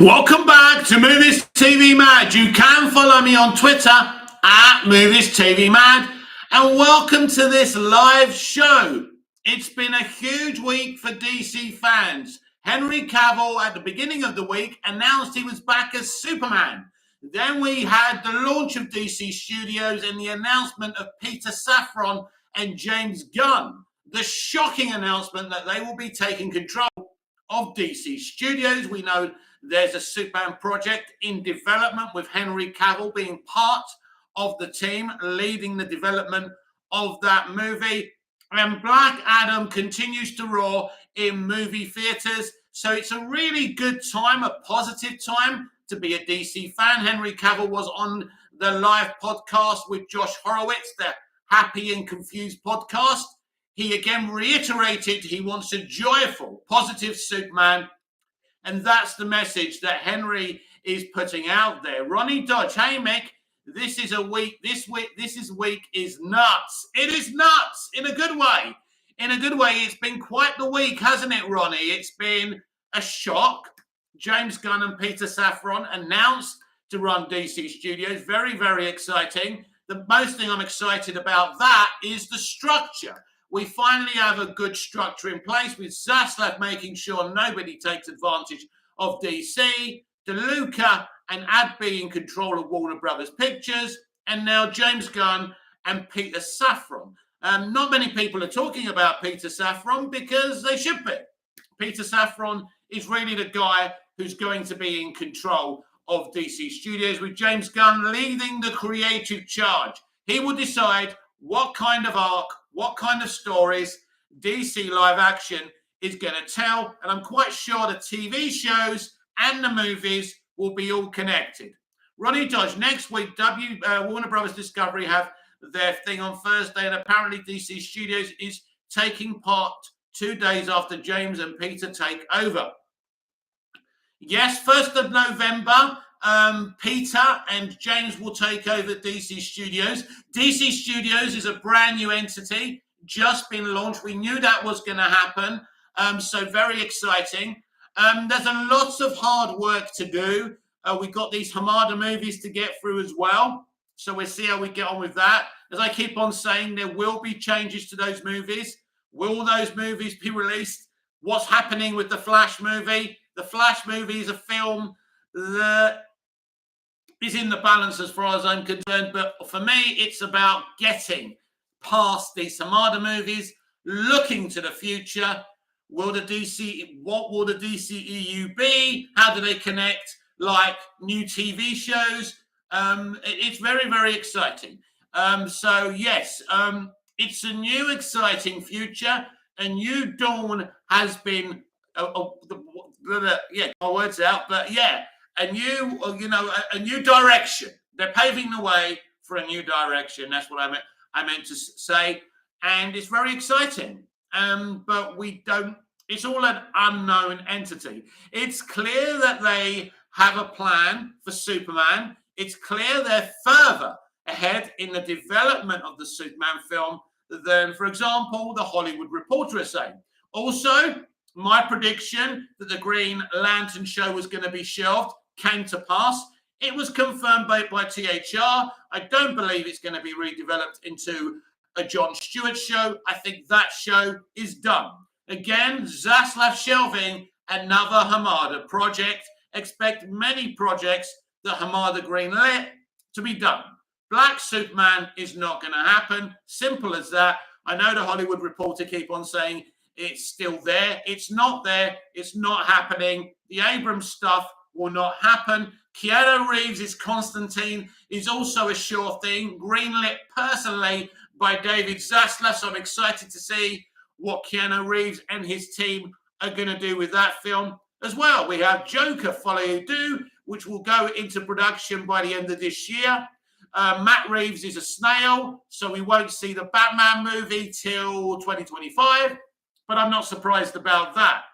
Welcome back to Movies TV Mad. You can follow me on Twitter at Movies TV Mad. And welcome to this live show. It's been a huge week for DC fans. Henry Cavill at the beginning of the week announced he was back as Superman. Then we had the launch of DC Studios and the announcement of Peter Safran and James Gunn. The shocking announcement that they will be taking control of DC Studios. We know there's a Superman project in development with Henry Cavill being part of the team, leading the development of that movie. And Black Adam continues to roar in movie theaters. So it's a really good time, a positive time to be a DC fan. Henry Cavill was on the live podcast with Josh Horowitz, the Happy and Confused podcast. He again reiterated he wants a joyful, positive Superman. And that's the message that Henry is putting out there. Ronnie Dodge, hey Mick, this week is nuts. It is nuts in a good way. In a good way, it's been quite the week, hasn't it, Ronnie? It's been a shock. James Gunn and Peter Safran announced to run DC Studios. Very, very exciting. The most thing I'm excited about that is the structure. We finally have a good structure in place with Zaslav making sure nobody takes advantage of DC, DeLuca and Adby in control of Warner Brothers Pictures, and now James Gunn and Peter Safran. Not many people are talking about Peter Safran because they should be. Peter Safran is really the guy who's going to be in control of DC Studios, with James Gunn leading the creative charge. He will decide what kind of arc, what kind of stories DC live action is going to tell. And I'm quite sure the TV shows and the movies will be all connected. Ronnie Dodge, next week, Warner Brothers Discovery have their thing on Thursday. And apparently DC Studios is taking part 2 days after James and Peter take over. Yes, 1st of November, Peter and James will take over DC Studios. DC Studios is a brand new entity, just been launched. We knew that was going to happen, so very exciting. There's a lots of hard work to do. We've got these Hamada movies to get through as well, so we'll see how we get on with that. As I keep on saying, there will be changes to those movies. Will those movies be released? What's happening with the Flash movie? The Flash movie is a film that is in the balance as far as I'm concerned. But for me, it's about getting past these Hamada movies, looking to the future. What will the DCEU be? How do they connect? Like new TV shows. It's very, very exciting. So yes, it's a new exciting future. A new dawn has been, my words out, but yeah, a new direction. They're paving the way for a new direction. That's what I meant to say, and it's very exciting. But it's all an unknown entity. It's clear that they have a plan for Superman. It's clear they're further ahead in the development of the Superman film than, for example, the Hollywood Reporter is saying. Also, my prediction that the Green Lantern show was going to be shelved came to pass. It was confirmed by THR. I don't believe it's going to be redeveloped into a Jon Stewart show. I think that show is done. Again, Zaslav shelving another Hamada project. Expect many projects that Hamada greenlit to be done. Black Superman is not going to happen. Simple as that. I know the Hollywood Reporter keep on saying it's still there. It's not there. It's not happening. The Abrams stuff will not happen. Keanu Reeves' Constantine is also a sure thing, greenlit personally by David Zaslav. So I'm excited to see what Keanu Reeves and his team are going to do with that film as well. We have Joker Follow Do, which will go into production by the end of this year. Matt Reeves is a snail, so we won't see the Batman movie till 2025, but I'm not surprised about that.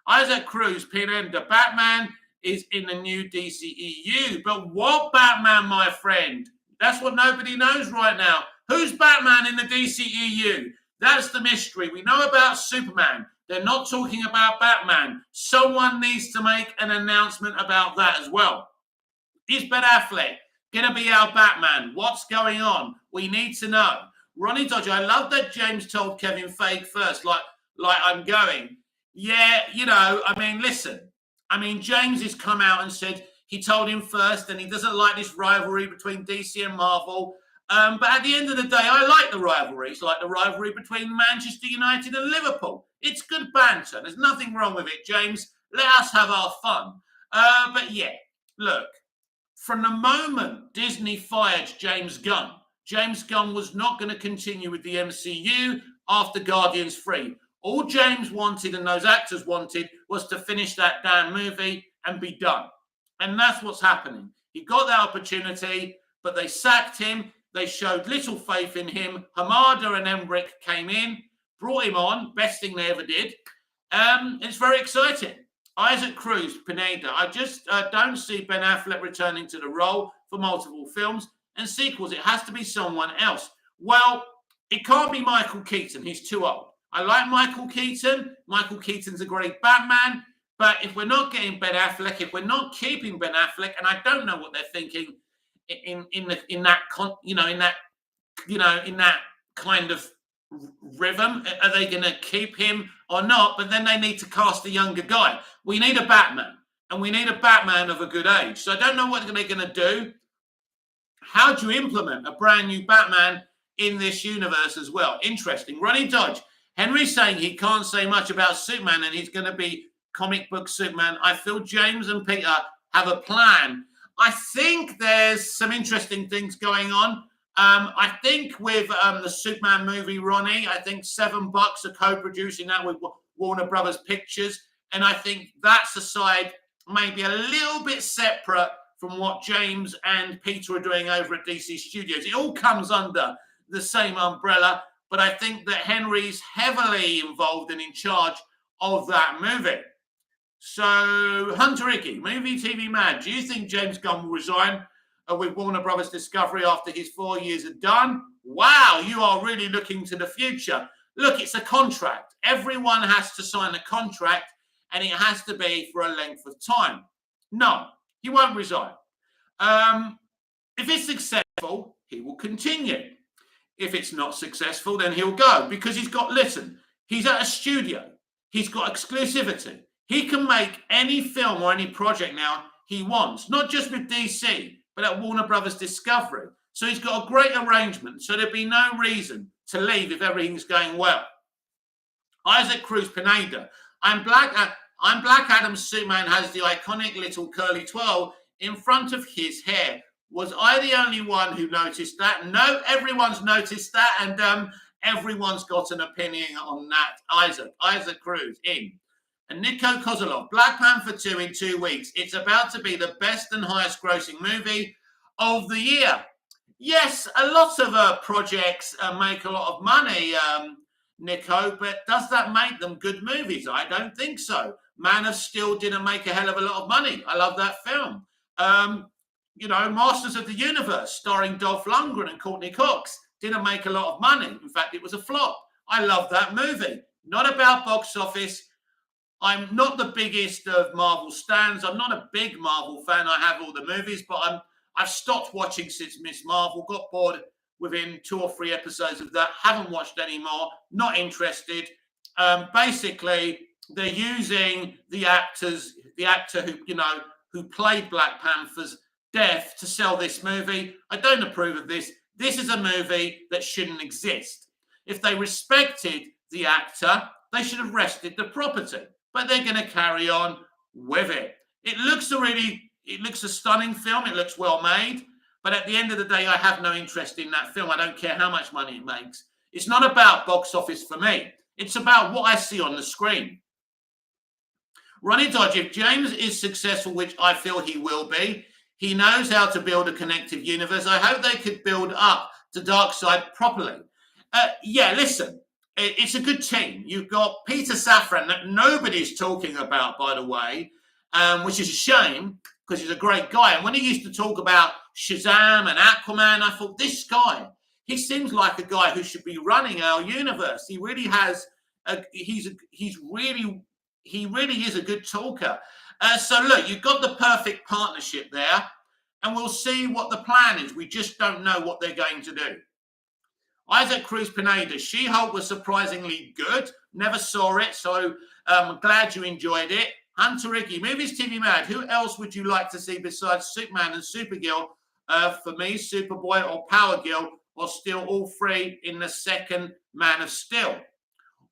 Isaac Cruz, PNM, the Batman is in the new DCEU, but what Batman, my friend? That's what nobody knows right now. Who's Batman in the DCEU? That's the mystery. We know about Superman. They're not talking about Batman. Someone needs to make an announcement about that as well. Is Ben Affleck going to be our Batman? What's going on? We need to know. Ronnie Dodger, I love that James told Kevin Feige first, like I'm going. Yeah, listen. James has come out and said he told him first and he doesn't like this rivalry between DC and Marvel. But at the end of the day, I like the rivalry. It's like the rivalry between Manchester United and Liverpool. It's good banter. There's nothing wrong with it, James. Let us have our fun. But yeah, look, from the moment Disney fired James Gunn was not going to continue with the MCU after Guardians 3. All James wanted and those actors wanted was to finish that damn movie and be done. And that's what's happening. He got that opportunity, but they sacked him. They showed little faith in him. Hamada and Emmerich came in, brought him on, best thing they ever did. It's very exciting. Isaac Cruz, Pineda. I just don't see Ben Affleck returning to the role for multiple films and sequels. It has to be someone else. Well, it can't be Michael Keaton. He's too old. I like Michael Keaton. Michael Keaton's a great Batman. But if we're not getting Ben Affleck, if we're not keeping Ben Affleck, and I don't know what they're thinking in that kind of rhythm, are they going to keep him or not? But then they need to cast a younger guy. We need a Batman, and we need a Batman of a good age. So I don't know what they're going to do. How do you implement a brand new Batman in this universe as well? Interesting. Ronnie Dodge. Henry's saying he can't say much about Superman and he's going to be comic book Superman. I feel James and Peter have a plan. I think there's some interesting things going on. I think with the Superman movie, Ronnie, I think $7 are co-producing that with Warner Brothers Pictures. And I think that's a side maybe a little bit separate from what James and Peter are doing over at DC Studios. It all comes under the same umbrella. But I think that Henry's heavily involved and in charge of that movie. So, Hunter Icky, movie TV mad. Do you think James Gunn will resign with Warner Brothers Discovery after his 4 years are done? Wow, you are really looking to the future. Look, it's a contract. Everyone has to sign a contract, and it has to be for a length of time. No, he won't resign. If it's successful, he will continue. If it's not successful, then he'll go because he's at a studio. He's got exclusivity. He can make any film or any project now he wants, not just with DC, but at Warner Brothers Discovery. So he's got a great arrangement. So there'd be no reason to leave if everything's going well. Isaac Cruz Pineda. I'm Black Adam's Superman has the iconic little curly twirl in front of his hair. Was I the only one who noticed that? No, everyone's noticed that, and everyone's got an opinion on that. Isaac Cruz in. And Nico Kozolov, Black Panther 2 in 2 weeks. It's about to be the best and highest grossing movie of the year. Yes, a lot of projects make a lot of money, Nico, but does that make them good movies? I don't think so. Man of Steel didn't make a hell of a lot of money. I love that film. Masters of the Universe, starring Dolph Lundgren and Courtney Cox, didn't make a lot of money. In fact, it was a flop. I love that movie. Not about box office. I'm not the biggest of Marvel stans. I'm not a big Marvel fan. I have all the movies, but I've stopped watching since Miss Marvel. Got bored within 2 or 3 episodes of that. Haven't watched any more. Not interested. Basically, they're using the actor who played Black Panther's death to sell this movie. I don't approve of this. This is a movie that shouldn't exist. If they respected the actor, they should have rested the property. But they're going to carry on with it. It looks a stunning film. It looks well made. But at the end of the day, I have no interest in that film. I don't care how much money it makes. It's not about box office for me. It's about what I see on the screen. Ronnie Dodge, if James is successful, which I feel he will be, he knows how to build a connective universe. I hope they could build up to Darkseid properly. Listen, it's a good team. You've got Peter Safran that nobody's talking about, by the way, which is a shame because he's a great guy. And when he used to talk about Shazam and Aquaman, I thought, this guy, he seems like a guy who should be running our universe. He really has he really is a good talker. So look, you've got the perfect partnership there, and we'll see what the plan is. We just don't know what they're going to do. Isaac Cruz Pineda, She-Hulk was surprisingly good. Never saw it, so I'm glad you enjoyed it. Hunter Ricky, Movies TV Mad. Who else would you like to see besides Superman and Supergirl? For me, Superboy or Power Girl, or still all three in the second Man of Steel.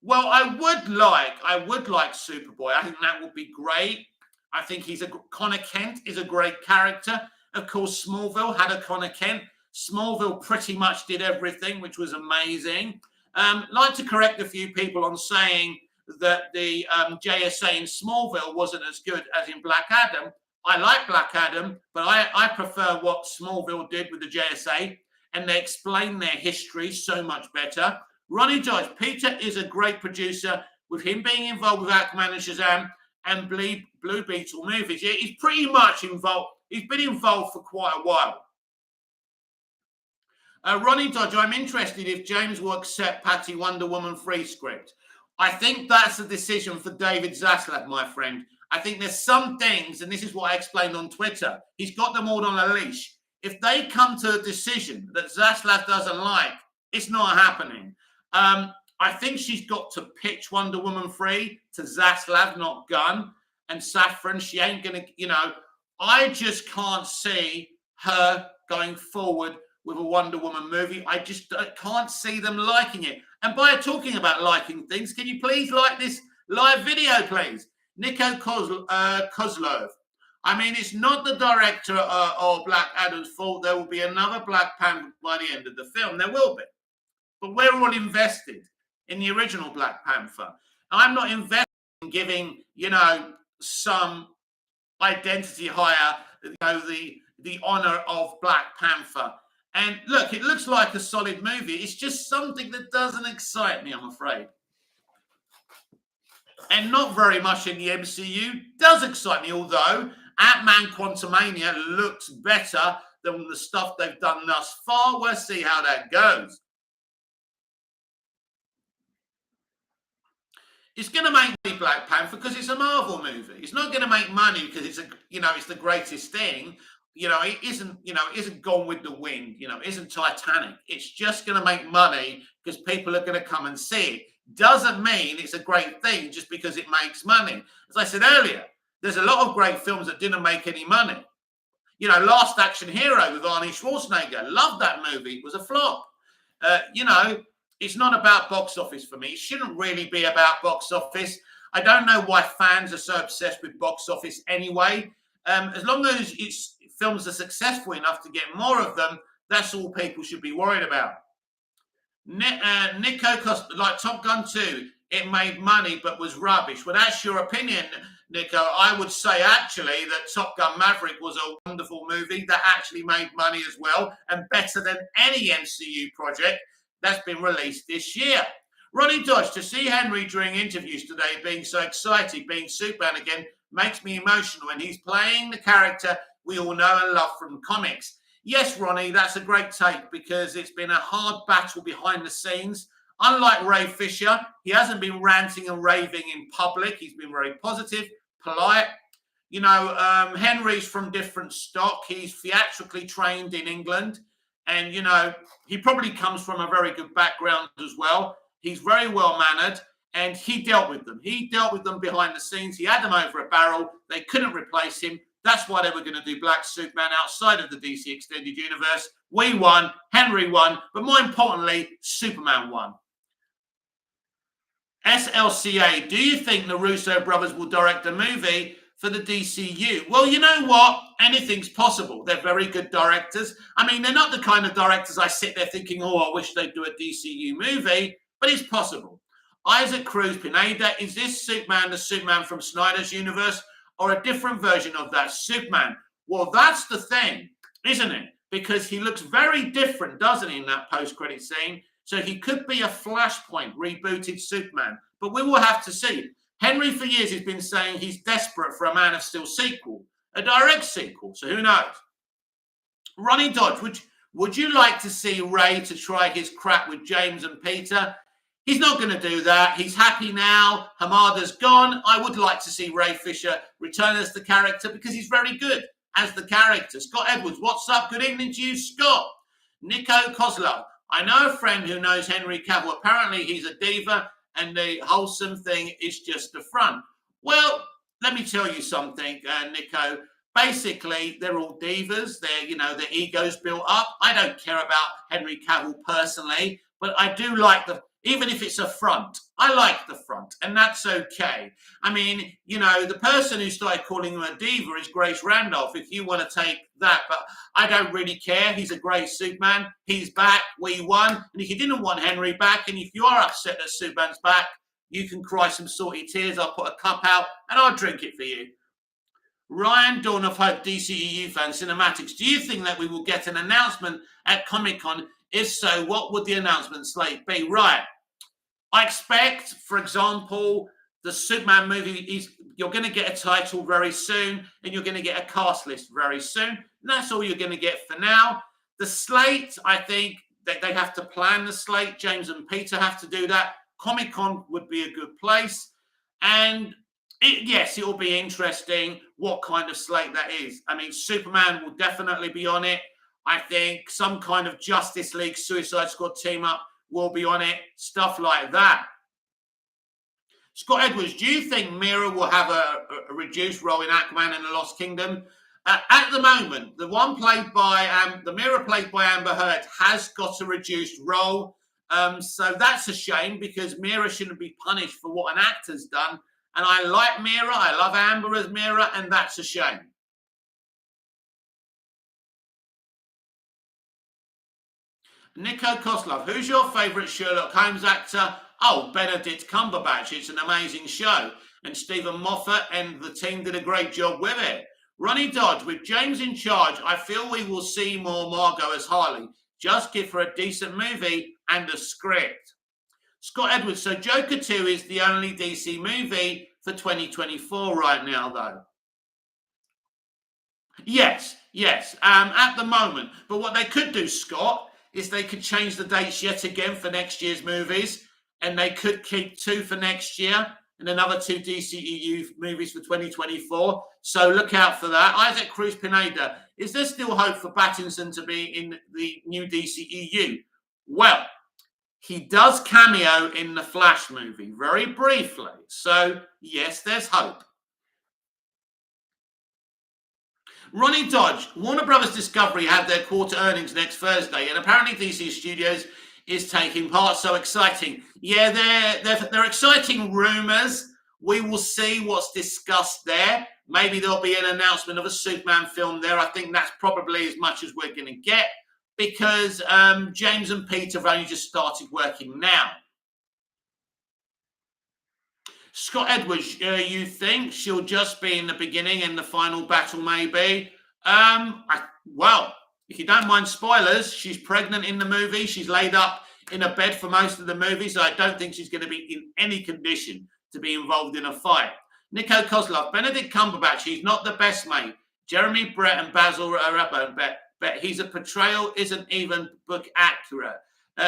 Well, I would like Superboy. I think that would be great. I think Connor Kent is a great character. Of course, Smallville had a Connor Kent. Smallville pretty much did everything, which was amazing. Like to correct a few people on saying that the JSA in Smallville wasn't as good as in Black Adam. I like Black Adam, but I prefer what Smallville did with the JSA, and they explain their history so much better. Ronnie Dodge, Peter is a great producer, with him being involved with Aquaman and Shazam and Blue Beetle movies. Yeah, he's pretty much involved. He's been involved for quite a while. Ronnie Dodge, I'm interested if James will accept Patty Wonder Woman 3 script. I think that's a decision for David Zaslav, my friend. I think there's some things, and this is what I explained on Twitter, he's got them all on a leash. If they come to a decision that Zaslav doesn't like, it's not happening. I think she's got to pitch Wonder Woman 3 to Zaslav, not Gunn. And Safran, she ain't going to, I just can't see her going forward with a Wonder Woman movie. I just can't see them liking it. And by talking about liking things, can you please like this live video, please? Nico Kozlov. I mean, it's not the director or Black Adam's fault. There will be another Black Panther by the end of the film. There will be. But we're all invested in the original Black Panther. I'm not invested in giving, some identity hire, the honor of Black Panther. And look, it looks like a solid movie. It's just something that doesn't excite me, I'm afraid. And not very much in the MCU does excite me, although Ant-Man Quantumania looks better than the stuff they've done thus far. We'll see how that goes. It's going to make money, Black Panther, because it's a Marvel movie. It's not going to make money because it's it's the greatest thing. It isn't Gone with the Wind. It isn't Titanic. It's just going to make money because people are going to come and see it. Doesn't mean it's a great thing just because it makes money. As I said earlier, there's a lot of great films that didn't make any money. Last Action Hero with Arnie Schwarzenegger. Loved that movie. It was a flop. It's not about box office for me. It shouldn't really be about box office. I don't know why fans are so obsessed with box office anyway. As long as films are successful enough to get more of them, that's all people should be worried about. Nico Costa, like Top Gun 2, it made money but was rubbish. Well, that's your opinion, Nico. I would say actually that Top Gun Maverick was a wonderful movie that actually made money as well and better than any MCU project that's been released this year. Ronnie Dodge, to see Henry during interviews today being so excited, being Superman again, makes me emotional, and he's playing the character we all know and love from comics. Yes, Ronnie, that's a great take because it's been a hard battle behind the scenes. Unlike Ray Fisher, he hasn't been ranting and raving in public. He's been very positive, polite. Henry's from different stock. He's theatrically trained in England. And, he probably comes from a very good background as well. He's very well-mannered, and he dealt with them. He dealt with them behind the scenes. He had them over a barrel. They couldn't replace him. That's why they were going to do Black Superman outside of the DC Extended Universe. We won. Henry won. But more importantly, Superman won. SLCA, do you think the Russo brothers will direct a movie for the DCU? Well, you know what? Anything's possible. They're very good directors. I mean, they're not the kind of directors I sit there thinking, I wish they'd do a DCU movie, but it's possible. Isaac Cruz Pineda, is this Superman the Superman from Snyder's universe or a different version of that Superman? Well, that's the thing, isn't it? Because he looks very different, doesn't he, in that post-credit scene? So he could be a Flashpoint rebooted Superman, but we will have to see. Henry, for years, has been saying he's desperate for a Man of Steel sequel, a direct sequel, so who knows? Ronnie Dodge, would you like to see Ray to try his crack with James and Peter? He's not going to do that. He's happy now. Hamada's gone. I would like to see Ray Fisher return as the character because he's very good as the character. Scott Edwards, what's up? Good evening to you, Scott. Nico Kozlov, I know a friend who knows Henry Cavill. Apparently he's a diva and the wholesome thing is just a front. Well, let me tell you something, Nico. Basically, they're all divas. Their egos built up. I don't care about Henry Cavill personally, but I do like even if it's a front, I like the front, and that's okay. I mean, the person who started calling him a diva is Grace Randolph, if you want to take that, but I don't really care. He's a great Superman. He's back. We won. And if you didn't want Henry back, and if you are upset that Superman's back, you can cry some salty tears. I'll put a cup out, and I'll drink it for you. Ryan Dawn of Hope, DCEU fan, Cinematics. Do you think that we will get an announcement at Comic-Con? If so, what would the announcement slate be? Right. I expect, for example, the Superman movie, you're going to get a title very soon, and you're going to get a cast list very soon. And that's all you're going to get for now. The slate, I think that they have to plan the slate. James and Peter have to do that. Comic-Con would be a good place. And yes, it will be interesting what kind of slate that is. I mean, Superman will definitely be on it. I think some kind of Justice League Suicide Squad team up will be on it. Stuff like that. Scott Edwards, do you think Mira will have a reduced role in Aquaman and the Lost Kingdom? At the moment, the Mira played by Amber Heard has got a reduced role. So that's a shame because Mira shouldn't be punished for what an actor's done. And I like Mira. I love Amber as Mira, and that's a shame. Nico Koslov, who's your favourite Sherlock Holmes actor? Oh, Benedict Cumberbatch. It's an amazing show. And Stephen Moffat and the team did a great job with it. Ronnie Dodge, with James in charge, I feel we will see more Margot as Harley. Just give her a decent movie and a script. Scott Edwards, so Joker 2 is the only DC movie for 2024 right now, though. Yes, at the moment. But what they could do, Scott, is they could change the dates yet again for next year's movies, and they could keep 2 for next year and another 2 DCEU movies for 2024. So look out for that. Isaac Cruz Pineda, is there still hope for Pattinson to be in the new DCEU? Well, he does cameo in the Flash movie very briefly. So yes, there's hope. Ronnie Dodge, Warner Brothers Discovery have their quarter earnings next Thursday, and apparently DC Studios is taking part. So exciting. Yeah, they're exciting rumors. We will see what's discussed there. Maybe there'll be an announcement of a Superman film there. I think that's probably as much as we're going to get because James and Peter have only just started working now. Scott Edwards, you think she'll just be in the beginning and the final battle, maybe? Well, if you don't mind spoilers, she's pregnant in the movie. She's laid up in a bed for most of the movie, so I don't think she's going to be in any condition to be involved in a fight. Nico Kozlov, Benedict Cumberbatch, he's not the best mate. Jeremy Brett and Basil are up, but his portrayal isn't even book accurate.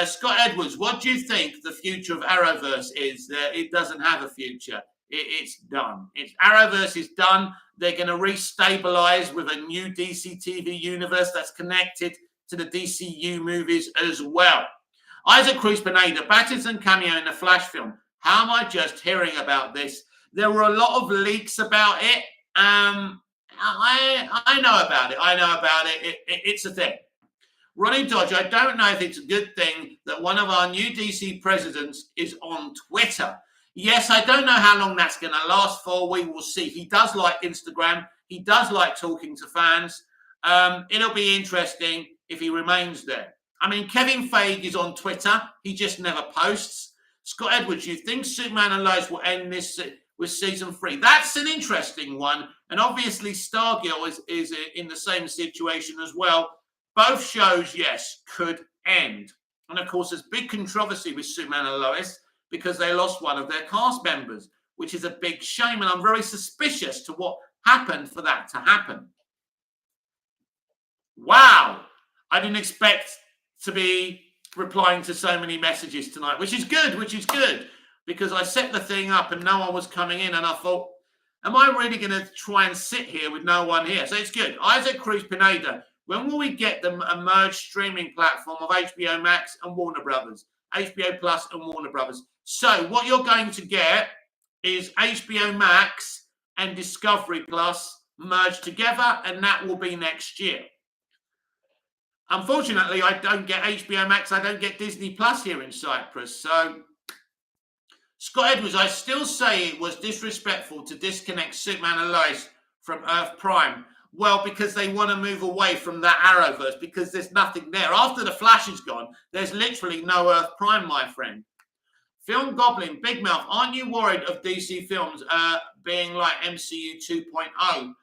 Scott Edwards, what do you think the future of Arrowverse is? It doesn't have a future. It's done. Arrowverse is done. They're going to restabilize with a new DC TV universe that's connected to the DCU movies as well. Isaac Cruz Pineda, Pattinson cameo in the Flash film. How am I just hearing about this? There were a lot of leaks about it. I know about it. It's a thing. Ronnie Dodge, I don't know if it's a good thing that one of our new DC presidents is on Twitter. Yes, I don't know how long that's going to last for. We will see. He does like Instagram. He does like talking to fans. It'll be interesting if he remains there. I mean, Kevin Feige is on Twitter. He just never posts. Scott Edwards, you think Superman and Lois will end this with season 3? That's an interesting one. And obviously Stargirl is in the same situation as well. Both shows, yes, could end. And of course, there's big controversy with Superman and Lois because they lost one of their cast members, which is a big shame. And I'm very suspicious to what happened for that to happen. Wow. I didn't expect to be replying to so many messages tonight, which is good, because I set the thing up and no one was coming in, and I thought, am I really going to try and sit here with no one here? So it's good. Isaac Cruz Pineda, when will we get the merged streaming platform of HBO Max and Warner Brothers? HBO Plus and Warner Brothers. So what you're going to get is HBO Max and Discovery Plus merged together, and that will be next year. Unfortunately, I don't get HBO Max. I don't get Disney Plus here in Cyprus. So, Scott Edwards, I still say it was disrespectful to disconnect Superman and Lois from Earth Prime. Well, because they want to move away from that Arrowverse, because there's nothing there. After the Flash is gone, there's literally no Earth Prime, my friend. Film Goblin, Big Mouth, aren't you worried of DC films being like MCU 2.0?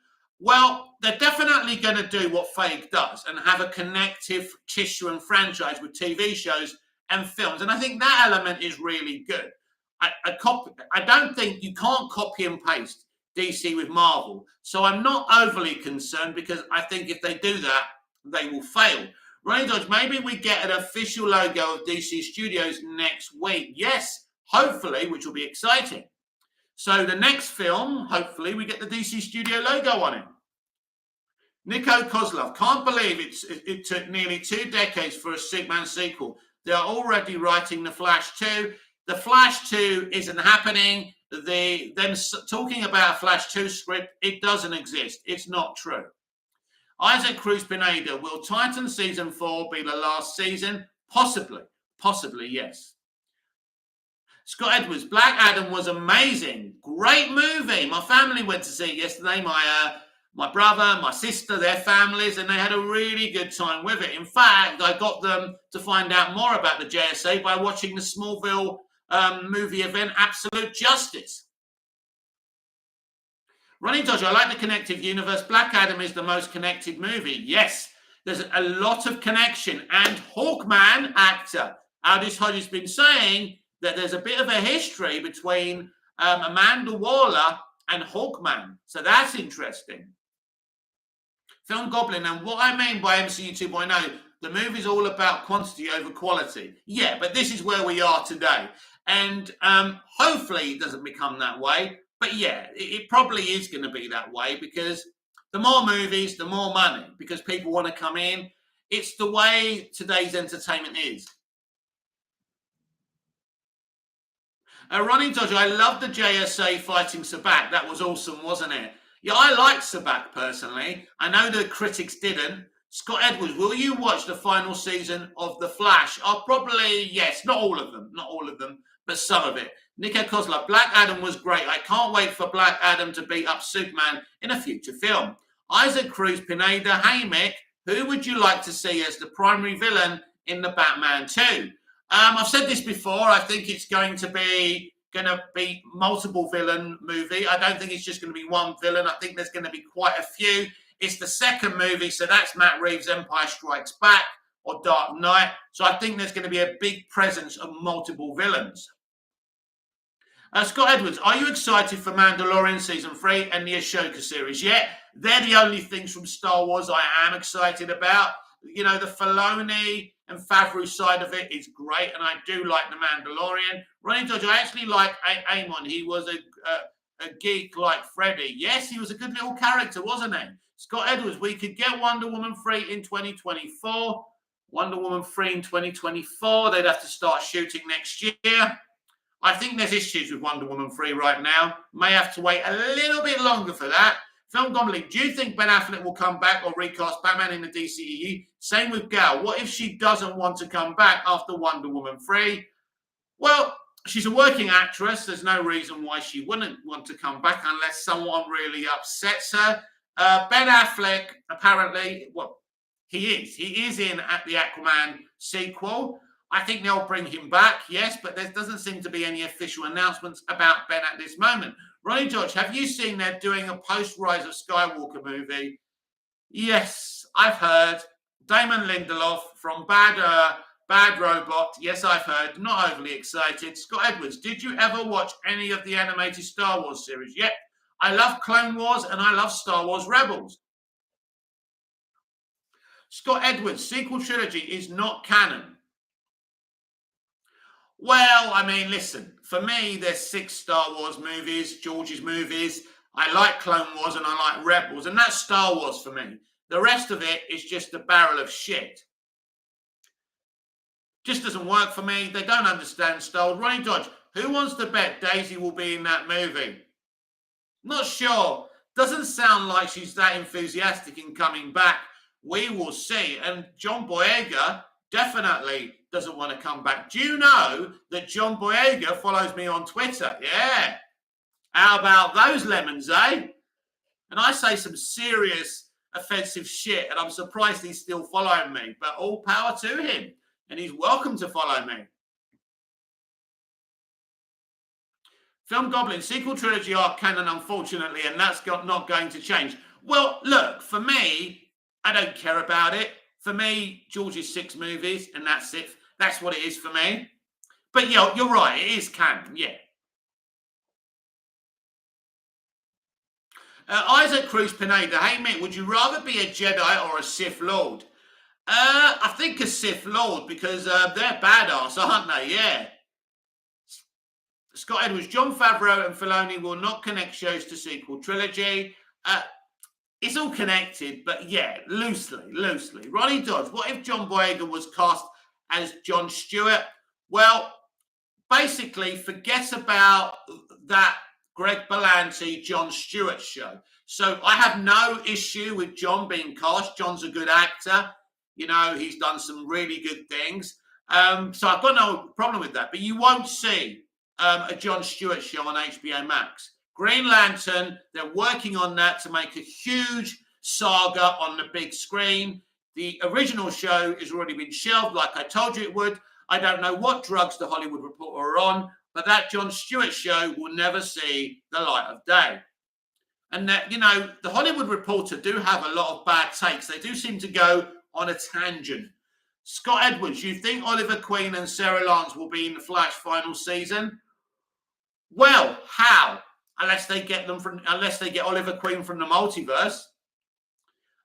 Well, they're definitely going to do what Feige does and have a connective tissue and franchise with TV shows and films. And I think that element is really good. I don't think you can't copy and paste DC with Marvel. So I'm not overly concerned, because I think if they do that, they will fail. Ronnie Dodge, maybe we get an official logo of DC Studios next week. Yes, hopefully, which will be exciting. So the next film, hopefully, we get the DC Studio logo on it. Nico Kozlov, can't believe it took nearly 2 decades for a Superman sequel. They are already writing The Flash 2. The Flash 2 isn't happening. Them talking about a Flash 2 script, it doesn't exist. It's not true. Isaac Cruz Pineda, will Titan Season 4 be the last season? Possibly. Possibly, yes. Scott Edwards, Black Adam was amazing. Great movie. My family went to see it yesterday. My brother, my sister, their families, and they had a really good time with it. In fact, I got them to find out more about the JSA by watching the Smallville movie event, Absolute Justice. Ronnie Dodge, I like the connective universe. Black Adam is the most connected movie. Yes, there's a lot of connection. And Hawkman actor Aldis Hodge has been saying that there's a bit of a history between Amanda Waller and Hawkman. So that's interesting. Film Goblin, and what I mean by MCU 2.0, the movie's all about quantity over quality. Yeah, but this is where we are today. And hopefully it doesn't become that way. But yeah, it probably is going to be that way, because the more movies, the more money, because people want to come in. It's the way today's entertainment is. Ronnie Dodge, I love the JSA fighting Sabak. That was awesome, wasn't it? Yeah, I like Sabak personally. I know the critics didn't. Scott Edwards, will you watch the final season of The Flash? I'll probably, yes, not all of them, but some of it. Nico Kozlov, Black Adam was great. I can't wait for Black Adam to beat up Superman in a future film. Isaac Cruz Pineda, hey Mick, who would you like to see as the primary villain in the Batman 2? I've said this before. I think it's going to be multiple villain movie. I don't think it's just going to be one villain. I think there's going to be quite a few. It's the second movie, so that's Matt Reeves' Empire Strikes Back or Dark Knight. So I think there's going to be a big presence of multiple villains. Scott Edwards, are you excited for Mandalorian Season 3 and the Ashoka series? Yeah, they're the only things from Star Wars I am excited about. You know, the Filoni and Favreau side of it is great, and I do like the Mandalorian. Ronnie Dodge, I actually like Amon. He was a geek like Freddy. Yes, he was a good little character, wasn't he? Scott Edwards, we could get Wonder Woman 3 in 2024. Wonder Woman 3 in 2024. They'd have to start shooting next year. I think there's issues with Wonder Woman 3 right now. May have to wait a little bit longer for that. Film Goblin, do you think Ben Affleck will come back or recast Batman in the DCEU? Same with Gal. What if she doesn't want to come back after Wonder Woman 3? Well, she's a working actress. There's no reason why she wouldn't want to come back unless someone really upsets her. Ben Affleck, apparently, well, he is in at the Aquaman sequel. I think they'll bring him back, yes, but there doesn't seem to be any official announcements about Ben at this moment. Ronnie George, have you seen they're doing a post-Rise of Skywalker movie? Yes, I've heard. Damon Lindelof from Bad Robot. Yes, I've heard. Not overly excited. Scott Edwards, did you ever watch any of the animated Star Wars series? Yep. I love Clone Wars and I love Star Wars Rebels. Scott Edwards, sequel trilogy is not canon. Well, I mean, listen, for me, there's 6 Star Wars movies, George's movies. I like Clone Wars and I like Rebels, and that's Star Wars for me. The rest of it is just a barrel of shit. Just doesn't work for me. They don't understand Star Wars. Ronnie Dodge, who wants to bet Daisy will be in that movie? Not sure. Doesn't sound like she's that enthusiastic in coming back. We will see. And John Boyega definitely doesn't want to come back. Do you know that John Boyega follows me on Twitter? Yeah. How about those lemons, eh? And I say some serious offensive shit, and I'm surprised he's still following me. But all power to him. And he's welcome to follow me. Film Goblin sequel trilogy are canon, unfortunately, and that's not going to change. Well, look, for me, I don't care about it. For me, George's 6 movies, and that's it. That's what it is for me. But yeah, you're right, it is canon, yeah. Isaac Cruz Pineda, hey Mick, would you rather be a Jedi or a Sith Lord? I think a Sith Lord, because they're badass, aren't they? Yeah. Scott Edwards, John Favreau and Filoni will not connect shows to sequel trilogy. It's all connected, but yeah, loosely. Ronnie Dodge, what if John Boyega was cast as Jon Stewart? Well, basically, forget about that Greg Berlanti, Jon Stewart show. So I have no issue with John being cast. John's a good actor. You know, he's done some really good things. So I've got no problem with that. But you won't see a Jon Stewart show on HBO Max. Green Lantern, they're working on that to make a huge saga on the big screen. The original show has already been shelved, like I told you it would. I don't know what drugs the Hollywood Reporter are on, but that Jon Stewart show will never see the light of day. And that, you know, the Hollywood Reporter do have a lot of bad takes. They do seem to go on a tangent. Scott Edwards, you think Oliver Queen and Sarah Lance will be in the Flash final season? Well, how? Unless they get Oliver Queen from the multiverse.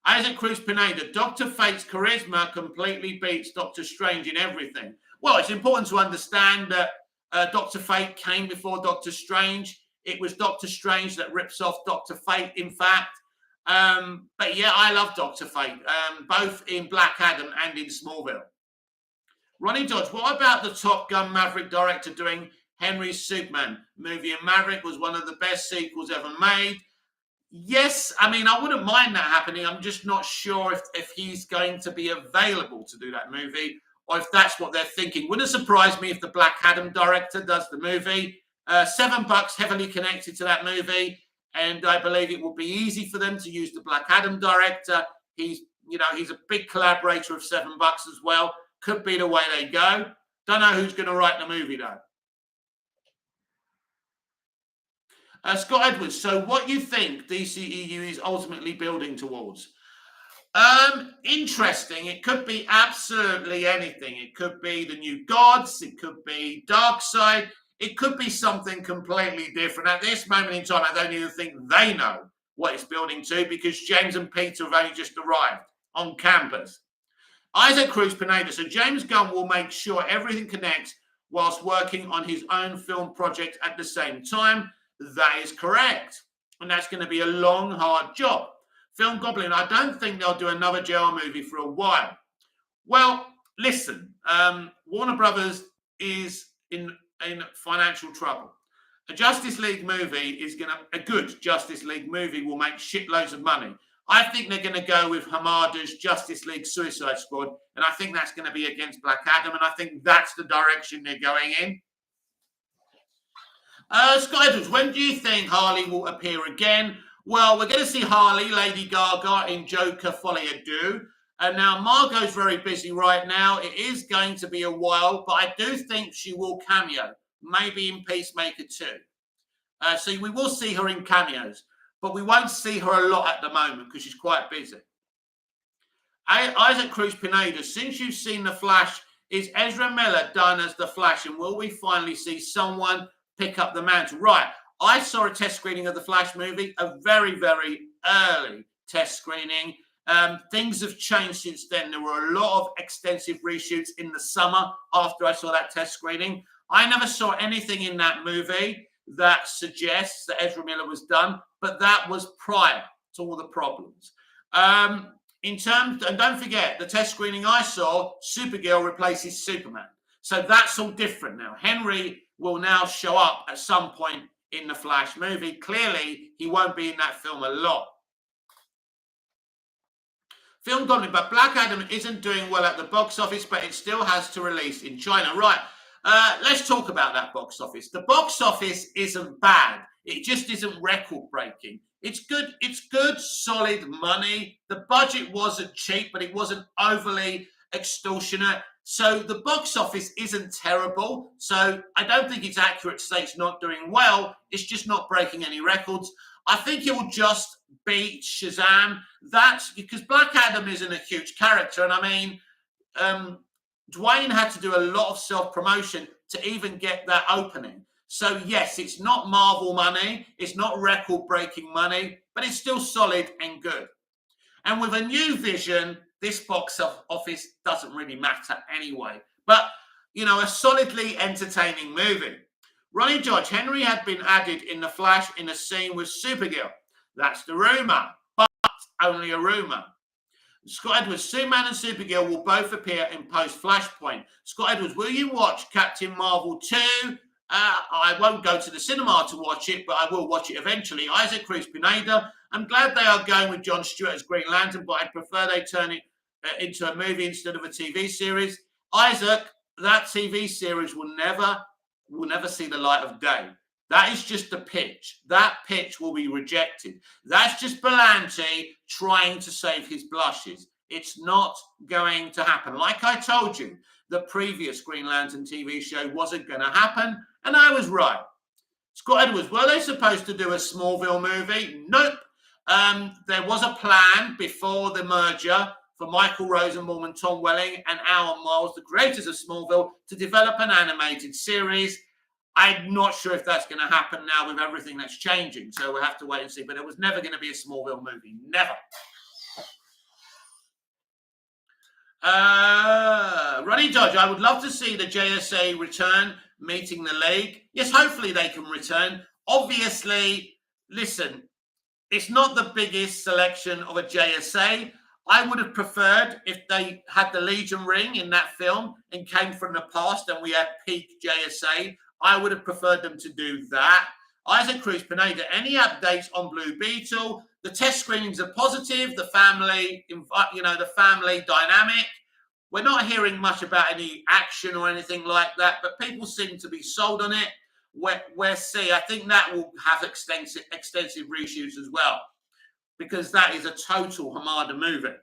Isaac Cruz Pineda, Dr. Fate's charisma completely beats Doctor Strange in everything. Well, it's important to understand that Dr. Fate came before Doctor Strange. It was Doctor Strange that rips off Dr. Fate, in fact. But yeah, I love Dr. Fate, both in Black Adam and in Smallville. Ronnie Dodge, what about the Top Gun Maverick director doing Henry's Superman movie? And Maverick was one of the best sequels ever made. Yes, I mean, I wouldn't mind that happening. I'm just not sure if he's going to be available to do that movie, or if that's what they're thinking. Wouldn't surprise me if the Black Adam director does the movie. $7 heavily connected to that movie, and I believe it will be easy for them to use the Black Adam director. He's a big collaborator of $7 as well. Could be the way they go. Don't know who's going to write the movie though. Scott Edwards, so what you think DCEU is ultimately building towards? Interesting. It could be absolutely anything. It could be the new gods. It could be Darkseid. It could be something completely different. At this moment in time, I don't even think they know what it's building to, because James and Peter have only just arrived on campus. Isaac Cruz Pineda, so James Gunn will make sure everything connects whilst working on his own film project at the same time. That is correct. And that's going to be a long, hard job. Film Goblin, I don't think they'll do another JR movie for a while. Well, listen, Warner Brothers is in financial trouble. A Justice League movie a good Justice League movie will make shitloads of money. I think they're going to go with Hamada's Justice League Suicide Squad, and I think that's going to be against Black Adam, and I think that's the direction they're going in. Scott Edwards, when do you think Harley will appear again? Well, we're going to see Harley, Lady Gaga, in Joker Folie à Deux. And now Margot's very busy right now. It is going to be a while, but I do think she will cameo, maybe in Peacemaker 2. So we will see her in cameos, but we won't see her a lot at the moment because she's quite busy. Isaac Cruz Pineda, since you've seen The Flash, is Ezra Miller done as The Flash, and will we finally see someone pick up the mantle? Right. I saw a test screening of the Flash movie, a very, very early test screening. Things have changed since then. There were a lot of extensive reshoots in the summer after I saw that test screening. I never saw anything in that movie that suggests that Ezra Miller was done, but that was prior to all the problems. In terms, and don't forget, the test screening I saw, Supergirl replaces Superman. So that's all different now. Henry will now show up at some point in the Flash movie. Clearly, he won't be in that film a lot. Film Goblin, but Black Adam isn't doing well at the box office, but it still has to release in China. Right, let's talk about that box office. The box office isn't bad. It just isn't record-breaking. It's good, solid money. The budget wasn't cheap, but it wasn't overly extortionate. So the box office isn't terrible. So I don't think it's accurate to say it's not doing well. It's just not breaking any records. I think it will just beat Shazam. That's because Black Adam isn't a huge character. And I mean, Dwayne had to do a lot of self-promotion to even get that opening. So yes, it's not Marvel money. It's not record-breaking money, but it's still solid and good. And with a new vision, this box office doesn't really matter anyway. But, you know, a solidly entertaining movie. Ronnie George, Henry had been added in The Flash in a scene with Supergirl. That's the rumour, but only a rumour. Scott Edwards, Superman and Supergirl will both appear in post-Flashpoint. Scott Edwards, will you watch Captain Marvel 2? I won't go to the cinema to watch it, but I will watch it eventually. Isaac Cruz Pineda, I'm glad they are going with Jon Stewart as Green Lantern, but I'd prefer they turn it into a movie instead of a TV series. Isaac, that TV series will never see the light of day. That is just the pitch. That pitch will be rejected. That's just Berlanti trying to save his blushes. It's not going to happen. Like I told you, the previous Green Lantern TV show wasn't going to happen, and I was right. Scott Edwards, were they supposed to do a Smallville movie? Nope. There was a plan before the merger for Michael Rosenbaum and Tom Welling and Alan Miles, the creators of Smallville, to develop an animated series. I'm not sure if that's going to happen now with everything that's changing, so we'll have to wait and see. But it was never going to be a Smallville movie. Never. Ronnie Dodge, I would love to see the JSA return, meeting the league. Yes, hopefully they can return. Obviously, listen, it's not the biggest selection of a JSA. I would have preferred if they had the Legion ring in that film and came from the past and we had peak JSA. I would have preferred them to do that. Isaac Cruz Pineda, any updates on Blue Beetle? The test screenings are positive. The family, the family dynamic. We're not hearing much about any action or anything like that, but people seem to be sold on it. We'll see. I think that will have extensive reshoots as well, because that is a total Hamada movie.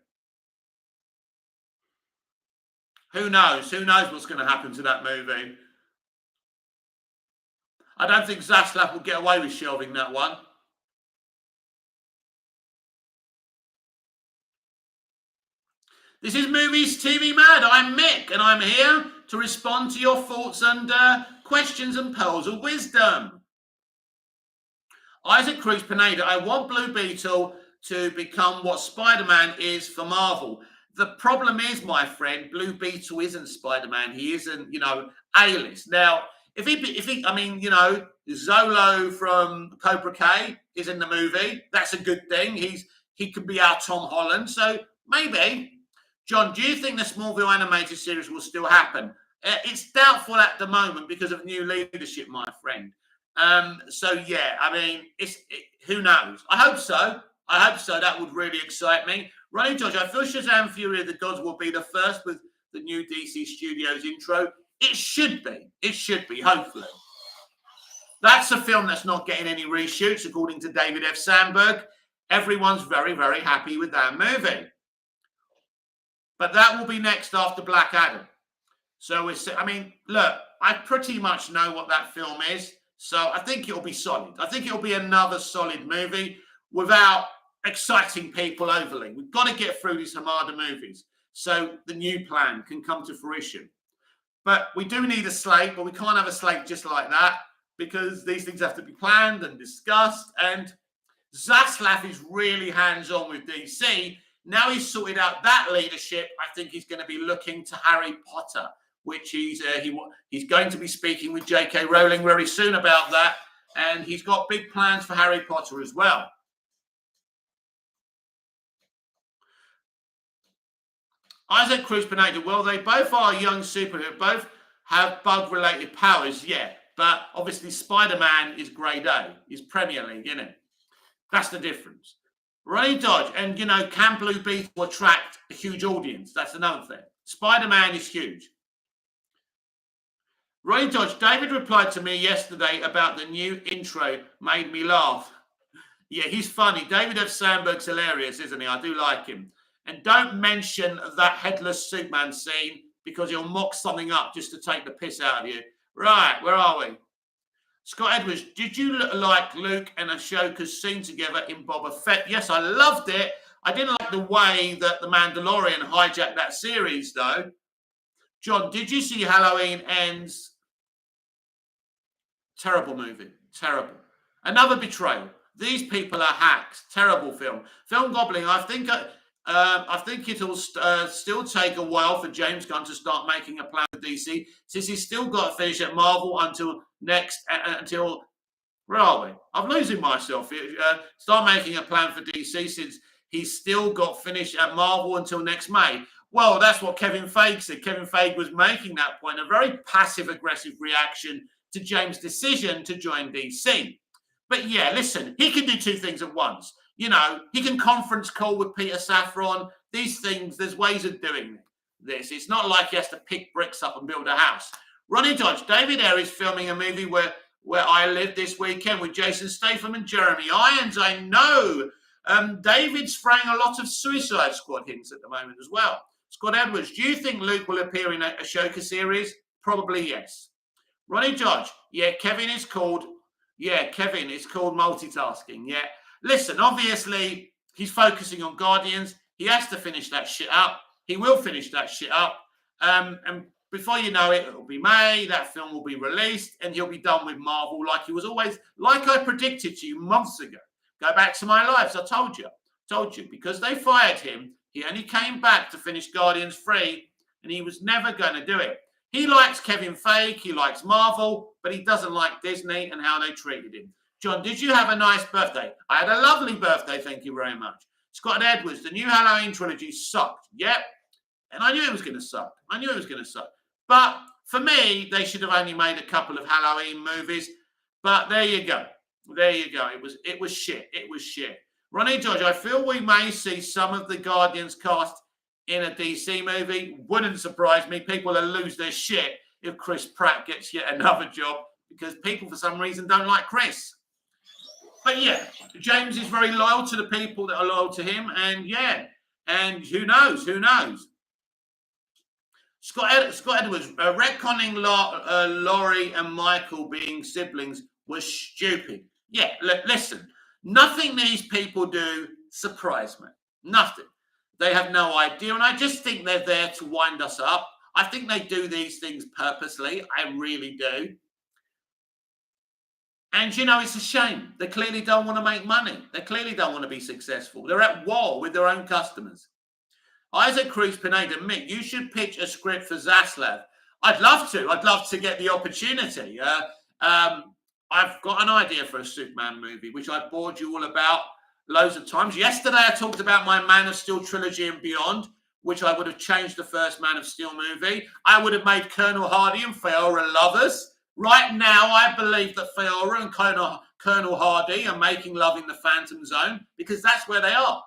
Who knows? Who knows what's going to happen to that movie? I don't think Zaslav will get away with shelving that one. This is Movies TV Mad. I'm Mick, and I'm here to respond to your thoughts and questions and pearls of wisdom. Isaac Cruz Pineda, I want Blue Beetle to become what Spider-Man is for Marvel. The problem is, my friend, Blue Beetle isn't Spider-Man. He isn't, A-list. Now, if he, Zolo from Cobra Kai is in the movie. That's a good thing. He could be our Tom Holland. So maybe. John, do you think the Smallville animated series will still happen? It's doubtful at the moment because of new leadership, my friend. Who knows? I hope so. That would really excite me. Ronnie George, I feel Shazam Fury of the Gods will be the first with the new DC Studios intro. It should be, hopefully. That's a film that's not getting any reshoots, according to David F. Sandberg. Everyone's very, very happy with that movie. But that will be next after Black Adam. So look, I pretty much know what that film is. So I think it'll be solid. I think it'll be another solid movie without exciting people overly. We've got to get through these Hamada movies so the new plan can come to fruition. But we do need a slate, but we can't have a slate just like that because these things have to be planned and discussed. And Zaslav is really hands-on with DC. Now he's sorted out that leadership, I think he's going to be looking to Harry Potter which he's going to be speaking with J.K. Rowling very soon about that, and he's got big plans for Harry Potter as well. Isaac Cruz Pineda, well, they both are young superheroes, both have bug-related powers, yeah, but obviously Spider-Man is grade A, he's Premier League, isn't it? That's the difference. Ronnie Dodge, and can Blue Beetle attract a huge audience? That's another thing. Spider-Man is huge. Ronnie Dodge, David replied to me yesterday about the new intro, made me laugh. Yeah, he's funny. David F. Sandberg's hilarious, isn't he? I do like him. And don't mention that headless Superman scene because he'll mock something up just to take the piss out of you. Right, where are we? Scott Edwards, did you look like Luke and Ashoka's scene together in Boba Fett? Yes, I loved it. I didn't like the way that The Mandalorian hijacked that series, though. John, did you see Halloween Ends? Terrible movie. Terrible. Another betrayal. These people are hacks. Terrible film. Film Gobbling, I think it'll still take a while for James Gunn to start making a plan for DC, since he's still got to finish at Marvel until where are we? I'm losing myself. Start making a plan for DC since he's still got finished at Marvel until next May. Well, that's what Kevin Feige said. Kevin Feige was making that point, a very passive-aggressive reaction to James' decision to join DC. But yeah, listen, he can do two things at once. He can conference call with Peter Safran. These things, there's ways of doing this. It's not like he has to pick bricks up and build a house. Ronnie Dodge, David Ayer is filming a movie where I live this weekend with Jason Statham and Jeremy Irons. I know. David's throwing a lot of Suicide Squad hints at the moment as well. Scott Edwards, do you think Luke will appear in a Ashoka series? Probably yes. Ronnie Dodge, Kevin is called multitasking. Yeah. Listen, obviously, he's focusing on Guardians. He has to finish that shit up. He will finish that shit up. And before you know it, it'll be May. That film will be released, and he'll be done with Marvel like he was always, like I predicted to you months ago. Go back to my lives. I told you. Because they fired him, he only came back to finish Guardians 3, and he was never going to do it. He likes Kevin Feige. He likes Marvel, but he doesn't like Disney and how they treated him. John, did you have a nice birthday? I had a lovely birthday, thank you very much. Scott Edwards, the new Halloween trilogy sucked. Yep. And I knew it was going to suck. But for me, they should have only made a couple of Halloween movies. But there you go. It was shit. Ronnie George, I feel we may see some of the Guardians cast in a DC movie. Wouldn't surprise me. People will lose their shit if Chris Pratt gets yet another job because people, for some reason, don't like Chris. But yeah, James is very loyal to the people that are loyal to him. And who knows? Scott Edwards, retconning Laurie and Michael being siblings was stupid. Yeah, listen, nothing these people do surprised me. Nothing. They have no idea. And I just think they're there to wind us up. I think they do these things purposely. I really do. And, it's a shame. They clearly don't want to make money. They clearly don't want to be successful. They're at war with their own customers. Isaac Cruz Pineda, Mick, you should pitch a script for Zaslav. I'd love to get the opportunity. I've got an idea for a Superman movie, which I bored you all about loads of times. Yesterday, I talked about my Man of Steel trilogy and beyond, which I would have changed the first Man of Steel movie. I would have made Colonel Hardy and Feora lovers. Right now, I believe that Feora and Colonel Hardy are making love in the Phantom Zone because that's where they are.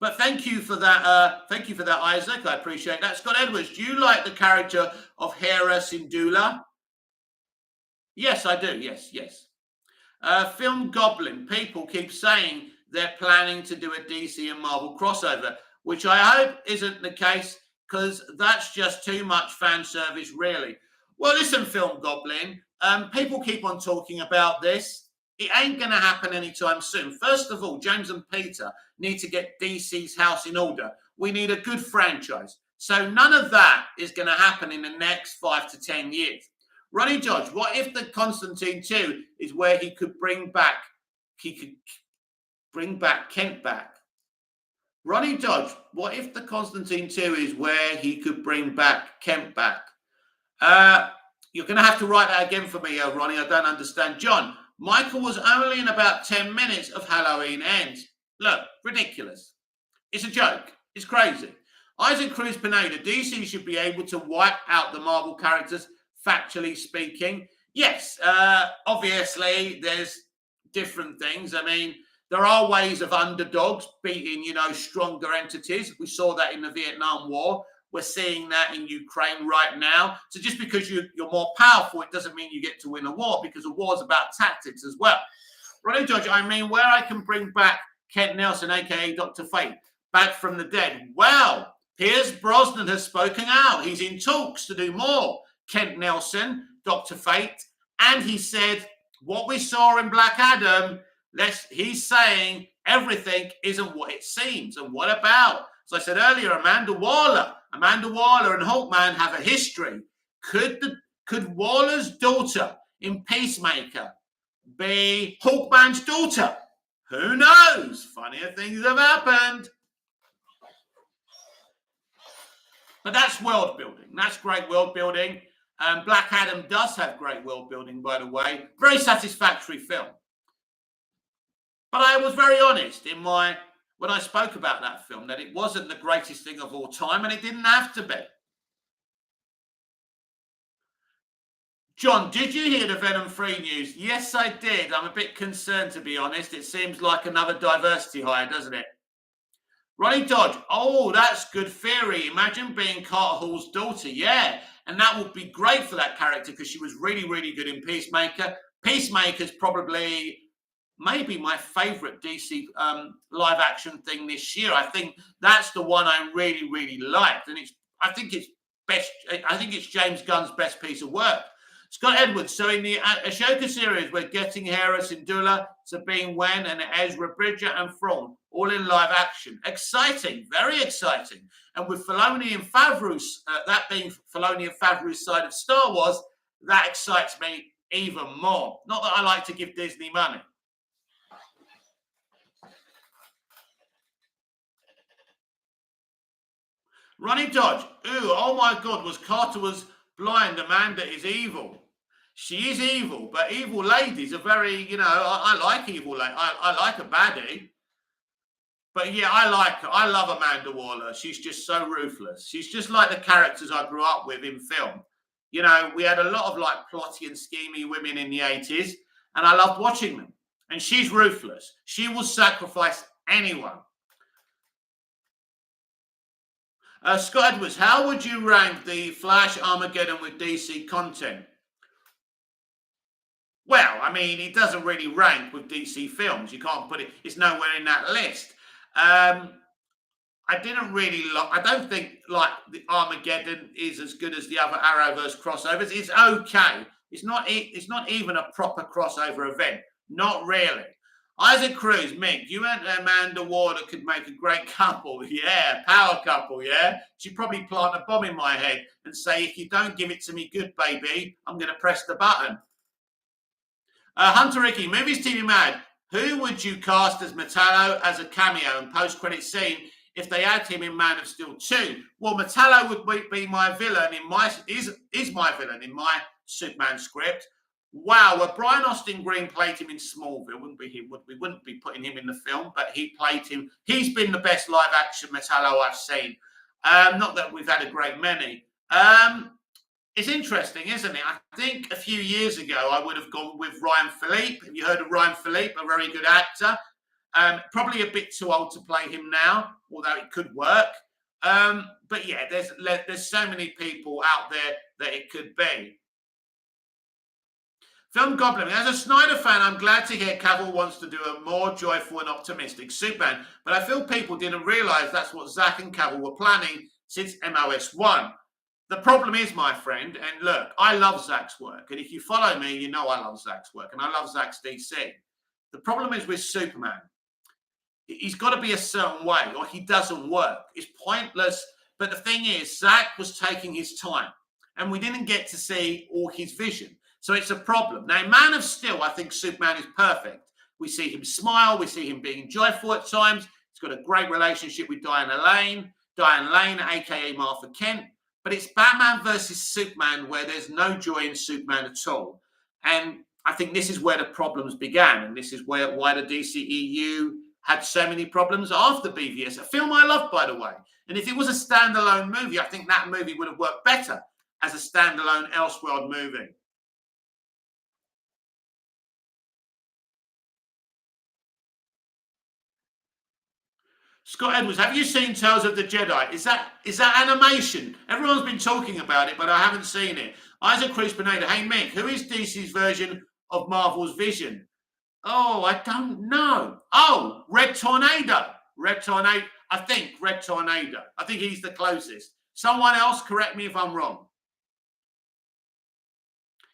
But thank you for that. Thank you for that, Isaac. I appreciate that. Scott Edwards, do you like the character of Hera Syndulla? Yes, I do. Yes. Film Goblin. People keep saying they're planning to do a DC and Marvel crossover, which I hope isn't the case because that's just too much fan service, really. Well, listen, Film Goblin. People keep on talking about this. It ain't going to happen anytime soon. First of all, James and Peter need to get DC's house in order. We need a good franchise. So none of that is going to happen in the next 5 to 10 years. Ronnie George, what if the Constantine 2 is where he could bring Kent back? Ronnie Dodge, what if the Constantine 2 is where he could bring back Kent back? Uh, you're going to have to write that again for me, Ronnie. I don't understand. John, Michael was only in about 10 minutes of Halloween Ends. Look, ridiculous. It's a joke. It's crazy. Isaac Cruz Pineda, DC should be able to wipe out the Marvel characters, factually speaking. Yes, obviously, there's different things. I mean, there are ways of underdogs beating, stronger entities. We saw that in the Vietnam War. We're seeing that in Ukraine right now. So just because you're more powerful, it doesn't mean you get to win a war, because a war is about tactics as well. Ronnie Dodge, I mean, where I can bring back Kent Nelson, a.k.a. Dr. Fate, back from the dead. Well, Pierce Brosnan has spoken out. He's in talks to do more. Kent Nelson, Dr. Fate, and he said what we saw in Black Adam, he's saying everything isn't what it seems. And what about, as I said earlier, Amanda Waller and Hawkman have a history. Could Waller's daughter in Peacemaker be Hawkman's daughter? Who knows? Funnier things have happened. But that's world building. That's great world building. Black Adam does have great world building, by the way. Very satisfactory film. But I was very honest when I spoke about that film, that it wasn't the greatest thing of all time, and it didn't have to be. John, did you hear the Venom 3 news? Yes, I did. I'm a bit concerned, to be honest. It seems like another diversity hire, doesn't it? Ronnie Dodge, oh, that's good theory. Imagine being Carter Hall's daughter. Yeah, and that would be great for that character, because she was really, really good in Peacemaker. Peacemaker's probably maybe my favorite DC live action thing this year. I think that's the one I really, really liked. And I think it's James Gunn's best piece of work. Scott Edwards, so in the Ashoka series, we're getting Hera Syndulla, Sabine Wen, and Ezra Bridger and Thrawn, all in live action. Exciting, very exciting. And with Filoni and Favreau's, that being Filoni and Favreau's side of Star Wars, that excites me even more. Not that I like to give Disney money. Ronnie Dodge, oh my God, Carter was blind, Amanda is evil. She is evil, but evil ladies are very, I like evil ladies. I like a baddie. But yeah, I like her. I love Amanda Waller. She's just so ruthless. She's just like the characters I grew up with in film. We had a lot of like plotty and schemy women in the 80s, and I loved watching them. And she's ruthless. She will sacrifice anyone. Scott Edwards, how would you rank the Flash Armageddon with DC content? Well, I mean, it doesn't really rank with DC films. You can't put it, it's nowhere in that list. I don't think like the Armageddon is as good as the other Arrowverse crossovers. It's okay. It's not even a proper crossover event. Not really. Isaac Cruz, Mick, you and Amanda Waller could make a great couple. Yeah, power couple, yeah. She'd probably plant a bomb in my head and say, if you don't give it to me good, baby, I'm going to press the button. Hunter Ricky, Movies TV Mad, who would you cast as Metallo as a cameo and post-credit scene if they had him in Man of Steel 2? Well, Metallo would be my villain is my villain in my Superman script. Wow, well, Brian Austin Green played him in Smallville. We wouldn't be putting him in the film, but he played him. He's been the best live action Metallo I've seen. Not that we've had a great many. It's interesting, isn't it? I think a few years ago I would have gone with Ryan Philippe. Have you heard of Ryan Philippe? A very good actor. Probably a bit too old to play him now, although it could work. But yeah, there's so many people out there that it could be. Film Goblin, as a Snyder fan, I'm glad to hear Cavill wants to do a more joyful and optimistic Superman, but I feel people didn't realise that's what Zack and Cavill were planning since MOS1. The problem is, my friend, and look, I love Zack's work, and if you follow me, you know I love Zack's work, and I love Zack's DC. The problem is with Superman. He's got to be a certain way, or he doesn't work. It's pointless, but the thing is, Zack was taking his time, and we didn't get to see all his vision. So it's a problem. Now, in Man of Steel, I think Superman is perfect. We see him smile. We see him being joyful at times. It's got a great relationship with Diane Lane, aka Martha Kent. But it's Batman versus Superman where there's no joy in Superman at all. And I think this is where the problems began, and this is why the DCEU had so many problems after BVS, a film I love, by the way. And if it was a standalone movie, I think that movie would have worked better as a standalone Elseworld movie. Scott Edwards, have you seen Tales of the Jedi? Is that animation? Everyone's been talking about it, but I haven't seen it. Isaac Cruz Pineda, hey Mick, who is DC's version of Marvel's Vision? Oh, I don't know. Oh, Red Tornado. Red Tornado. I think Red Tornado. I think he's the closest. Someone else, correct me if I'm wrong.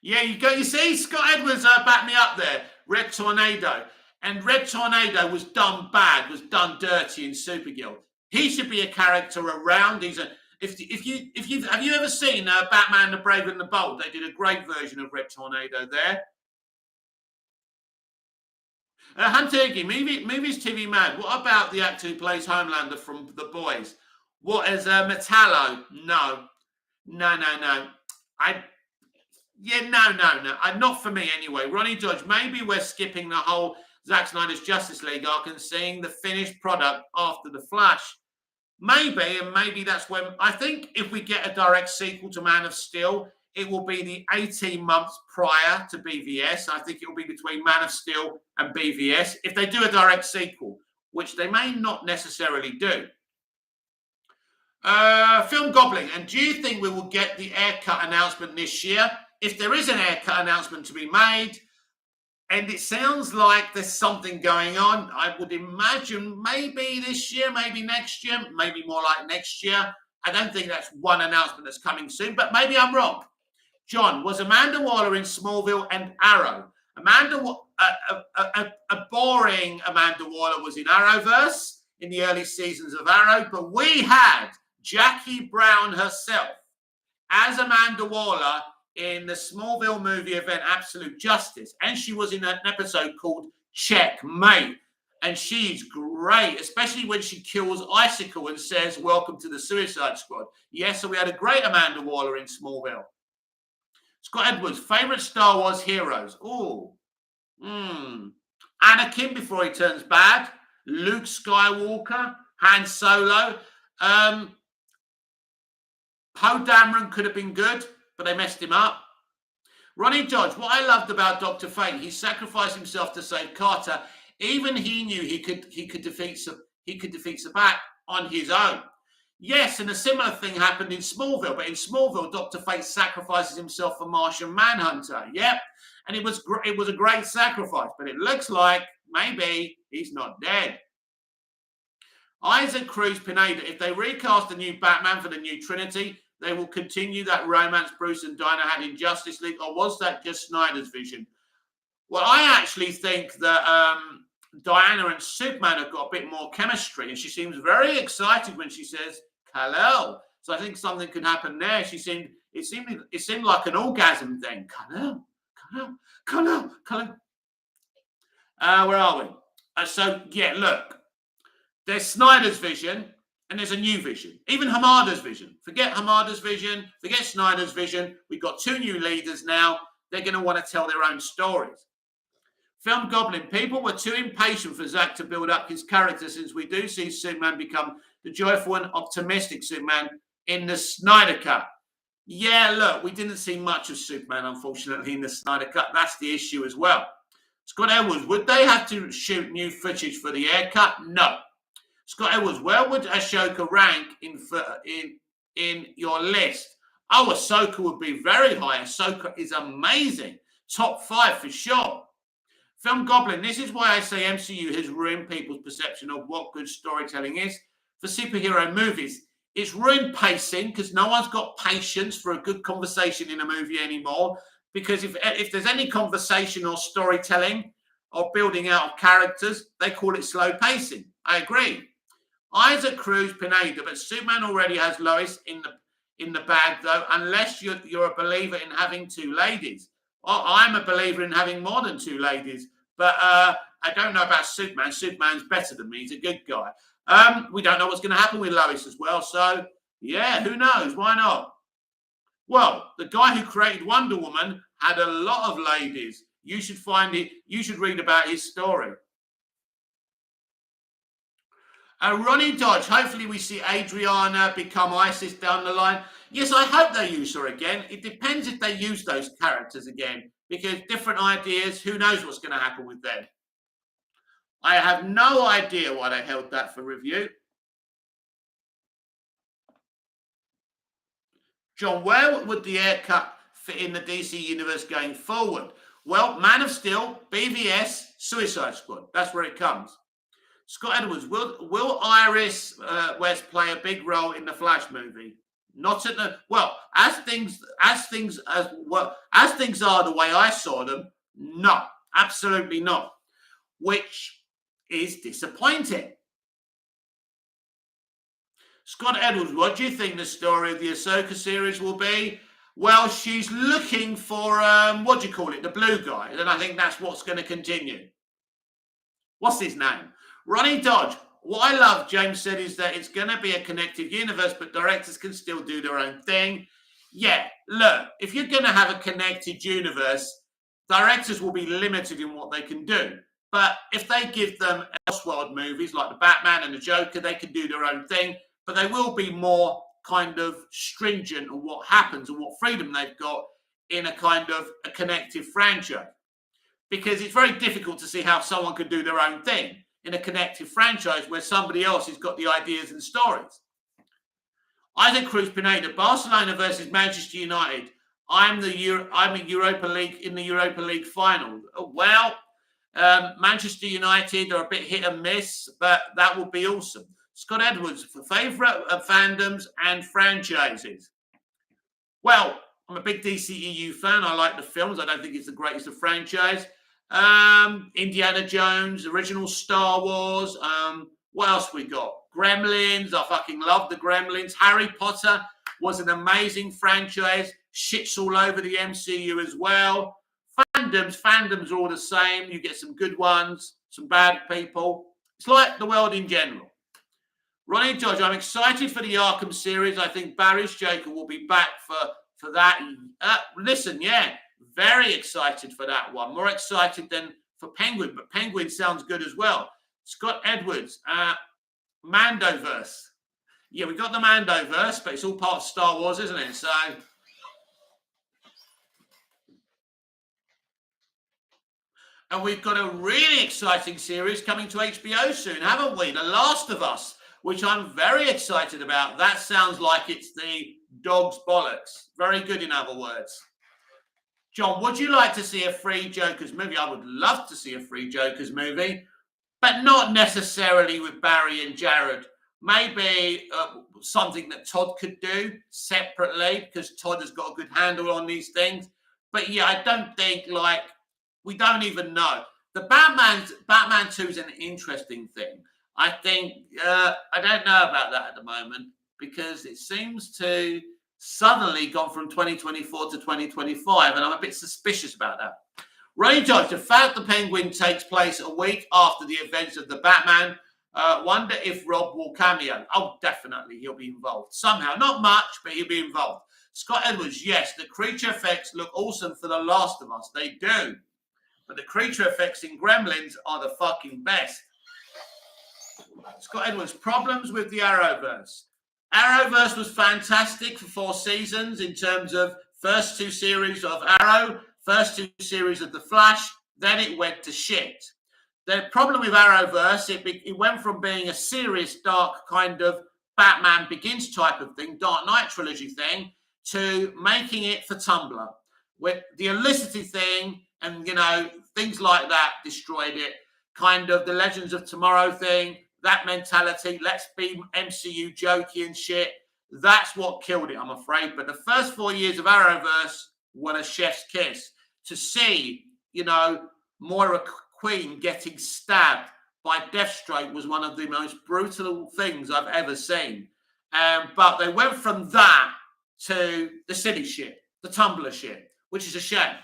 Yeah, you go. You see, Scott Edwards backed me up there. Red Tornado. And Red Tornado was done bad, was done dirty in Supergirl. He should be a character around. Have you ever seen Batman the Brave and the Bold? They did a great version of Red Tornado there. Hunter Iggy, movies TV mad. What about the actor who plays Homelander from The Boys? What is Metallo? No. Not for me anyway. Ronnie Dodge, maybe we're skipping the whole Zack Snyder's Justice League arc and seeing the finished product after The Flash. Maybe, and maybe that's when I think if we get a direct sequel to Man of Steel, it will be the 18 months prior to BVS. I think it will be between Man of Steel and BVS. If they do a direct sequel, which they may not necessarily do. Film Gobbling, and do you think we will get the haircut announcement this year? If there is an haircut announcement to be made, and it sounds like there's something going on, I would imagine maybe this year, maybe next year, maybe more like next year. I don't think that's one announcement that's coming soon, but maybe I'm wrong. John, was Amanda Waller in Smallville and Arrow? A boring Amanda Waller was in Arrowverse in the early seasons of Arrow, but we had Jackie Brown herself as Amanda Waller in the Smallville movie event Absolute Justice, and she was in an episode called Checkmate, and she's great, especially when she kills Icicle and says, "Welcome to the Suicide Squad." Yes, so we had a great Amanda Waller in Smallville. Scott Edwards, favorite Star Wars heroes? Anakin before he turns bad, Luke Skywalker, Han Solo. Poe Dameron could have been good, but they messed him up. Ronnie Dodge, what I loved about Dr. Fate, he sacrificed himself to save Carter. Even he knew he could defeat Sabbath on his own. Yes, and a similar thing happened in Smallville, but in Smallville, Dr. Fate sacrifices himself for Martian Manhunter. Yep, and it was a great sacrifice, but it looks like maybe he's not dead. Isaac Cruz Pineda, if they recast a new Batman for the new Trinity, they will continue that romance Bruce and Dinah had in Justice League, or was that just Snyder's vision? Well, I actually think that Diana and Superman have got a bit more chemistry, and she seems very excited when she says "Kal-El." So I think something could happen there. It seemed like an orgasm then. Kal-El. Where are we? So yeah, look, there's Snyder's vision. And there's a new vision, even Hamada's vision. Forget Hamada's vision, forget Snyder's vision. We've got two new leaders now. They're going to want to tell their own stories. Film Goblin, people were too impatient for Zack to build up his character, since we do see Superman become the joyful and optimistic Superman in the Snyder Cut. Yeah, look, we didn't see much of Superman, unfortunately, in the Snyder Cut. That's the issue as well. Scott Edwards, would they have to shoot new footage for the haircut? No. Scott Edwards, where would Ashoka rank in your list? Oh, Ahsoka would be very high. Ahsoka is amazing. Top 5 for sure. Film Goblin, this is why I say MCU has ruined people's perception of what good storytelling is for superhero movies. It's ruined pacing because no one's got patience for a good conversation in a movie anymore. Because if there's any conversation or storytelling or building out of characters, they call it slow pacing. I agree. Isaac Cruz Pineda, but Superman already has Lois in the bag, though, unless you're a believer in having two ladies. Well, I'm a believer in having more than two ladies, but I don't know about Superman. Superman's better than me. He's a good guy. We don't know what's going to happen with Lois as well. So, yeah, who knows? Why not? Well, the guy who created Wonder Woman had a lot of ladies. You should find it. You should read about his story. Ronnie Dodge. Hopefully we see Adriana become Isis down the line. Yes, I hope they use her again. It depends if they use those characters again, because different ideas, who knows what's going to happen with them. I have no idea why they held that for review. John, where would the haircut fit in the DC universe going forward? Well, Man of Steel, BVS, Suicide Squad. That's where it comes. Scott Edwards, will Iris West play a big role in the Flash movie? Not at the as things are the way I saw them. No, absolutely not. Which is disappointing. Scott Edwards, what do you think the story of the Ahsoka series will be? Well, she's looking for the blue guy, and I think that's what's going to continue. What's his name? Ronnie Dodge. What I love, James said, is that it's going to be a connected universe, but directors can still do their own thing. Yeah, look, if you're going to have a connected universe, directors will be limited in what they can do. But if they give them Elseworld movies like the Batman and the Joker, they can do their own thing, but they will be more kind of stringent on what happens and what freedom they've got in a kind of a connected franchise. Because it's very difficult to see how someone could do their own thing in a connected franchise where somebody else has got the ideas and stories. Isaac Cruz Pineda, Barcelona versus Manchester United. I'm in Europa League final. Well, Manchester United are a bit hit and miss, but that would be awesome. Scott Edwards, for favourite fandoms and franchises. Well, I'm a big DCEU fan. I like the films. I don't think it's the greatest of franchise. Indiana Jones, original Star Wars. What else we got? Gremlins. I fucking love the Gremlins. Harry Potter was an amazing franchise. Shits all over the MCU as well. Fandoms are all the same. You get some good ones, some bad people. It's like the world in general. Ronnie Dodge, I'm excited for the Arkham series. I think Barry's Joker will be back for that. Listen, yeah, very excited for that one. More excited than for Penguin, but Penguin sounds good as well. Scott Edwards, Mandoverse. Yeah, we got the Mandoverse, but it's all part of Star Wars, isn't it? So, and we've got a really exciting series coming to HBO soon, haven't we? The Last of Us, which I'm very excited about. That sounds like it's the dog's bollocks. Very good, in other words. John, would you like to see a free Jokers movie? I would love to see a free Jokers movie, but not necessarily with Barry and Jared. Maybe something that Todd could do separately, because Todd has got a good handle on these things. But yeah, I don't think, we don't even know. The Batman 2 is an interesting thing. I think, I don't know about that at the moment, because it seems to suddenly gone from 2024 to 2025, and I'm a bit suspicious about that. Ray Judge, the fact the Penguin takes place a week after the events of the Batman, wonder if Rob will cameo. Oh, definitely, he'll be involved. Somehow, not much, but he'll be involved. Scott Edwards, yes, the creature effects look awesome for The Last of Us. They do. But the creature effects in Gremlins are the fucking best. Scott Edwards, problems with the Arrowverse. Arrowverse was fantastic for 4 seasons in terms of first 2 series of Arrow, first 2 series of The Flash, then it went to shit. The problem with Arrowverse, it went from being a serious, dark kind of Batman Begins type of thing, Dark Knight trilogy thing, to making it for Tumblr. With the Olicity thing and, things like that destroyed it. Kind of the Legends of Tomorrow thing, that mentality, let's be MCU jokey and shit. That's what killed it, I'm afraid. But the first 4 years of Arrowverse were a chef's kiss. To see, Moira Queen getting stabbed by Deathstroke was one of the most brutal things I've ever seen. But they went from that to the silly shit, the Tumblr shit, which is a shame.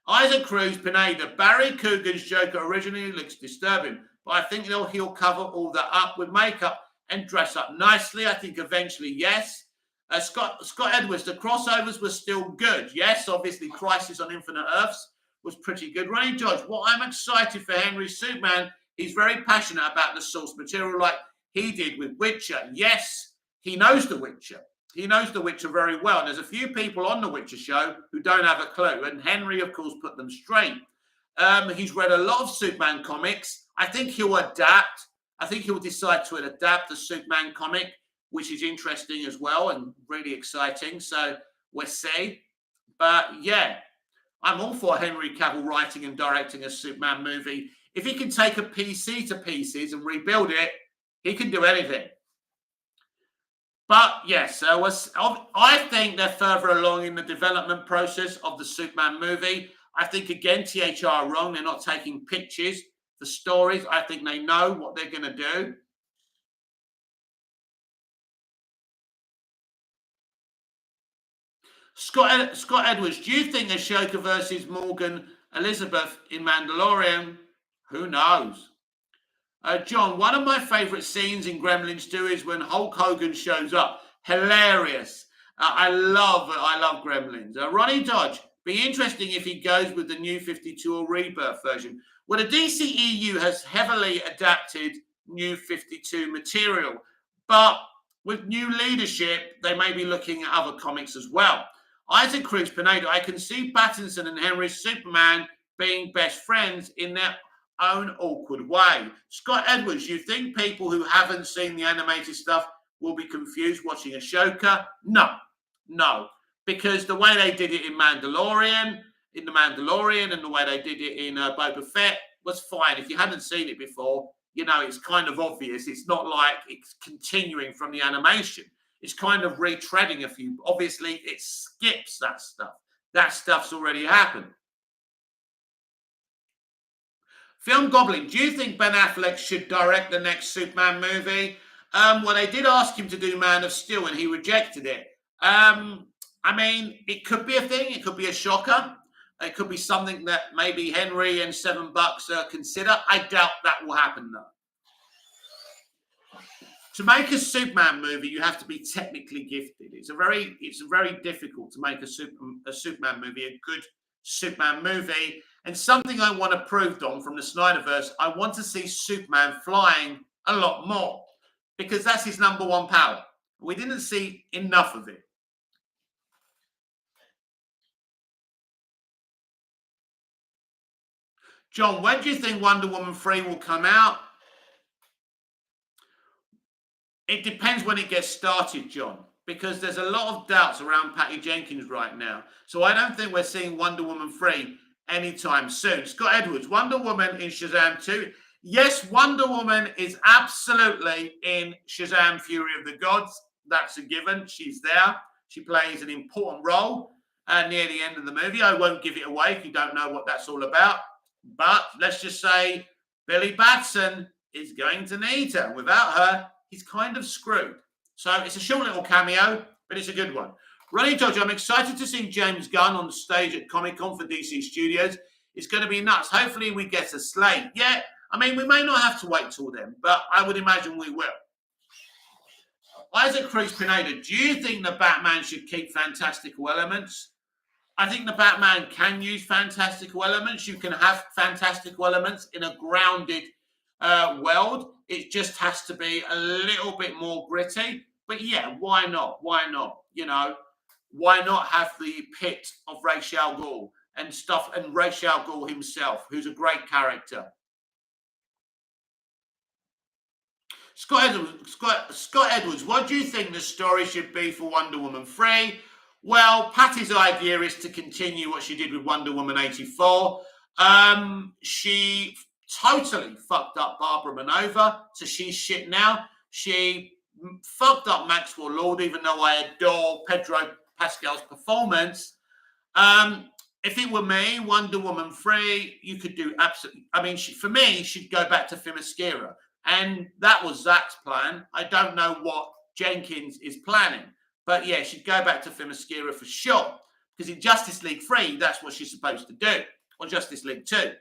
Isaac Cruz, Pineda. Barry Coogan's Joker originally looks disturbing, but I think he'll cover all that up with makeup and dress up nicely. I think eventually, yes. Scott Edwards, the crossovers were still good. Yes, obviously, Crisis on Infinite Earths was pretty good. Ronnie Dodge, I'm excited for Henry's Superman. He's very passionate about the source material like he did with Witcher. Yes, he knows The Witcher. He knows The Witcher very well. And there's a few people on The Witcher show who don't have a clue. And Henry, of course, put them straight. He's read a lot of Superman comics. I think he'll adapt. I think he'll decide to adapt the Superman comic, which is interesting as well and really exciting. So we'll see. But yeah, I'm all for Henry Cavill writing and directing a Superman movie. If he can take a PC to pieces and rebuild it, he can do anything. But yes, I think they're further along in the development process of the Superman movie. I think, again, THR are wrong. They're not taking pictures for stories. I think they know what they're going to do. Scott Edwards, do you think Ashoka versus Morgan Elizabeth in Mandalorian? Who knows? John, one of my favourite scenes in Gremlins 2 is when Hulk Hogan shows up. Hilarious. I love Gremlins. Ronnie Dodge, be interesting if he goes with the New 52 or Rebirth version. Well, the DCEU has heavily adapted New 52 material, but with new leadership, they may be looking at other comics as well. Isaac Cruz Pineda, I can see Pattinson and Henry's Superman being best friends in their own awkward way. Scott Edwards, you think people who haven't seen the animated stuff will be confused watching Ashoka? No, because the way they did it in the Mandalorian, and the way they did it in Boba Fett was fine. If you hadn't seen it before, it's kind of obvious. It's not like it's continuing from the animation. It's kind of retreading a few. Obviously, it skips that stuff. That stuff's already happened. Film Goblin, do you think Ben Affleck should direct the next Superman movie? Well, they did ask him to do Man of Steel and he rejected it. It could be a thing. It could be a shocker. It could be something that maybe Henry and $7 consider. I doubt that will happen, though. To make a Superman movie, you have to be technically gifted. It's very difficult to make a Superman movie, a good Superman movie. And something I want to prove, Don, from the Snyderverse, I want to see Superman flying a lot more because that's his number one power. We didn't see enough of it. John, when do you think Wonder Woman 3 will come out? It depends when it gets started, John, because there's a lot of doubts around Patty Jenkins right now. So I don't think we're seeing Wonder Woman 3 anytime soon. Scott Edwards, Wonder Woman in Shazam 2. Yes, Wonder Woman is absolutely in Shazam Fury of the Gods. That's a given. She's there. She plays an important role near the end of the movie. I won't give it away if you don't know what that's all about. But let's just say Billy Batson is going to need her. Without her, he's kind of screwed. So it's a short little cameo, but it's a good one. Ronnie Dodge, I'm excited to see James Gunn on stage at Comic-Con for DC Studios. It's going to be nuts. Hopefully we get a slate. Yeah, we may not have to wait till then, but I would imagine we will. Isaac Cruz Pineda, do you think the Batman should keep fantastical elements? I think the Batman can use fantastical elements. You can have fantastical elements in a grounded world. It just has to be a little bit more gritty. But yeah, why not? Why not? Why not have the pit of Ra's al Ghul and stuff, and Ra's al Ghul himself, who's a great character. Scott Edwards, what do you think the story should be for Wonder Woman 3? Well, Patty's idea is to continue what she did with Wonder Woman 84. She totally fucked up Barbara Manova, so she's shit now. She fucked up Maxwell Lord, even though I adore Pedro Pascal's performance. If it were me, Wonder Woman 3, you could do absolutely. For me, she'd go back to Themyscira. And that was Zach's plan. I don't know what Jenkins is planning. But yeah, she'd go back to Themyscira for sure. Because in Justice League 3, that's what she's supposed to do, or Justice League 2.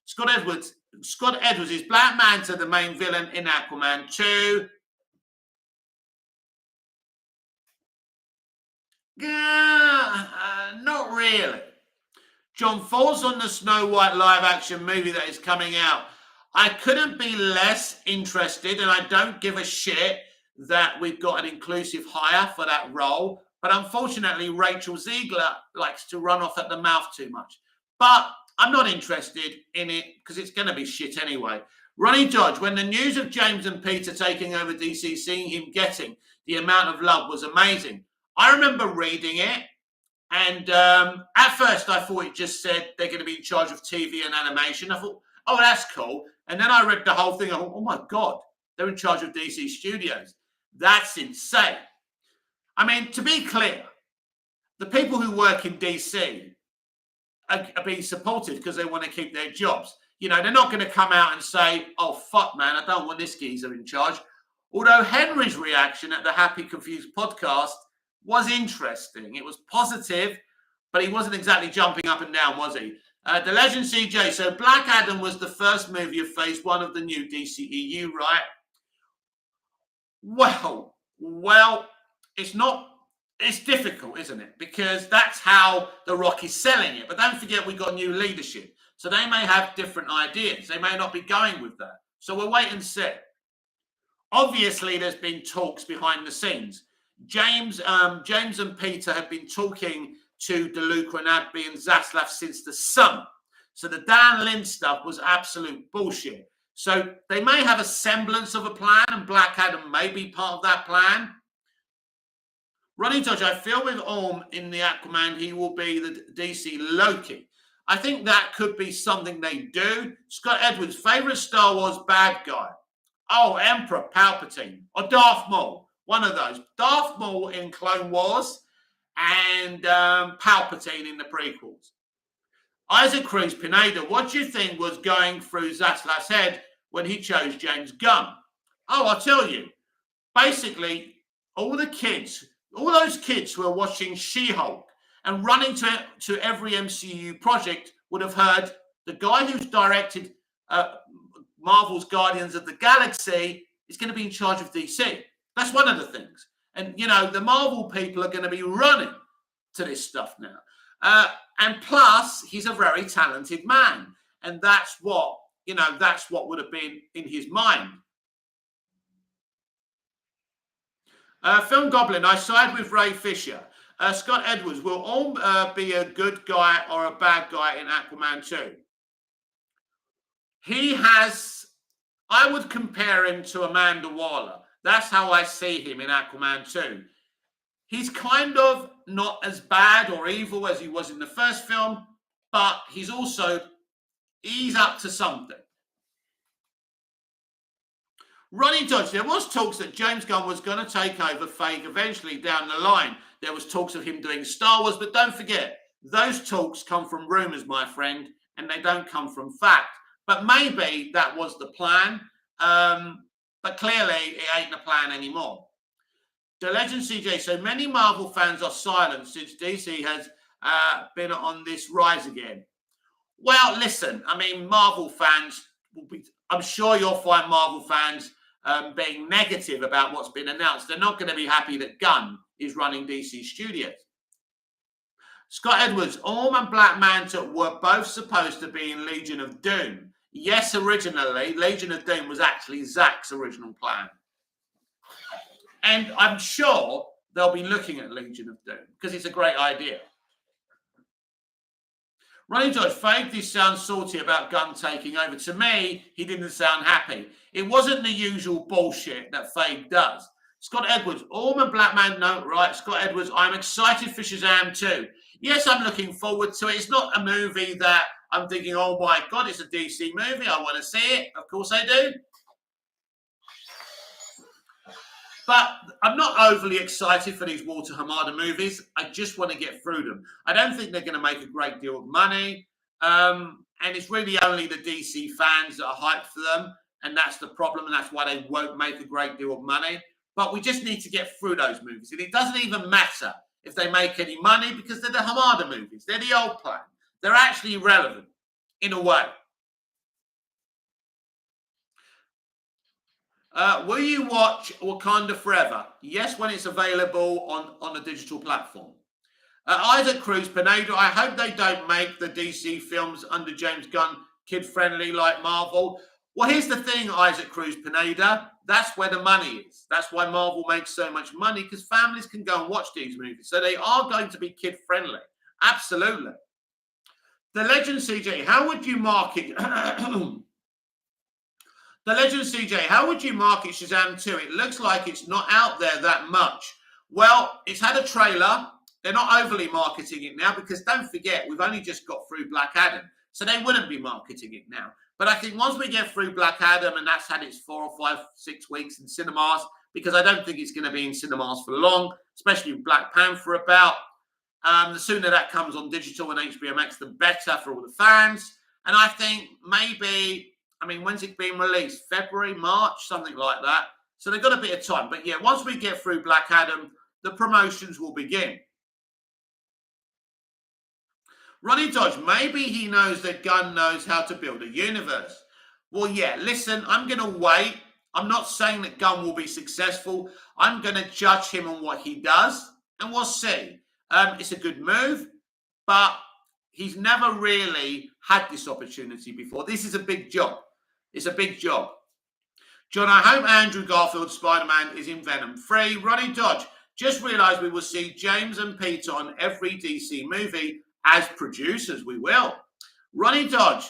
Scott Edwards is Black Manta, the main villain in Aquaman 2. Not really. John Ford's on the Snow White live-action movie that is coming out. I couldn't be less interested, and I don't give a shit that we've got an inclusive hire for that role. But unfortunately, Rachel Ziegler likes to run off at the mouth too much. But I'm not interested in it because it's going to be shit anyway. Ronnie Dodge, when the news of James and Peter taking over DC, seeing him getting the amount of love was amazing. I remember reading it, and at first I thought it just said they're going to be in charge of TV and animation. I thought, oh, that's cool. And then I read the whole thing. I thought, oh my God, they're in charge of DC Studios. That's insane. I mean, to be clear, the people who work in DC are being supported because they want to keep their jobs. You know, they're not going to come out and say, oh, fuck, man, I don't want this geezer in charge. Although Henry's reaction at the Happy Confused podcast was interesting. It was positive, but he wasn't exactly jumping up and down, was he? The Legend CJ, so Black Adam was the first movie of Phase 1 of the new DCEU, right? Well, it's not, it's difficult, isn't it? Because that's how The Rock is selling it. But don't forget, we got new leadership. So they may have different ideas. They may not be going with that. So we'll wait and see. Obviously, there's been talks behind the scenes. James and Peter have been talking to DeLuca and Abby and Zaslav since the summer. So the Dan Lin stuff was absolute bullshit. So they may have a semblance of a plan, and Black Adam may be part of that plan. Ronnie Dodge, I feel with Orm in the Aquaman, he will be the DC Loki. I think that could be something they do. Scott Edwards, favorite Star Wars bad guy? Oh, Emperor Palpatine or Darth Maul. One of those. Darth Maul in Clone Wars and Palpatine in the prequels. Isaac Cruz Pineda, what do you think was going through Zaslav's head when he chose James Gunn? Oh, I'll tell you. Basically, all those kids who are watching She-Hulk and running to every MCU project would have heard the guy who's directed Marvel's Guardians of the Galaxy is going to be in charge of DC. That's one of the things. And, you know, the Marvel people are going to be running to this stuff now. And plus, he's a very talented man. And that's what would have been in his mind. Film Goblin, I side with Ray Fisher. Scott Edwards, will Orm be a good guy or a bad guy in Aquaman 2? I would compare him to Amanda Waller. That's how I see him in Aquaman 2. He's kind of not as bad or evil as he was in the first film, but he's up to something. Ronnie Dodge, there was talks that James Gunn was going to take over Feige eventually down the line. There was talks of him doing Star Wars, but don't forget, those talks come from rumors, my friend, and they don't come from fact. But maybe that was the plan, but clearly it ain't the plan anymore. The Legend CJ, so many Marvel fans are silent since DC has been on this rise again. Well, listen, I mean, Marvel fans I'm sure you'll find Marvel fans being negative about what's been announced. They're not going to be happy that Gunn is running DC Studios. Scott Edwards, Orm and Black Manta were both supposed to be in Legion of Doom. Yes, originally, Legion of Doom was actually Zack's original plan. And I'm sure they'll be looking at Legion of Doom because it's a great idea. Ronnie George, Feige sounds salty about Gunn taking over. To me, he didn't sound happy. It wasn't the usual bullshit that Feige does. Scott Edwards, Orm and Black Man, no, right. Scott Edwards, I'm excited for Shazam 2. Yes, I'm looking forward to it. It's not a movie that I'm thinking, oh my God, it's a DC movie. I want to see it. Of course I do. But I'm not overly excited for these Walter Hamada movies. I just want to get through them. I don't think they're going to make a great deal of money. And it's really only the DC fans that are hyped for them. And that's the problem. And that's why they won't make a great deal of money. But we just need to get through those movies. And it doesn't even matter if they make any money because they're the Hamada movies. They're the old plan. They're actually irrelevant in a way. Will you watch Wakanda Forever? Yes, when it's available on a digital platform. Isaac Cruz Pineda, I hope they don't make the DC films under James Gunn kid-friendly like Marvel. Well, here's the thing, Isaac Cruz Pineda. That's where the money is. That's why Marvel makes so much money, because families can go and watch these movies. So they are going to be kid-friendly. Absolutely. The Legend CJ, how would you market... The Legend CJ, how would you market Shazam 2? It looks like it's not out there that much. Well, it's had a trailer. They're not overly marketing it now because don't forget, we've only just got through Black Adam. So they wouldn't be marketing it now. But I think once we get through Black Adam and that's had its 4 or 5, 6 weeks in cinemas, because I don't think it's going to be in cinemas for long, especially Black Panther about. The sooner that comes on digital and HBO Max, the better for all the fans. And I think maybe... I mean, when's it being released? February, March, something like that. So they've got a bit of time. But yeah, once we get through Black Adam, the promotions will begin. Ronnie Dodge, maybe he knows that Gunn knows how to build a universe. Well, yeah, listen, I'm going to wait. I'm not saying that Gunn will be successful. I'm going to judge him on what he does, and we'll see. It's a good move, but he's never really had this opportunity before. This is a big job. It's a big job. John, I hope Andrew Garfield's Spider-Man is in Venom 3. Ronnie Dodge, just realised we will see James and Peter on every DC movie as producers. We will. Ronnie Dodge,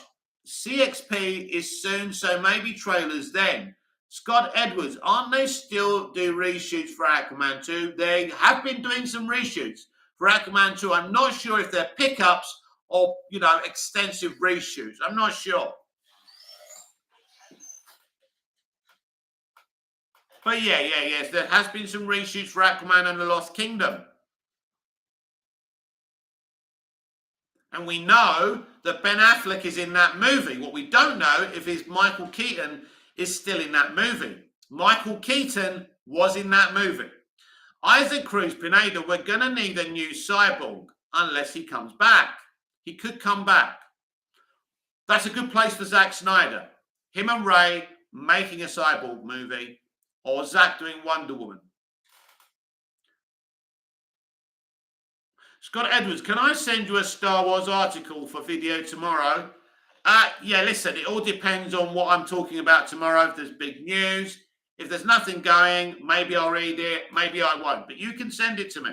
CXP is soon, so maybe trailers then. Scott Edwards, aren't they still do reshoots for Aquaman 2? They have been doing some reshoots for Aquaman 2. I'm not sure if they're pickups or, extensive reshoots. I'm not sure. But yes, there has been some reshoots for Aquaman and the Lost Kingdom. And we know that Ben Affleck is in that movie. What we don't know if Michael Keaton is still in that movie. Michael Keaton was in that movie. Isaac Cruz Pineda, we're going to need a new Cyborg unless he comes back. He could come back. That's a good place for Zack Snyder. Him and Ray making a Cyborg movie, or Zack doing Wonder Woman. Scott Edwards, can I send you a Star Wars article for video tomorrow? Yeah, listen, it all depends on what I'm talking about tomorrow. If there's big news, if there's nothing going, maybe I'll read it, maybe I won't. But you can send it to me.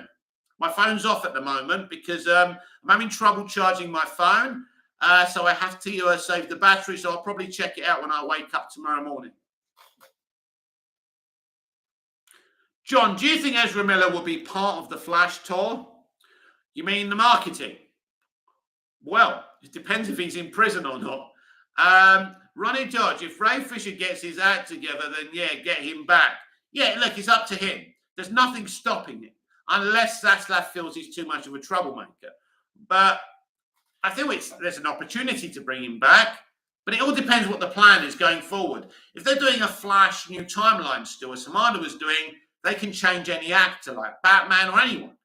My phone's off at the moment because I'm having trouble charging my phone. So I have to save the battery. So I'll probably check it out when I wake up tomorrow morning. John, do you think Ezra Miller will be part of the Flash tour? You mean the marketing? Well, it depends if he's in prison or not. Ronnie Dodge, if Ray Fisher gets his act together, then yeah, get him back. Yeah, look, it's up to him. There's nothing stopping him. Unless Zaslav feels he's too much of a troublemaker. But I think there's an opportunity to bring him back. But it all depends what the plan is going forward. If they're doing a Flash new timeline still, as Hamada was doing, they can change any actor like Batman or anyone.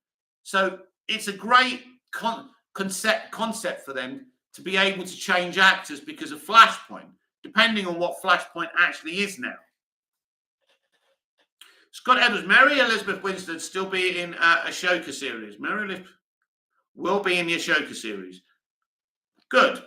So it's a great concept for them to be able to change actors because of Flashpoint, depending on what Flashpoint actually is now. Scott Edwards, Mary Elizabeth Winstead still be in Ashoka series. Mary Elizabeth will be in the Ashoka series. Good.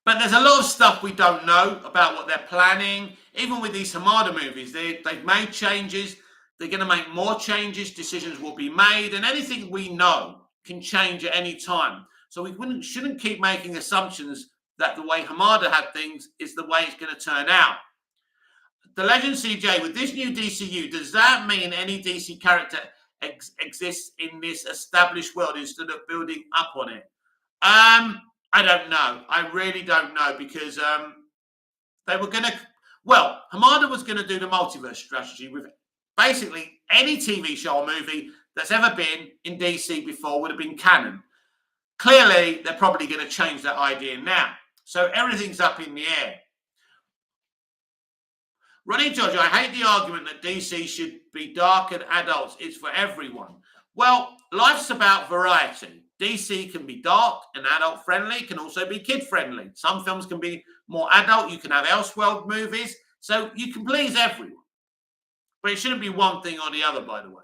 But there's a lot of stuff we don't know about what they're planning. Even with these Hamada movies, they've made changes. They're going to make more changes. Decisions will be made. And anything we know can change at any time. So we shouldn't keep making assumptions that the way Hamada had things is the way it's going to turn out. The Legend CJ, with this new DCU, does that mean any DC character exists in this established world instead of building up on it? I don't know. I really don't know because they were going to... Well, Hamada was going to do the multiverse strategy with basically any TV show or movie that's ever been in DC before would have been canon. Clearly, they're probably going to change that idea now. So everything's up in the air. Ronnie George, I hate the argument that DC should be dark and adults. It's for everyone. Well, life's about variety. DC can be dark and adult friendly, can also be kid friendly. Some films can be more adult. You can have Elseworld movies. So you can please everyone. But it shouldn't be one thing or the other, by the way.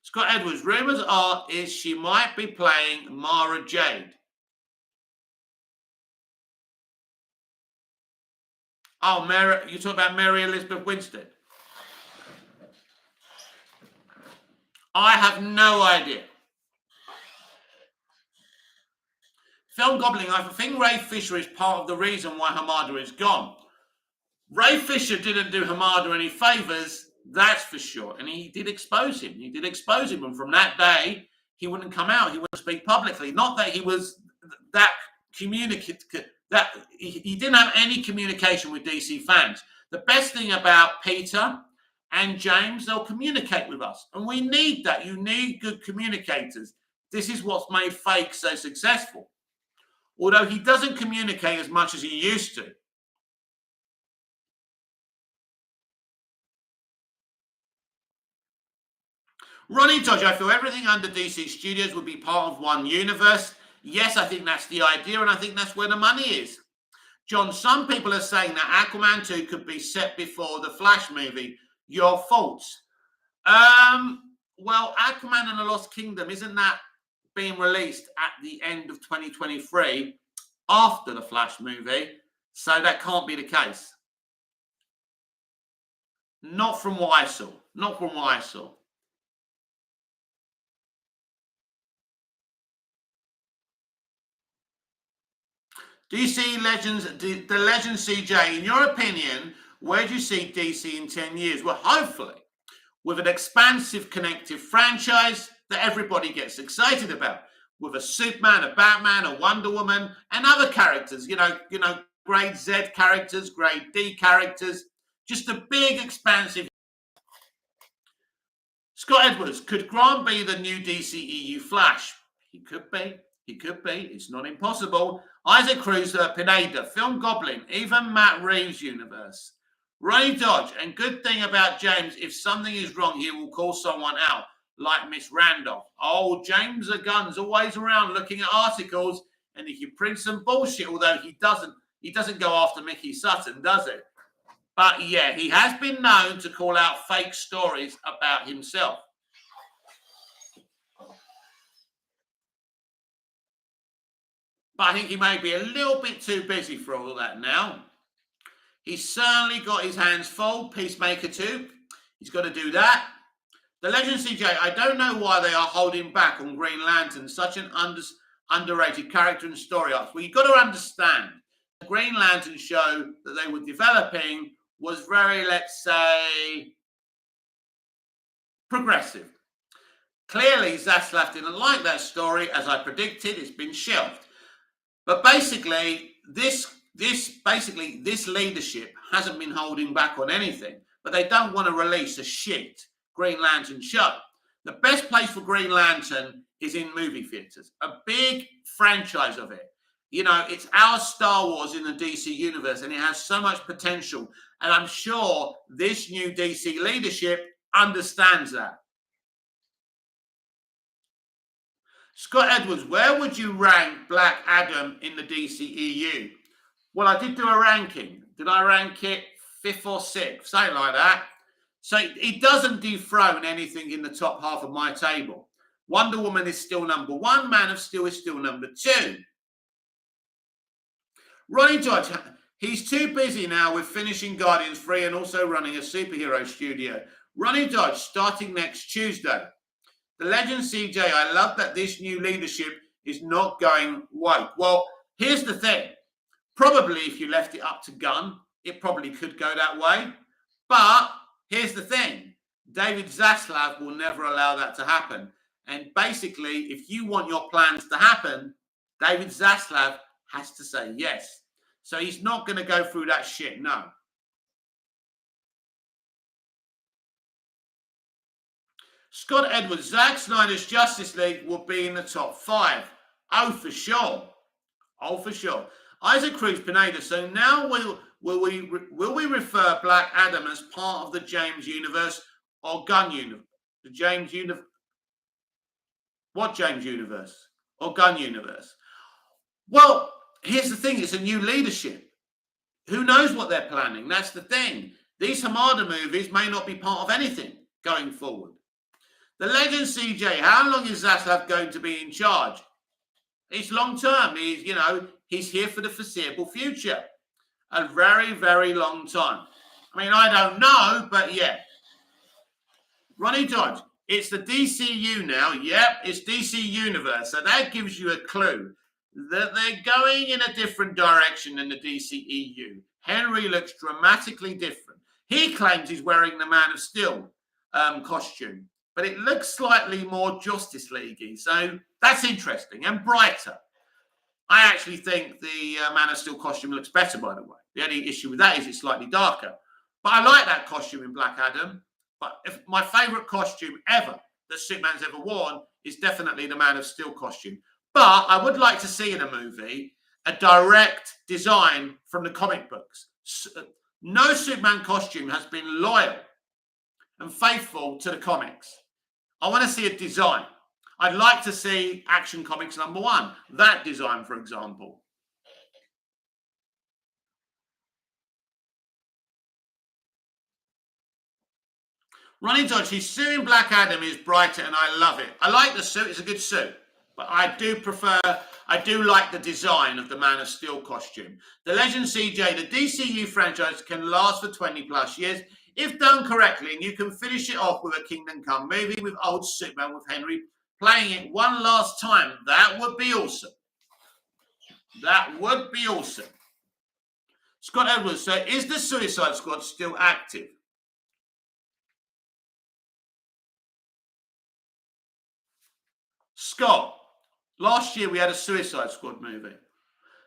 Scott Edwards, rumours are is she might be playing Mara Jade. Oh, Mary, you talk about Mary Elizabeth Winstead? I have no idea. Film Gobbling, I think Ray Fisher is part of the reason why Hamada is gone. Ray Fisher didn't do Hamada any favours, that's for sure. And he did expose him. And from that day, he wouldn't come out. He wouldn't speak publicly. Not that he was that communicative, that he didn't have any communication with DC fans. The best thing about Peter and James, they'll communicate with us. And we need that. You need good communicators. This is what's made Fake so successful. Although he doesn't communicate as much as he used to. Ronnie Dodge, I feel everything under DC Studios would be part of one universe. Yes, I think that's the idea, and I think that's where the money is. John, some people are saying that Aquaman 2 could be set before the Flash movie. Your thoughts? Well, Aquaman and the Lost Kingdom, isn't that being released at the end of 2023 after the Flash movie? So that can't be the case. Not from what I saw. DC Legends, the Legend CJ, in your opinion, where do you see DC in 10 years? Well, hopefully, with an expansive connective franchise that everybody gets excited about, with a Superman, a Batman, a Wonder Woman, and other characters, you know, grade Z characters, grade D characters, just a big expansive. Scott Edwards, could Grant be the new DCEU Flash? He could be. It's not impossible. Isaac Cruiser, Pineda, Film Goblin, even Matt Reeves' universe. Ronnie Dodge, and good thing about James, if something is wrong, he will call someone out, like Miss Randolph. Oh, James the Gunn's always around looking at articles, and he can print some bullshit, although he doesn't go after Mickey Sutton, does he? But yeah, he has been known to call out fake stories about himself. But I think he may be a little bit too busy for all that now. He's certainly got his hands full. Peacemaker 2, he's got to do that. The Legend CJ, I don't know why they are holding back on Green Lantern, such an underrated character and story arc. Well, you've got to understand, the Green Lantern show that they were developing was very, let's say, progressive. Clearly, Zaslav didn't like that story. As I predicted, it's been shelved. But basically, this leadership hasn't been holding back on anything. But they don't want to release a shit Green Lantern show. The best place for Green Lantern is in movie theaters. A big franchise of it. You know, it's our Star Wars in the DC universe, and it has so much potential. And I'm sure this new DC leadership understands that. Scott Edwards, where would you rank Black Adam in the DCEU? Well, I did do a ranking. Did I rank it 5th or 6th? Something like that. So it doesn't dethrone anything in the top half of my table. Wonder Woman is still number 1. Man of Steel is still number 2. Ronnie Dodge, he's too busy now with finishing Guardians 3 and also running a superhero studio. Ronnie Dodge starting next Tuesday. The Legend CJ, I love that this new leadership is not going woke. Well, here's the thing. Probably if you left it up to Gunn, it probably could go that way. But here's the thing. David Zaslav will never allow that to happen. And basically, if you want your plans to happen, David Zaslav has to say yes. So he's not going to go through that shit, no. Scott Edwards, Zack Snyder's Justice League will be in the top 5. Oh, for sure. Isaac Cruz Pineda. So now will we refer Black Adam as part of the James universe or Gunn universe? The James universe. What James universe or Gunn universe? Well, here's the thing: it's a new leadership. Who knows what they're planning? That's the thing. These Hamada movies may not be part of anything going forward. The legend CJ, how long is Zaslav going to be in charge? It's long term. He's here for the foreseeable future. A very, very long time. I mean, I don't know, but yeah. Ronnie Dodge, it's the DCU now. Yep, it's DC Universe. So that gives you a clue that they're going in a different direction than the DCEU. Henry looks dramatically different. He claims he's wearing the Man of Steel costume, but it looks slightly more Justice League-y. So that's interesting and brighter. I actually think the Man of Steel costume looks better, by the way. The only issue with that is it's slightly darker. But I like that costume in Black Adam. But my favourite costume ever that Superman's ever worn is definitely the Man of Steel costume. But I would like to see in a movie a direct design from the comic books. No Superman costume has been loyal and faithful to the comics. I want to see a design. I'd like to see Action Comics #1. That design, for example. Ronnie Dodge, his suit in Black Adam is brighter and I love it. I like the suit. It's a good suit. But I do like the design of the Man of Steel costume. The Legend CJ, the DCU franchise can last for 20 plus years if done correctly, and you can finish it off with a Kingdom Come movie with old Superman with Henry playing it one last time. That would be awesome. That would be awesome. Scott Edwards, so is the Suicide Squad still active? Scott, last year we had a Suicide Squad movie.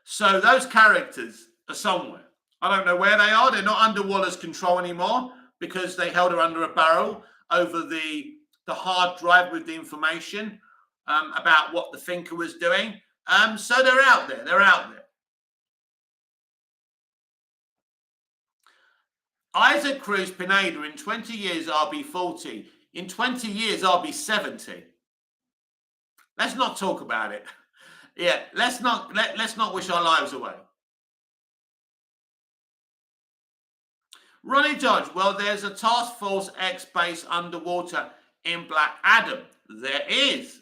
So those characters are somewhere. I don't know where they are. They're not under Waller's control anymore because they held her under a barrel over the hard drive with the information about what the Thinker was doing. So they're out there. They're out there. Isaac Cruz Pineda, in 20 years, I'll be 40. In 20 years, I'll be 70. Let's not talk about it. Yeah, let's not wish our lives away. Ronnie Dodge, well, there's a Task Force X base underwater in Black Adam. There is.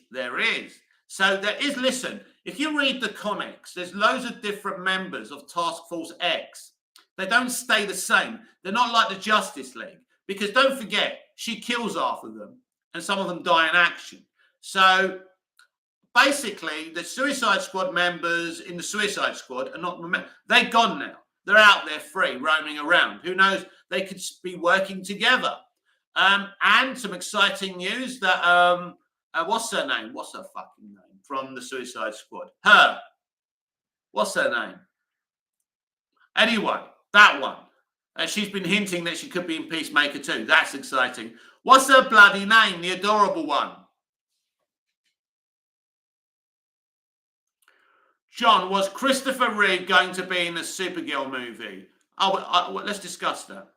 So there is, listen, if you read the comics, there's loads of different members of Task Force X. They don't stay the same. They're not like the Justice League. Because don't forget, she kills half of them. And some of them die in action. So basically, the Suicide Squad members in the Suicide Squad are not, they're gone now. They're out there free, roaming around. Who knows? They could be working together. And some exciting news that, what's her name? What's her fucking name from the Suicide Squad? Her. What's her name? Anyway, that one. She's been hinting that she could be in Peacemaker too. That's exciting. What's her bloody name? The adorable one. John, was Christopher Reeve going to be in the Supergirl movie? Let's discuss that.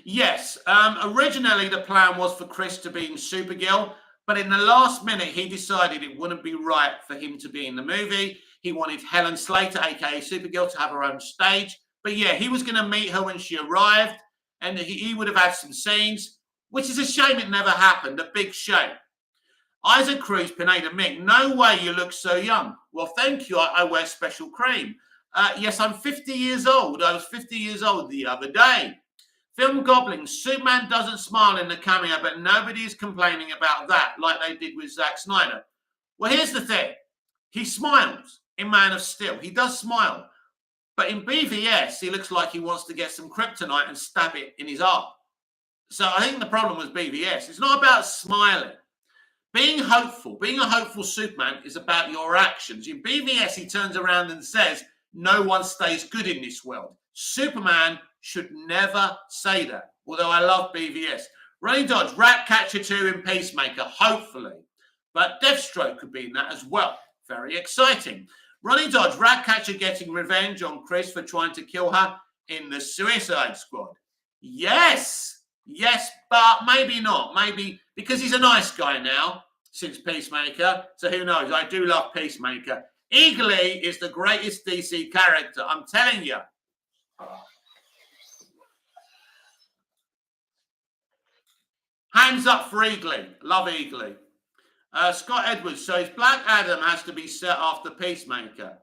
Yes, originally the plan was for Chris to be in Supergirl, but in the last minute he decided it wouldn't be right for him to be in the movie. He wanted Helen Slater, aka Supergirl, to have her own stage. But yeah, he was going to meet her when she arrived, and he would have had some scenes, which is a shame it never happened. A big shame. Isaac Cruz, Pineda, Mick, no way you look so young. Well, thank you. I wear special cream. Yes, I'm 50 years old. I was 50 years old the other day. Film Goblin, Superman doesn't smile in the cameo, but nobody is complaining about that like they did with Zack Snyder. Well, here's the thing. He smiles in Man of Steel. He does smile. But in BVS, he looks like he wants to get some kryptonite and stab it in his arm. So I think the problem with BVS, it's not about smiling. Being hopeful, being a hopeful Superman is about your actions. In BVS, he turns around and says, no one stays good in this world. Superman should never say that, although I love BVS. Ronnie Dodge, Ratcatcher 2 in Peacemaker, hopefully. But Deathstroke could be in that as well. Very exciting. Ronnie Dodge, Ratcatcher getting revenge on Chris for trying to kill her in the Suicide Squad. Yes, but maybe not. Maybe because he's a nice guy now since Peacemaker. So who knows? I do love Peacemaker. Eagly is the greatest DC character. I'm telling you. Hands up for Eagly. Love Eagly. Scott Edwards says Black Adam has to be set after Peacemaker.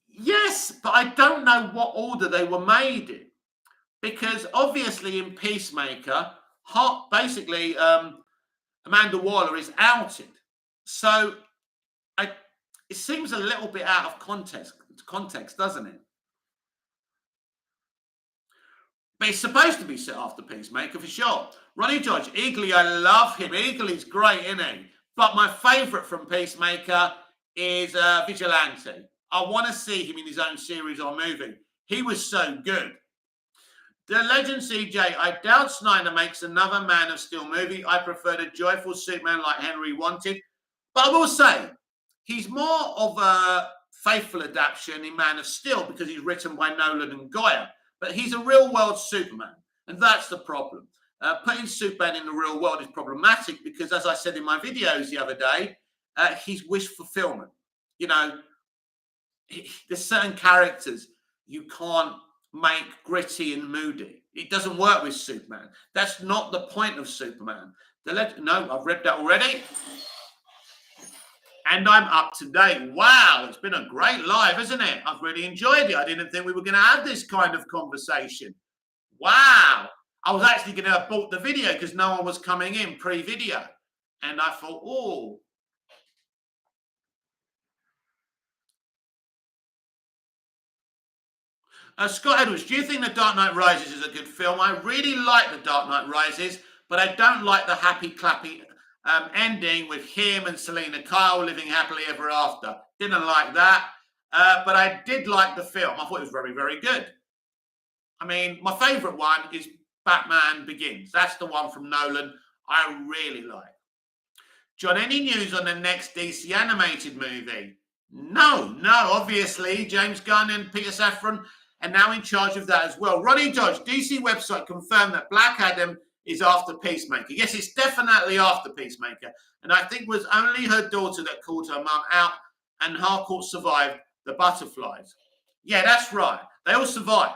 Yes, but I don't know what order they were made in. Because obviously in Peacemaker, basically Amanda Waller is outed. So it seems a little bit out of context, doesn't it? But it's supposed to be set after Peacemaker for sure. Ronnie George, Eagly, I love him. Eagly's great, isn't he? But my favourite from Peacemaker is Vigilante. I want to see him in his own series or movie. He was so good. The Legend CJ, I doubt Snyder makes another Man of Steel movie. I prefer the joyful Superman like Henry wanted. But I will say, he's more of a faithful adaptation in Man of Steel because he's written by Nolan and Goya. But he's a real-world Superman, and that's the problem. Putting Superman in the real world is problematic because, as I said in my videos the other day, he's wish fulfillment. You know, there's certain characters you can't make gritty and moody. It doesn't work with Superman. That's not the point of Superman. No, I've read that already. And I'm up to date. Wow, it's been a great live, isn't it? I've really enjoyed it. I didn't think we were going to have this kind of conversation. Wow. I was actually going to have bought the video because no one was coming in pre-video. And I thought, oh. Scott Edwards, do you think The Dark Knight Rises is a good film? I really like The Dark Knight Rises, but I don't like the happy clappy ending with him and Selena Kyle living happily ever after. Didn't like that. But I did like the film. I thought it was very, very good. I mean, my favourite one is Batman Begins. That's the one from Nolan I really like. John, any news on the next DC animated movie? No. Obviously, James Gunn and Peter Safran are now in charge of that as well. Ronnie Dodge, DC website confirmed that Black Adam is after Peacemaker. Yes, it's definitely after Peacemaker. And I think it was only her daughter that called her mum out, and Harcourt survived the butterflies. Yeah, that's right. They all survived.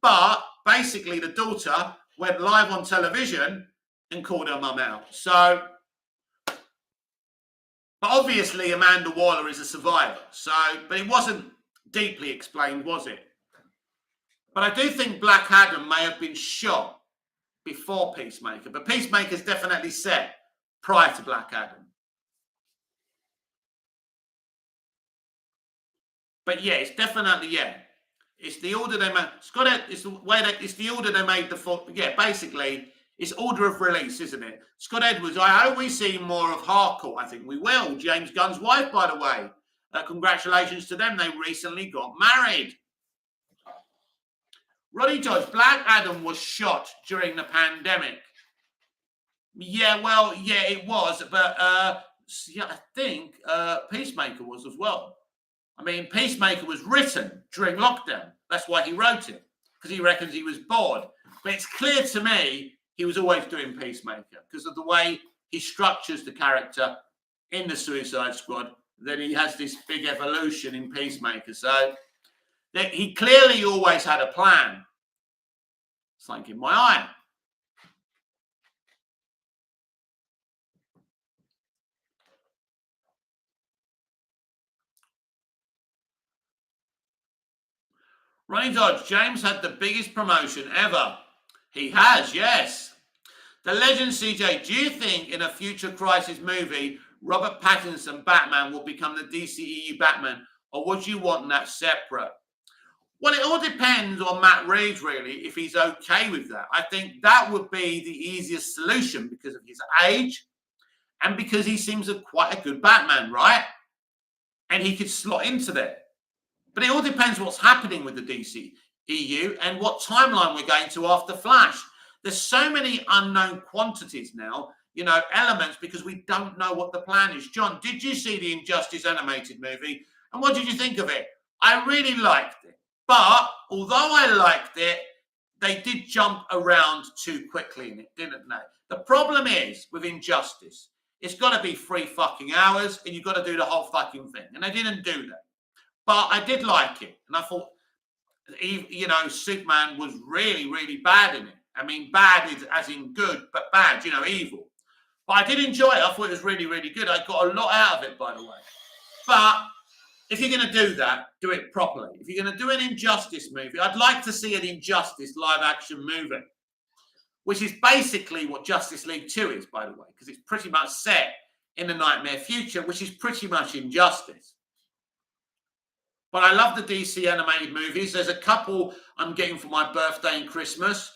But basically, the daughter went live on television and called her mum out. So, but obviously, Amanda Waller is a survivor. So, but it wasn't deeply explained, was it? But I do think Black Adam may have been shot before Peacemaker. But Peacemaker's definitely set prior to Black Adam. But yeah, it's definitely, yeah. It's the order they made. It's the order they made the. Yeah, basically, it's order of release, isn't it? Scott Edwards, I hope we see more of Harcourt. I think we will. James Gunn's wife, by the way. Congratulations to them. They recently got married. Ronnie Dodge, Black Adam was shot during the pandemic. Yeah, well, yeah, it was. But yeah, I think Peacemaker was as well. I mean, Peacemaker was written during lockdown. That's why he wrote it, because he reckons he was bored. But it's clear to me he was always doing Peacemaker because of the way he structures the character in the Suicide Squad. Then he has this big evolution in Peacemaker. So he clearly always had a plan. It's like in my eye. Ronnie Dodge, James had the biggest promotion ever. He has, yes. The Legend CJ, do you think in a future Crisis movie, Robert Pattinson Batman will become the DCEU Batman, or would you want that separate? Well, it all depends on Matt Reeves, really, if he's okay with that. I think that would be the easiest solution because of his age and because he seems quite a good Batman, right? And he could slot into there. But it all depends what's happening with the DCEU and what timeline we're going to after Flash. There's so many unknown quantities now, you know, elements, because we don't know what the plan is. John, did you see the Injustice animated movie? And what did you think of it? I really liked it. But although I liked it, they did jump around too quickly in it, didn't they? The problem is with Injustice, it's got to be 3 fucking hours and you've got to do the whole fucking thing. And they didn't do that. But I did like it. And I thought, you know, Superman was really, really bad in it. I mean, bad is as in good, but bad, you know, evil. But I did enjoy it. I thought it was really, really good. I got a lot out of it, by the way. But if you're going to do that, do it properly. If you're going to do an Injustice movie, I'd like to see an Injustice live-action movie, which is basically what Justice League 2 is, by the way, because it's pretty much set in the nightmare future, which is pretty much Injustice. But I love the DC animated movies. There's a couple I'm getting for my birthday and Christmas,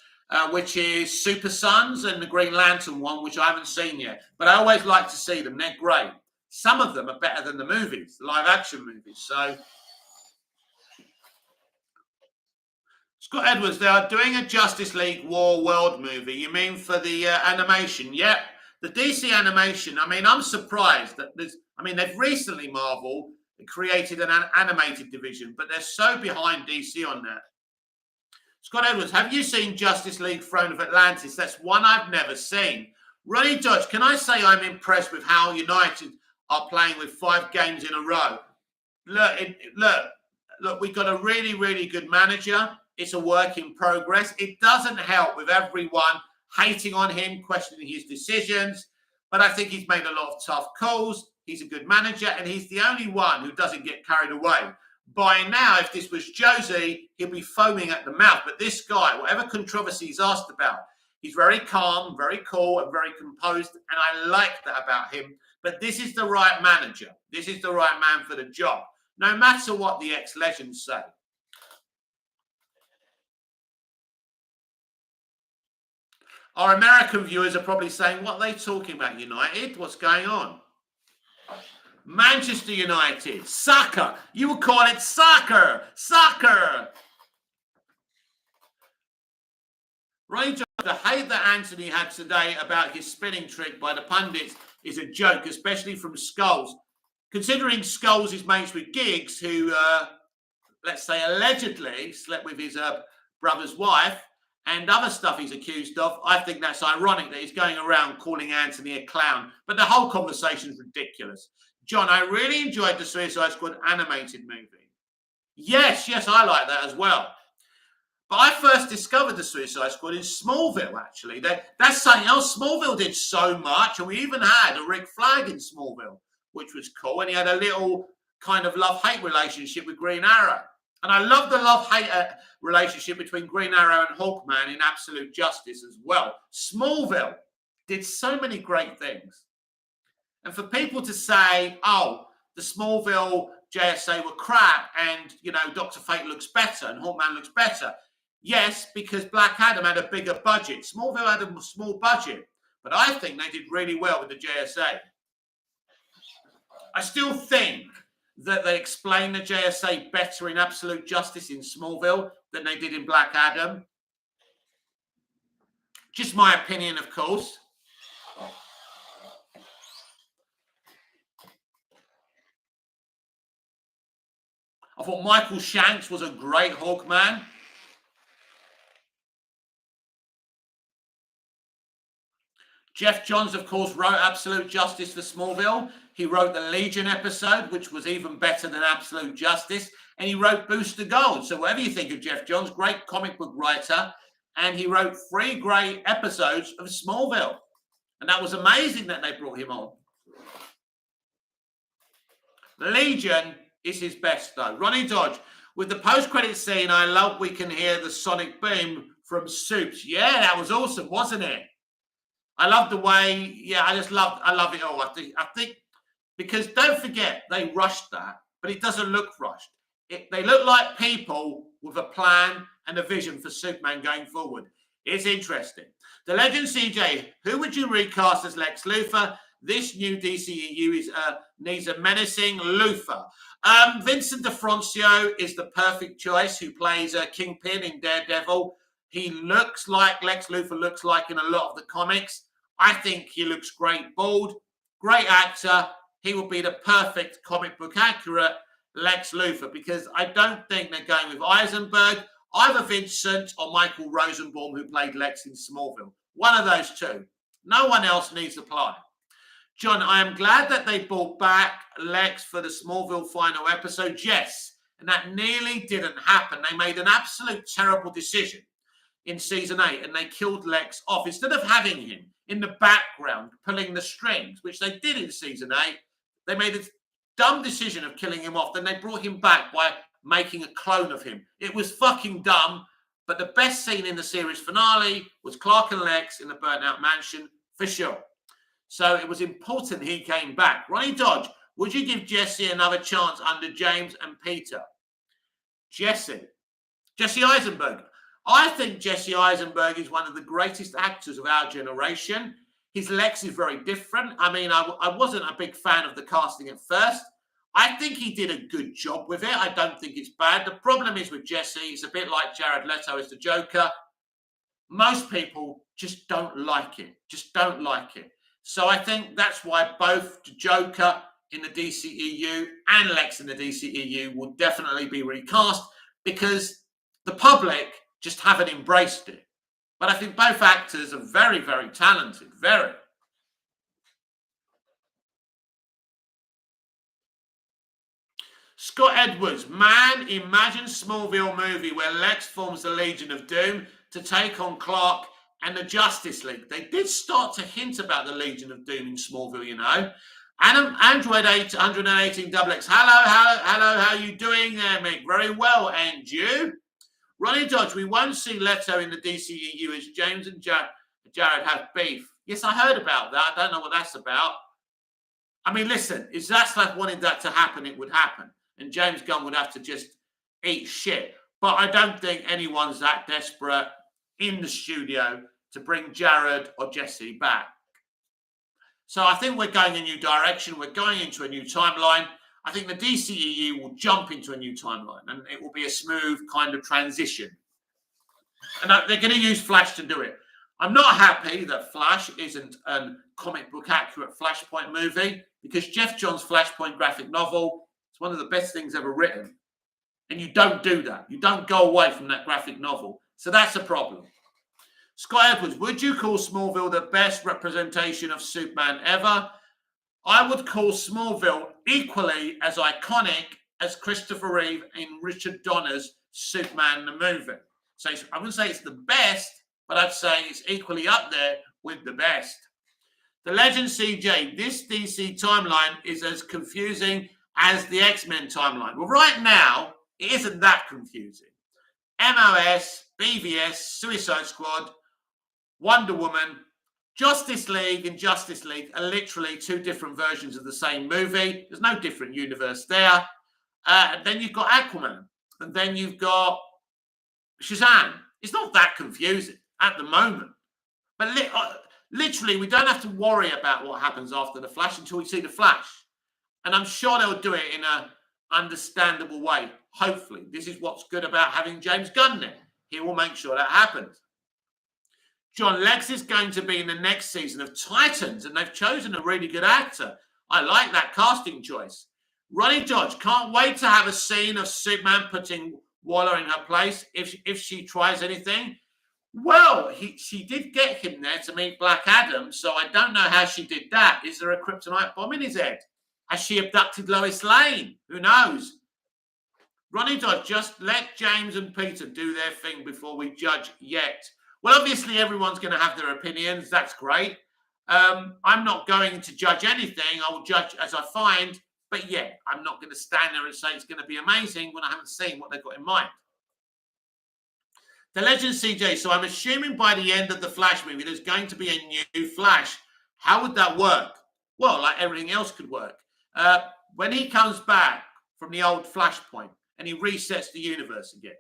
which is Super Sons and the Green Lantern one, which I haven't seen yet. But I always like to see them. They're great. Some of them are better than the movies, the live-action movies. So, Scott Edwards, they are doing a Justice League War World movie. You mean for the animation? Yep. The DC animation, I mean, I'm surprised that they've recently, Marvel, created an animated division, but they're so behind DC on that. Scott Edwards, have you seen Justice League Throne of Atlantis? That's one I've never seen. Ronnie Dodge, can I say I'm impressed with how United are playing with 5 games in a row? Look, we've got a really, really good manager. It's a work in progress. It doesn't help with everyone hating on him, questioning his decisions, but I think he's made a lot of tough calls. He's a good manager, and he's the only one who doesn't get carried away. By now, if this was Josie, he'll be foaming at the mouth. But this guy, whatever controversy he's asked about, he's very calm, very cool, and very composed, and I like that about him. But this is the right manager. This is the right man for the job, no matter what the ex-legends say. Our American viewers are probably saying, what are they talking about, United? What's going on? Manchester United, soccer. You would call it soccer. Soccer. Right, the hate that Anthony had today about his spinning trick by the pundits is a joke, especially from Skulls. Considering Skulls is mates with Giggs, who, let's say, allegedly slept with his brother's wife and other stuff he's accused of, I think that's ironic that he's going around calling Anthony a clown. But the whole conversation is ridiculous. John, I really enjoyed the Suicide Squad animated movie. Yes, I like that as well. But I first discovered the Suicide Squad in Smallville, actually. That's something else. Smallville did so much, and we even had a Rick Flag in Smallville, which was cool. And he had a little kind of love-hate relationship with Green Arrow. And I love the love-hate relationship between Green Arrow and Hawkman in Absolute Justice as well. Smallville did so many great things. And for people to say, oh, the Smallville JSA were crap and, Dr. Fate looks better and Hawkman looks better. Yes, because Black Adam had a bigger budget. Smallville had a small budget. But I think they did really well with the JSA. I still think that they explained the JSA better in Absolute Justice in Smallville than they did in Black Adam. Just my opinion, of course. I thought Michael Shanks was a great Hawkman. Jeff Johns, of course, wrote Absolute Justice for Smallville. He wrote the Legion episode, which was even better than Absolute Justice. And he wrote Booster Gold. So whatever you think of Jeff Johns, great comic book writer. And he wrote 3 great episodes of Smallville. And that was amazing that they brought him on. The Legion is his best, though. Ronnie Dodge, with the post-credit scene, I love we can hear the sonic boom from Soups. Yeah, that was awesome, wasn't it? I love the way, I love it all. I think, because don't forget, they rushed that, but it doesn't look rushed. They look like people with a plan and a vision for Superman going forward. It's interesting. The Legend CJ, who would you recast as Lex Luthor? This new DCEU needs a menacing Luthor. Vincent D'Onofrio is the perfect choice, who plays Kingpin in Daredevil. He looks like Lex Luthor looks like in a lot of the comics. I think he looks great bald, great actor. He will be the perfect comic book accurate Lex Luthor, because I don't think they're going with Eisenberg, either Vincent or Michael Rosenbaum, who played Lex in Smallville. One of those two. No one else needs to apply. John, I am glad that they brought back Lex for the Smallville final episode. Yes, and that nearly didn't happen. They made an absolute terrible decision in season 8, and they killed Lex off. Instead of having him in the background pulling the strings, which they did in season 8, they made a dumb decision of killing him off. Then they brought him back by making a clone of him. It was fucking dumb, but the best scene in the series finale was Clark and Lex in the burnt out mansion, for sure. So it was important he came back. Ronnie Dodge, would you give Jesse another chance under James and Peter? Jesse Eisenberg. I think Jesse Eisenberg is one of the greatest actors of our generation. His Lex is very different. I mean, I wasn't a big fan of the casting at first. I think he did a good job with it. I don't think it's bad. The problem is with Jesse, it's a bit like Jared Leto as the Joker. Most people just don't like it. So I think that's why both the Joker in the DCEU and Lex in the DCEU will definitely be recast, because the public just haven't embraced it. But I think both actors are very, very talented. Very. Scott Edwards, man, imagine Smallville movie where Lex forms the Legion of Doom to take on Clark and the Justice League. They did start to hint about the Legion of Doom in Smallville, you know. Android 818XX. Hello, how you doing there, mate? Very well, and you? Ronnie Dodge, we won't see Leto in the DCEU as James and Jared have beef. Yes, I heard about that. I don't know what that's about. I mean, listen, if Zaslav wanted that to happen, it would happen. And James Gunn would have to just eat shit. But I don't think anyone's that desperate in the studio to bring Jared or Jesse back. So I think we're going a new direction. We're going into a new timeline. I think the DCEU will jump into a new timeline, and it will be a smooth kind of transition. And they're going to use Flash to do it. I'm not happy that Flash isn't a comic book accurate Flashpoint movie, because Jeff Johns' Flashpoint graphic novel is one of the best things ever written. And you don't do that. You don't go away from that graphic novel. So that's a problem. Scott Edwards, would you call Smallville the best representation of Superman ever? I would call Smallville equally as iconic as Christopher Reeve in Richard Donner's Superman the movie. So I wouldn't say it's the best, but I'd say it's equally up there with the best. The Legend CJ, this DC timeline is as confusing as the X-Men timeline. Well, right now, it isn't that confusing. MOS, BVS, Suicide Squad, Wonder Woman, Justice League and Justice League are literally two different versions of the same movie. There's no different universe there. And then you've got Aquaman. And then you've got Shazam. It's not that confusing at the moment. But literally, we don't have to worry about what happens after the Flash until we see the Flash. And I'm sure they'll do it in an understandable way. Hopefully. This is what's good about having James Gunn there. He will make sure that happens. John, Lex is going to be in the next season of Titans, and they've chosen a really good actor. I like that casting choice. Ronnie Dodge, can't wait to have a scene of Superman putting Waller in her place if she tries anything. Well, she did get him there to meet Black Adam, so I don't know how she did that. Is there a kryptonite bomb in his head? Has she abducted Lois Lane? Who knows? Ronnie Dodge, just let James and Peter do their thing before we judge yet. Well, obviously, everyone's going to have their opinions. That's great. I'm not going to judge anything. I will judge as I find. But yeah, I'm not going to stand there and say it's going to be amazing when I haven't seen what they've got in mind. The Legend CJ. So I'm assuming by the end of the Flash movie, there's going to be a new Flash. How would that work? Well, like everything else could work. When he comes back from the old Flashpoint and he resets the universe again,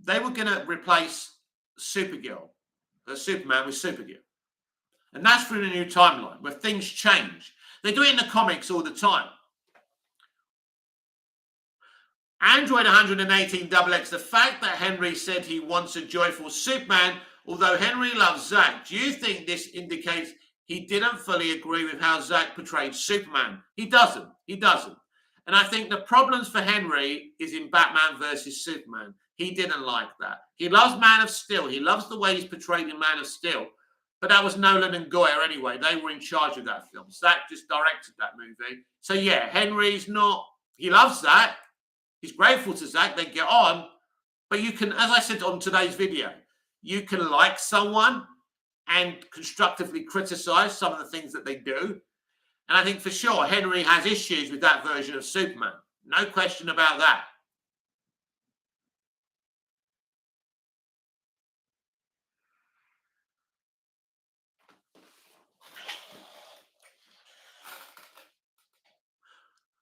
they were going to replace Superman with Supergirl. And that's through the new timeline where things change. They do it in the comics all the time. Android 118XX, the fact that Henry said he wants a joyful Superman, although Henry loves Zack, do you think this indicates he didn't fully agree with how Zack portrayed Superman? He doesn't. And I think the problems for Henry is in Batman versus Superman. He didn't like that. He loves Man of Steel. He loves the way he's portrayed in Man of Steel. But that was Nolan and Goyer anyway. They were in charge of that film. Zack just directed that movie. So, yeah, Henry's not... He loves that. He's grateful to Zack. They get on. But you can, as I said on today's video, you can like someone and constructively criticize some of the things that they do. And I think for sure Henry has issues with that version of Superman. No question about that.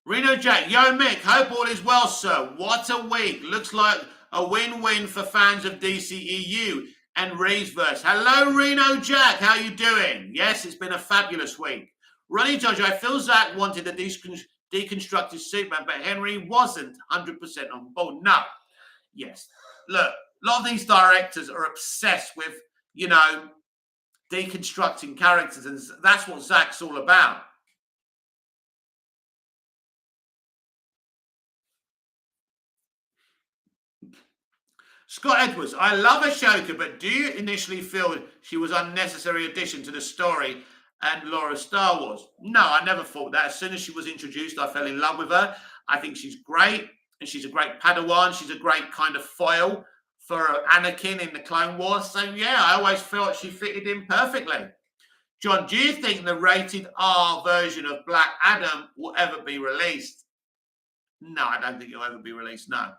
Reno Jack, yo Mick, hope all is well, sir. What a week. Looks like a win-win for fans of DCEU and Reeveverse. Hello, Reno Jack. How you doing? Yes, it's been a fabulous week. Ronnie Judge, I feel Zack wanted a deconstructed Superman, but Henry wasn't 100% on board. No. Yes. Look, a lot of these directors are obsessed with, deconstructing characters, and that's what Zack's all about. Scott Edwards, I love Ashoka, but do you initially feel she was an unnecessary addition to the story and lore of Star Wars? No, I never thought that. As soon as she was introduced, I fell in love with her. I think she's great, and she's a great Padawan. She's a great kind of foil for Anakin in the Clone Wars. So, yeah, I always felt she fitted in perfectly. John, do you think the rated R version of Black Adam will ever be released? No, I don't think it'll ever be released, no.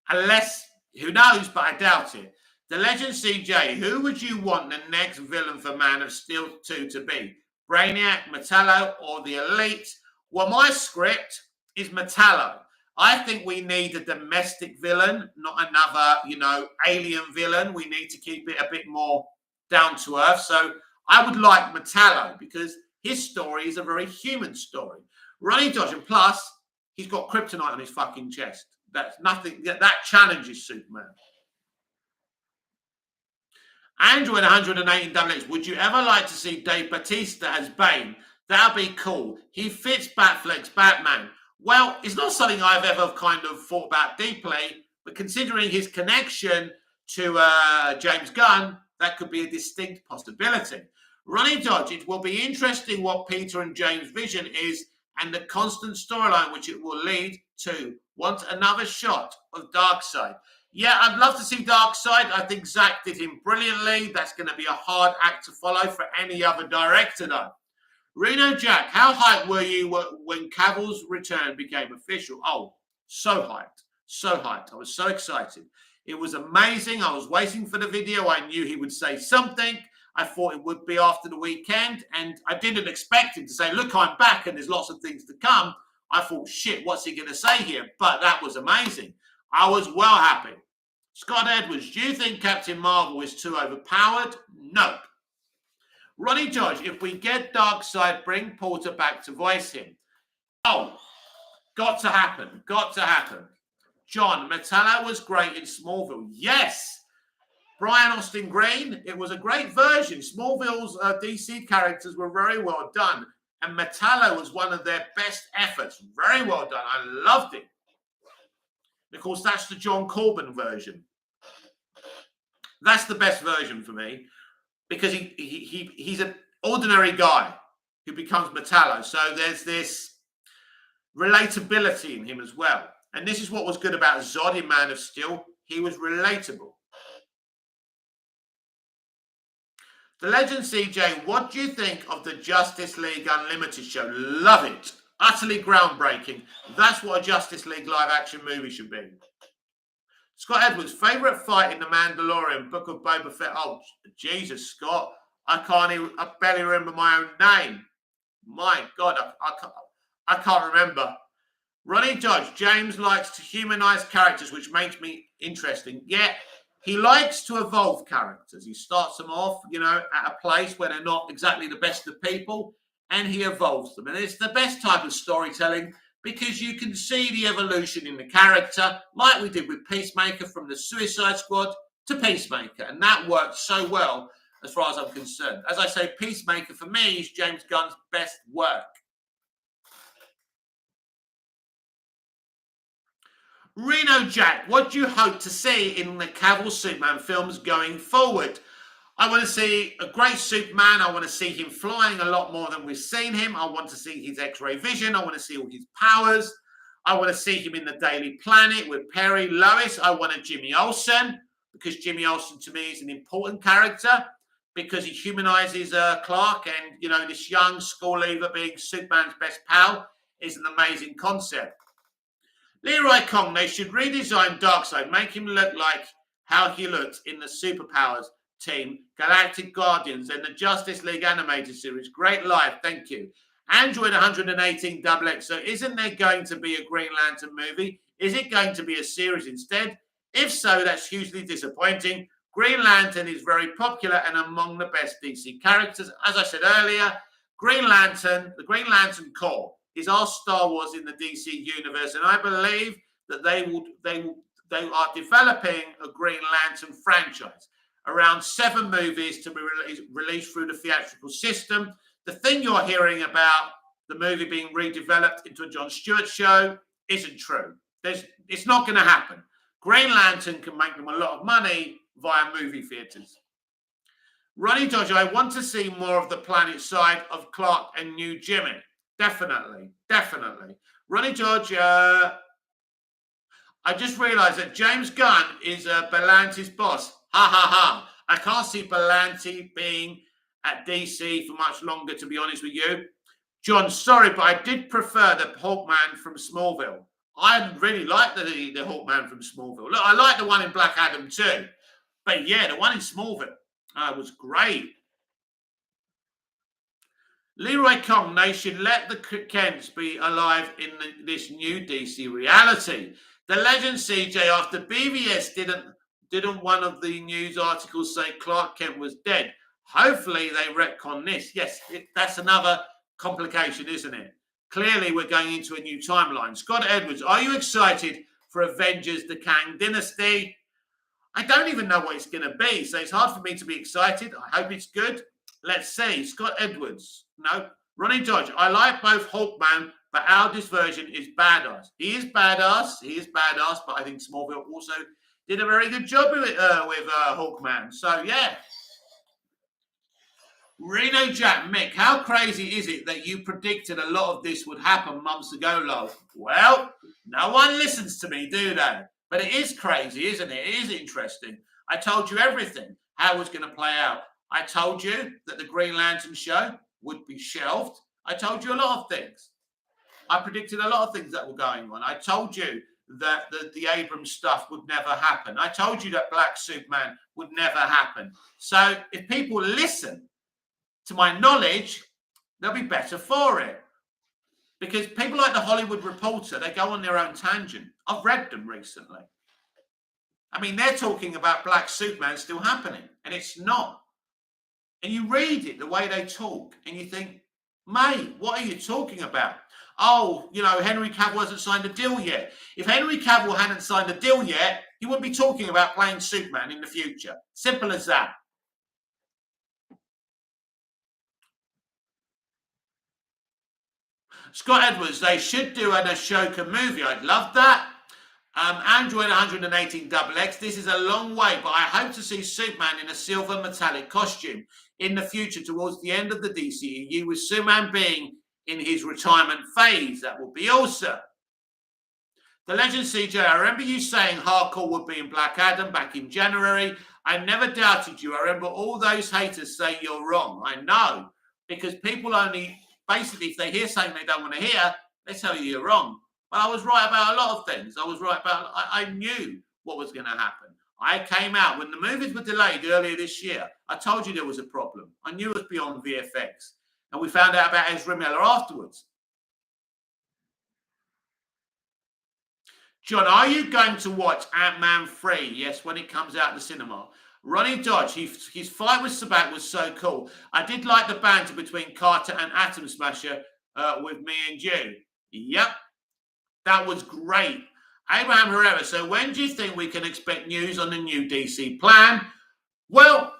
Unless... Who knows, but I doubt it. The Legend CJ, who would you want the next villain for Man of Steel 2 to be? Brainiac, Metallo, or the Elite? Well, my script is Metallo. I think we need a domestic villain, not another, alien villain. We need to keep it a bit more down to earth. So I would like Metallo because his story is a very human story. Ronnie Dodge, and plus, he's got kryptonite on his fucking chest. That's nothing. That challenges Superman. Android 118 WX. Would you ever like to see Dave Bautista as Bane? That'd be cool. He fits Batfleck's Batman. Well, it's not something I've ever kind of thought about deeply, but considering his connection to James Gunn, that could be a distinct possibility. Ronnie Dodge. It will be interesting what Peter and James' vision is and the constant storyline which it will lead to. Want another shot of Darkseid? Yeah, I'd love to see Darkseid. I think Zack did him brilliantly. That's going to be a hard act to follow for any other director, though. Reno Jack, how hyped were you when Cavill's return became official? Oh, so hyped. So hyped. I was so excited. It was amazing. I was waiting for the video. I knew he would say something. I thought it would be after the weekend, and I didn't expect him to say, look, I'm back, and there's lots of things to come. I thought, shit, what's he going to say here? But that was amazing. I was well happy. Scott Edwards, do you think Captain Marvel is too overpowered? Nope. Ronnie George, if we get Darkseid, bring Porter back to voice him. Oh, got to happen. Got to happen. John, Metallo was great in Smallville. Yes. Brian Austin Green, it was a great version. Smallville's DC characters were very well done. And Metallo was one of their best efforts. Very well done. I loved it. Of course, that's the John Corbin version. That's the best version for me because he's an ordinary guy who becomes Metallo. So there's this relatability in him as well. And this is what was good about Zod in Man of Steel. He was relatable. The Legend CJ, what do you think of the Justice League Unlimited show? Love it. Utterly groundbreaking. That's what a Justice League live action movie should be. Scott Edwards, favourite fight in The Mandalorian, Book of Boba Fett. Oh, Jesus, Scott. I barely remember my own name. My God, I can't remember. Ronnie Judge, James likes to humanise characters, which makes me interesting. Yeah, he likes to evolve characters. He starts them off, at a place where they're not exactly the best of people, and he evolves them. And it's the best type of storytelling because you can see the evolution in the character, like we did with Peacemaker from the Suicide Squad to Peacemaker. And that worked so well as far as I'm concerned. As I say, Peacemaker for me is James Gunn's best work. Reno Jack, what do you hope to see in the Cavill Superman films going forward? I want to see a great Superman. I want to see him flying a lot more than we've seen him. I want to see his X-ray vision. I want to see all his powers. I want to see him in the Daily Planet with Perry, Lois. I want a Jimmy Olsen, because Jimmy Olsen to me is an important character, because he humanizes Clark, and this young school leaver being Superman's best pal is an amazing concept. Leroy Kong, they should redesign Darkseid, make him look like how he looked in the Superpowers team, Galactic Guardians, and the Justice League animated series. Great life, thank you. Android 118 XX. So isn't there going to be a Green Lantern movie? Is it going to be a series instead? If so, that's hugely disappointing. Green Lantern is very popular and among the best DC characters. As I said earlier, the Green Lantern Corps is our Star Wars in the DC universe, and I believe that they are developing a Green Lantern franchise. Around 7 movies to be released through the theatrical system. The thing you're hearing about the movie being redeveloped into a Jon Stewart show isn't true. It's not going to happen. Green Lantern can make them a lot of money via movie theaters. Ronnie Dodge, I want to see more of the planet side of Clark and New Jimmy. Definitely. Ronnie Dodge, I just realised that James Gunn is Berlanti's boss. Ha ha ha. I can't see Berlanti being at DC for much longer, to be honest with you. John, sorry, but I did prefer the Hawkman from Smallville. I really like the Hawkman from Smallville. Look, I like the one in Black Adam too. But yeah, the one in Smallville was great. Leroy Kong, they should let the Kents be alive in this new DC reality. The legend CJ, after BVS didn't one of the news articles say Clark Kent was dead? Hopefully they retcon this. Yes, that's another complication, isn't it? Clearly we're going into a new timeline. Scott Edwards, are you excited for Avengers the Kang Dynasty? I don't even know what it's going to be, so it's hard for me to be excited. I hope it's good. Let's see. Scott Edwards. No. Ronnie Dodge, I like both Hawkman, but Aldis version is badass. He is badass, but I think Smallville also did a very good job with Hawkman. So, yeah. Reno Jack, Mick, how crazy is it that you predicted a lot of this would happen months ago, love? Well, no one listens to me, do they? But it is crazy, isn't it? It is interesting. I told you everything, how it was going to play out. I told you that the Green Lantern show would be shelved. I told you a lot of things. I predicted a lot of things that were going on. I told you that the Abrams stuff would never happen. I told you that Black Superman would never happen. So if people listen to my knowledge, they'll be better for it. Because people like the Hollywood Reporter, they go on their own tangent. I've read them recently. I mean, they're talking about Black Superman still happening, and it's not. And you read it, the way they talk, and you think, mate, what are you talking about? Oh, Henry Cavill hasn't signed a deal yet. If Henry Cavill hadn't signed a deal yet, he wouldn't be talking about playing Superman in the future. Simple as that. Scott Edwards, they should do an Ashoka movie. I'd love that. Android 118 XX, this is a long way, but I hope to see Superman in a silver metallic costume in the future towards the end of the DCEU, with Superman being in his retirement phase. That would be awesome. The Legend CJ, I remember you saying Hardcore would be in Black Adam back in January. I never doubted you. I remember all those haters say you're wrong. I know, because people only, basically, if they hear something they don't want to hear, they tell you you're wrong. But I was right about a lot of things. I knew what was going to happen. I came out when the movies were delayed earlier this year. I told you there was a problem. I knew it was beyond VFX. And we found out about Ezra Miller afterwards. John, are you going to watch Ant-Man 3? Yes, when it comes out in the cinema. Ronnie Dodge, his fight with Sabat was so cool. I did like the banter between Carter and Atom Smasher with me and you. Yep, that was great. Abraham Herrera, so when do you think we can expect news on the new DC plan? Well,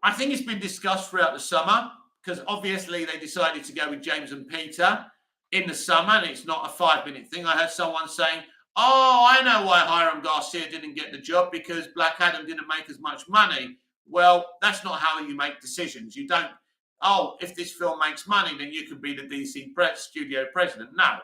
I think it's been discussed throughout the summer, because obviously they decided to go with James and Peter in the summer, and it's not a 5-minute thing. I heard someone saying, Oh, I know why Hiram Garcia didn't get the job, because Black Adam didn't make as much money. Well, that's not how you make decisions. You don't, oh, if this film makes money, then you can be the DC studio president. No.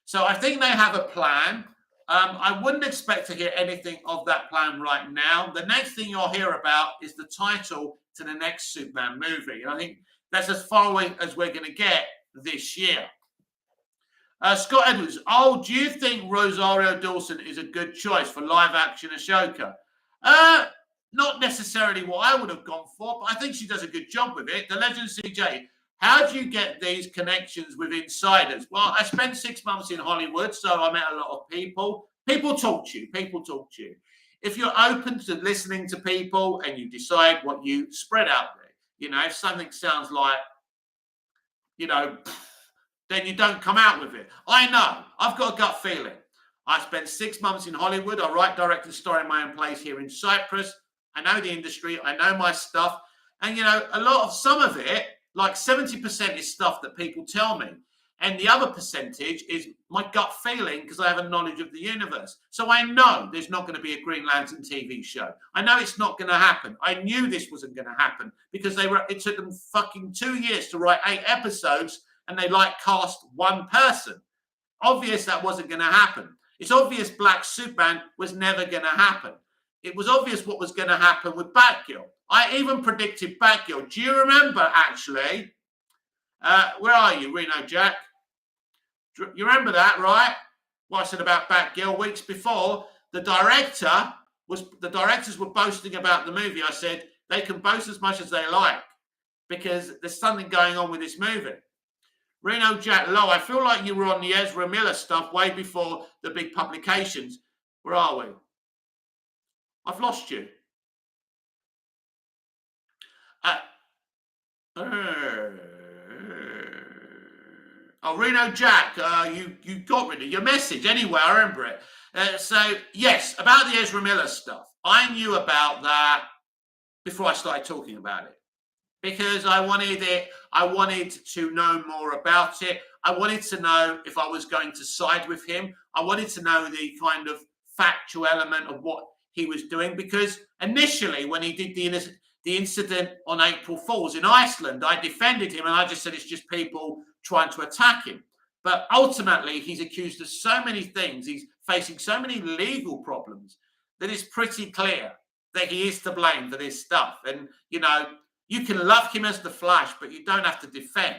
So I think they have a plan. I wouldn't expect to hear anything of that plan right now. The next thing you'll hear about is the title to the next Superman movie. And I think that's as far away as we're going to get this year. Scott Edwards, oh, do you think Rosario Dawson is a good choice for live action Ashoka? Not necessarily what I would have gone for, but I think she does a good job with it. The Legend CJ, how do you get these connections with insiders? Well, I spent 6 months in Hollywood, so I met a lot of people. People talk to you. People talk to you. If you're open to listening to people and you decide what you spread out there, you know, if something sounds like, you know, then you don't come out with it. I know. I've got a gut feeling. I spent 6 months in Hollywood. I write, direct, and star in my own place here in Cyprus. I know the industry. I know my stuff. And, you know, some of it, like 70% is stuff that people tell me. And the other percentage is my gut feeling, because I have a knowledge of the universe. So I know there's not going to be a Green Lantern TV show. I know it's not going to happen. I knew this wasn't going to happen, because it took them fucking 2 years to write 8 episodes, and they cast one person. Obvious that wasn't going to happen. It's obvious Black Superman was never going to happen. It was obvious what was going to happen with Batgirl. I even predicted Batgirl. Do you remember, actually? Where are you, Reno Jack? You remember that, right? What I said about Batgirl weeks before. The directors were boasting about the movie. I said they can boast as much as they like, because there's something going on with this movie. Reno Jack Low, I feel like you were on the Ezra Miller stuff way before the big publications. Where are we? I've lost you. Oh, Reno Jack, you got rid of your message. Anyway, I remember it. So, yes, about the Ezra Miller stuff. I knew about that before I started talking about it, because I wanted to know more about it. I wanted to know if I was going to side with him. I wanted to know the kind of factual element of what he was doing, because initially when he did the incident on April Fools in Iceland, I defended him and I just said it's just people trying to attack him. But ultimately, he's accused of so many things. He's facing so many legal problems that it's pretty clear that he is to blame for this stuff. And, you know, you can love him as the Flash, but you don't have to defend.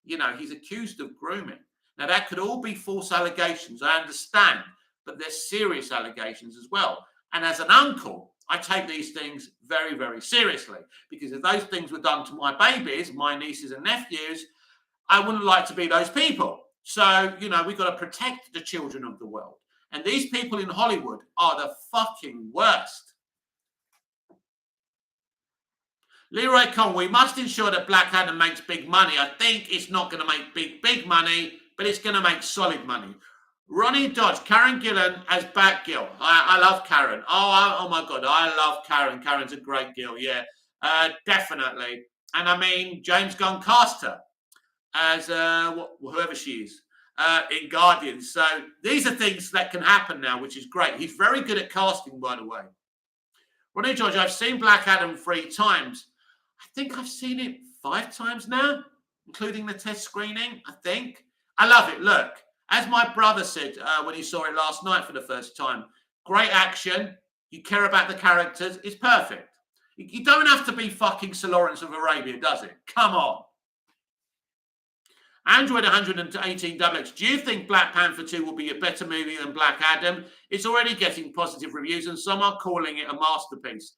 You know, he's accused of grooming. Now, that could all be false allegations, I understand, but they're serious allegations as well. And as an uncle, I take these things very, very seriously, because if those things were done to my babies, my nieces and nephews, I wouldn't like to be those people. So, you know, we've got to protect the children of the world. And these people in Hollywood are the fucking worst. Leroy Kong, we must ensure that Black Adam makes big money. I think it's not going to make big money, but it's going to make solid money. Ronnie Dodge, Karen Gillan as Batgirl. I love Karen. Oh my God, I love Karen. Karen's a great girl, yeah, definitely. And I mean, James Gunn cast her as whoever she is in Guardians. So these are things that can happen now, which is great. He's very good at casting, by the way. Ronnie Dodge, I've seen Black Adam 3 times. I think I've seen it 5 times now, including the test screening, I think. I love it. Look. As my brother said when he saw it last night for the first time, great action. You care about the characters. It's perfect. You don't have to be fucking Sir Lawrence of Arabia, does it? Come on. Android 118XX, do you think Black Panther 2 will be a better movie than Black Adam? It's already getting positive reviews and some are calling it a masterpiece.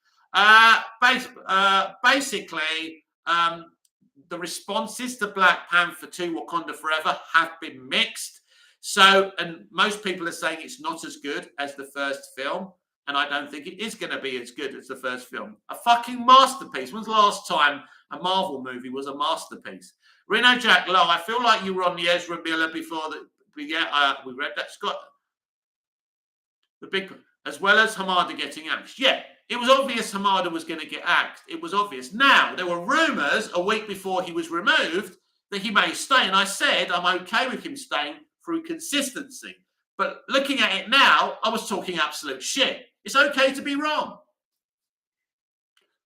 Basically, the responses to Black Panther 2 Wakanda Forever have been mixed. So, and most people are saying it's not as good as the first film. And I don't think it is going to be as good as the first film. A fucking masterpiece. When's the last time a Marvel movie was a masterpiece? Reno Jack Lowe, I feel like you were on the Ezra Miller before that. We read that. Scott, the big, as well as Hamada getting axed. Yeah, it was obvious Hamada was going to get axed. It was obvious. Now, there were rumours a week before he was removed that he may stay. And I said I'm okay with him staying through consistency. But looking at it now, I was talking absolute shit. It's okay to be wrong.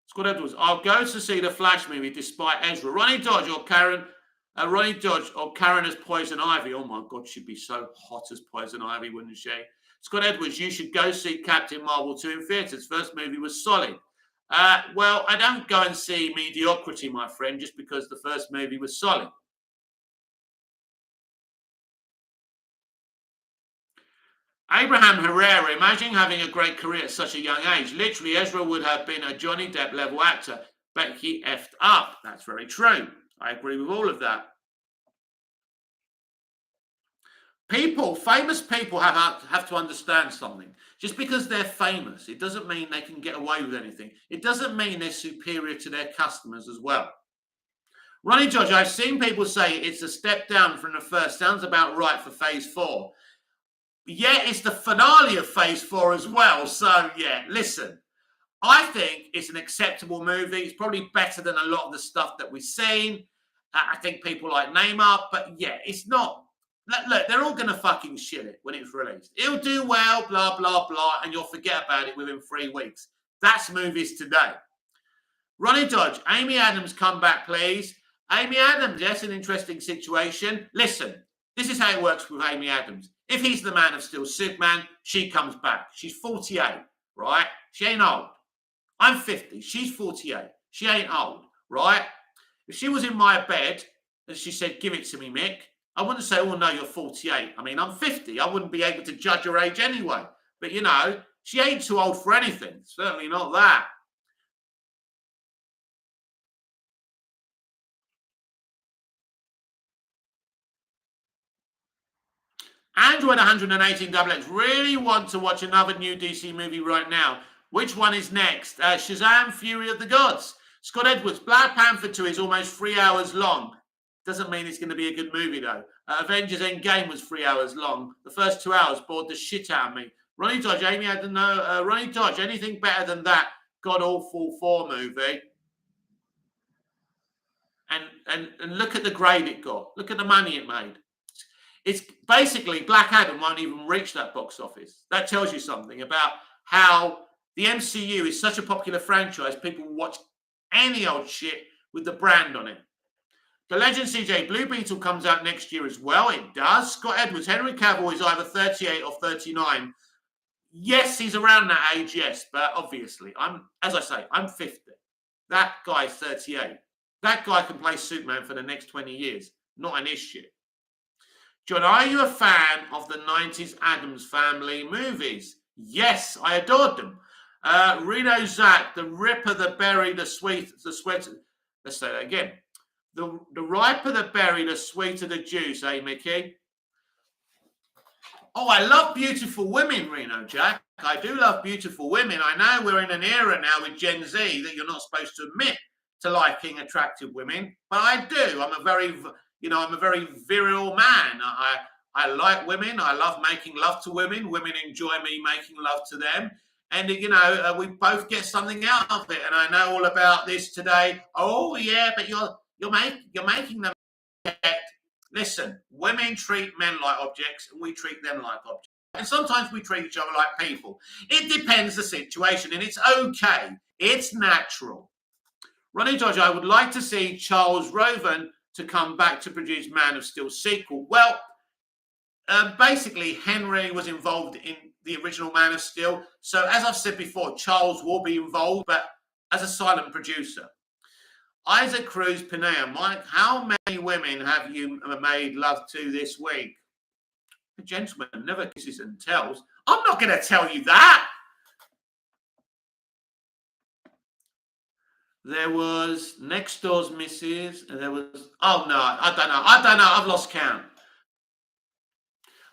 Scott Edwards, I'll go to see the Flash movie despite Ezra. Ronnie Dodge or Karen as Poison Ivy. Oh my God, she'd be so hot as Poison Ivy, wouldn't she? Scott Edwards, you should go see Captain Marvel 2 in theatres. First movie was solid. Well, I don't go and see mediocrity, my friend, just because the first movie was solid. Abraham Herrera, imagine having a great career at such a young age. Literally, Ezra would have been a Johnny Depp level actor, but he effed up. That's very true. I agree with all of that. Famous people have to understand something. Just because they're famous, it doesn't mean they can get away with anything. It doesn't mean they're superior to their customers as well. Ronnie George, I've seen people say it's a step down from the first. Sounds about right for phase 4. Yeah, it's the finale of phase 4 as well. So, yeah, listen, I think it's an acceptable movie. It's probably better than a lot of the stuff that we've seen. I think people like Neymar, but yeah, it's not. Look, they're all going to fucking shit it when it's released. It'll do well, blah, blah, blah, and you'll forget about it within 3 weeks. That's movies today. Ronnie Dodge, Amy Adams, come back, please. Amy Adams, yes, an interesting situation. Listen, this is how it works with Amy Adams. If he's the Man of Steel Superman, she comes back. She's 48, right? She ain't old. I'm 50. She's 48. She ain't old, right? If she was in my bed and she said, give it to me, Mick, I wouldn't say, oh, no, you're 48. I mean, I'm 50. I wouldn't be able to judge her age anyway. But, you know, she ain't too old for anything. Certainly not that. Android 118XX, really want to watch another new DC movie right now. Which one is next? Shazam, Fury of the Gods. Scott Edwards, Black Panther 2 is almost 3 hours long. Doesn't mean it's going to be a good movie, though. Avengers Endgame was 3 hours long. The first 2 hours bored the shit out of me. Ronnie Dodge, Amy, I don't know. Ronnie Dodge, anything better than that god-awful 4 movie? And look at the grade it got. Look at the money it made. It's basically Black Adam won't even reach that box office. That tells you something about how the MCU is such a popular franchise. People will watch any old shit with the brand on it. The Legend CJ, Blue Beetle comes out next year as well. It does. Scott Edwards, Henry Cavill is either 38 or 39. Yes, he's around that age, yes. But obviously, I'm 50. That guy's 38. That guy can play Superman for the next 20 years. Not an issue. John, are you a fan of the 90s Addams Family movies? Yes, I adored them. Reno Zach, the Ripper, the Berry, the Sweet, the Sweat. Let's say that again. The riper the berry, the sweeter the juice, eh, Mickey? Oh, I love beautiful women, Reno Jack. I do love beautiful women. I know we're in an era now with Gen Z that you're not supposed to admit to liking attractive women, but I do. I'm a very virile man. I like women. I love making love to women. Women enjoy me making love to them. And, we both get something out of it. And I know all about this today. Oh, yeah, but you're making them. Listen, women treat men like objects and we treat them like objects. And sometimes we treat each other like people. It depends the situation and it's okay. It's natural. Ronnie Dodge, I would like to see Charles Roven to come back to produce Man of Steel sequel. Well, basically, Henry was involved in the original Man of Steel. So as I've said before, Charles will be involved, but as a silent producer. Isaac Cruz Pinea, Mike, how many women have you made love to this week? The gentleman never kisses and tells. I'm not going to tell you that. There was Next Door's Missus, and there was, oh no, I don't know, I've lost count.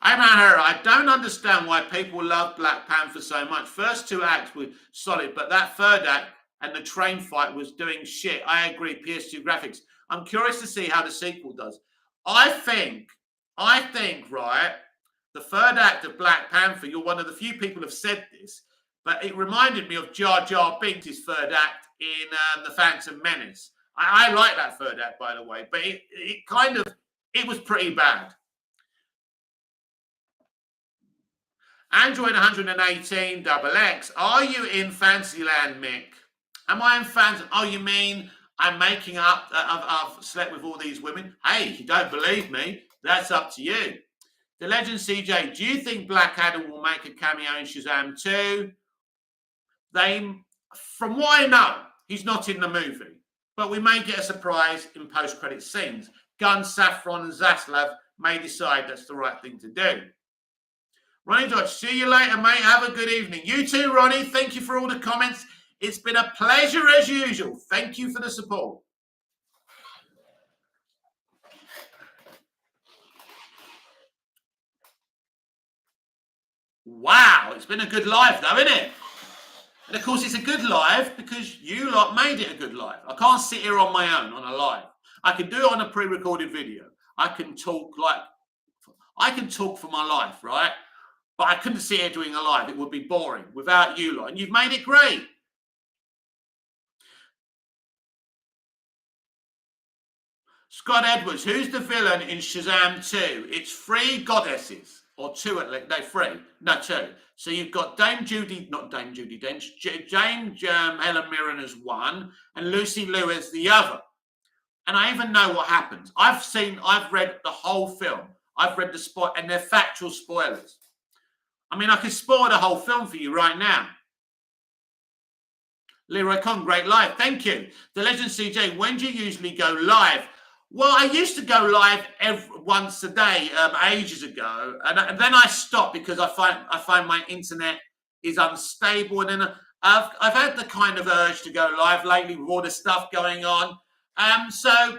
I don't understand why people love Black Panther so much. First 2 acts were solid, but that third act and the train fight was doing shit. I agree, PS2 graphics. I'm curious to see how the sequel does. I think, right, the third act of Black Panther, you're one of the few people who have said this, but it reminded me of Jar Jar Binks' third act in The Phantom Menace. I like that third act, by the way, but it was pretty bad. Android 118 double X. Are you in Fantasyland, Mick? Am I in Fantasy? Oh, you mean I'm making up that I've slept with all these women? Hey, you don't believe me? That's up to you. The Legend CJ, do you think Black Adam will make a cameo in Shazam 2? From what I know, he's not in the movie, but we may get a surprise in post-credit scenes. Gunn, Saffron, and Zaslav may decide that's the right thing to do. Ronnie Dodge, see you later, mate. Have a good evening. You too, Ronnie. Thank you for all the comments. It's been a pleasure as usual. Thank you for the support. Wow, it's been a good live though, isn't it? And of course, it's a good live because you lot made it a good live. I can't sit here on my own on a live. I can do it on a pre-recorded video. I can talk for my life, right? But I couldn't sit here doing a live. It would be boring without you lot. And you've made it great. Scott Edwards, who's the villain in Shazam 2? It's 3 goddesses. Or 2 at least. No, 3. No, 2. So you've got Dame Dench, Helen Mirren as 1, and Lucy Liu as the other. And I even know what happens. I've read the whole film. I've read the spoil, and they're factual spoilers. I mean, I could spoil the whole film for you right now. Leroy Kong, great live. Thank you. The Legend CJ, when do you usually go live? Well, I used to go live once a day ages ago, and then I stopped because I find my internet is unstable, and then I've had the kind of urge to go live lately with all the stuff going on. So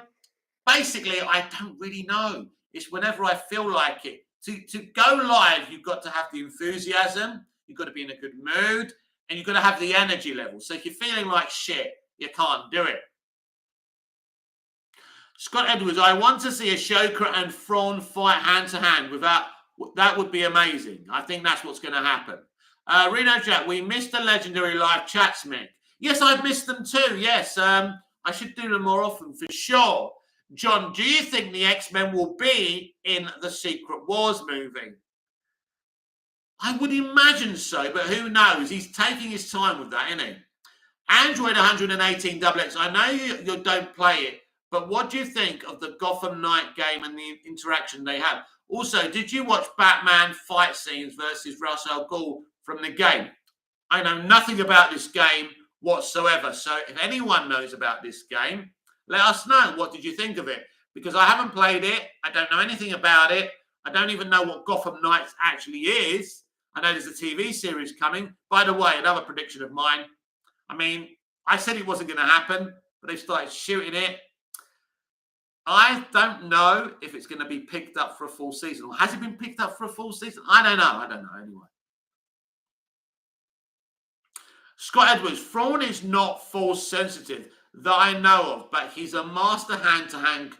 basically, I don't really know. It's whenever I feel like it. To go live, you've got to have the enthusiasm, you've got to be in a good mood, and you've got to have the energy level. So if you're feeling like shit, you can't do it. Scott Edwards, I want to see Ashoka and Thrawn fight hand-to-hand. That would be amazing. I think that's what's going to happen. Reno Jack, we missed the legendary live chats, Mick. Yes, I've missed them too. Yes, I should do them more often for sure. John, do you think the X-Men will be in the Secret Wars movie? I would imagine so, but who knows? He's taking his time with that, isn't he? Android 118 XX, I know you don't play it, but what do you think of the Gotham Knight game and the interaction they have? Also, did you watch Batman fight scenes versus Ra's al Ghul from the game? I know nothing about this game whatsoever, so if anyone knows about this game, let us know. What did you think of it? Because I haven't played it. I don't know anything about it. I don't even know what Gotham Knights actually is. I know there's a TV series coming. By the way, another prediction of mine. I mean, I said it wasn't going to happen, but they started shooting it. I don't know if it's going to be picked up for a full season. Or has it been picked up for a full season? I don't know anyway. Scott Edwards, Thrawn is not force sensitive that I know of, but he's a master hand-to-hand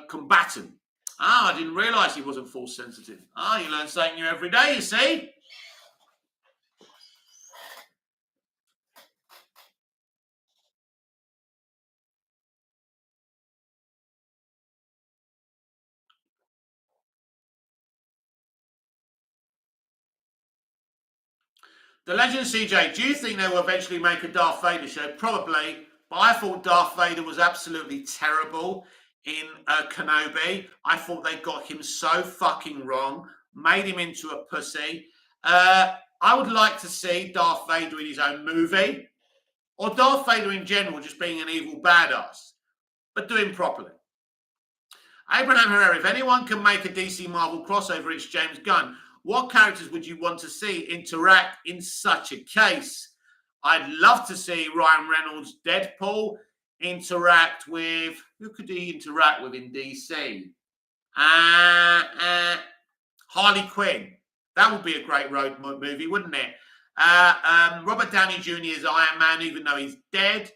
combatant. I didn't realise he wasn't force sensitive. You learn something new every day, you see. The Legend CJ, do you think they will eventually make a Darth Vader show? Probably, but I thought Darth Vader was absolutely terrible in Kenobi. I thought they got him so fucking wrong, made him into a pussy. I would like to see Darth Vader in his own movie, or Darth Vader in general just being an evil badass, but do him properly. Abraham Herrera, if anyone can make a DC Marvel crossover, it's James Gunn. What characters would you want to see interact in such a case? I'd love to see Ryan Reynolds' Deadpool interact with... Who could he interact with in DC? Harley Quinn. That would be a great road movie, wouldn't it? Robert Downey Jr. as Iron Man, even though he's dead.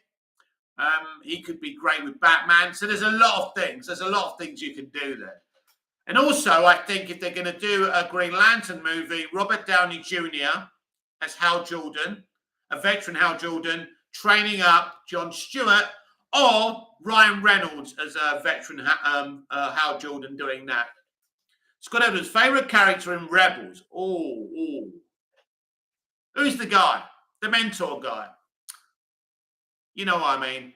He could be great with Batman. So there's a lot of things. There's a lot of things you can do there. And also, I think if they're going to do a Green Lantern movie, Robert Downey Jr. as Hal Jordan, a veteran Hal Jordan, training up John Stewart, or Ryan Reynolds as a veteran Hal Jordan doing that. Scott Evans, favourite character in Rebels? Oh. Who's the guy? The mentor guy. You know what I mean.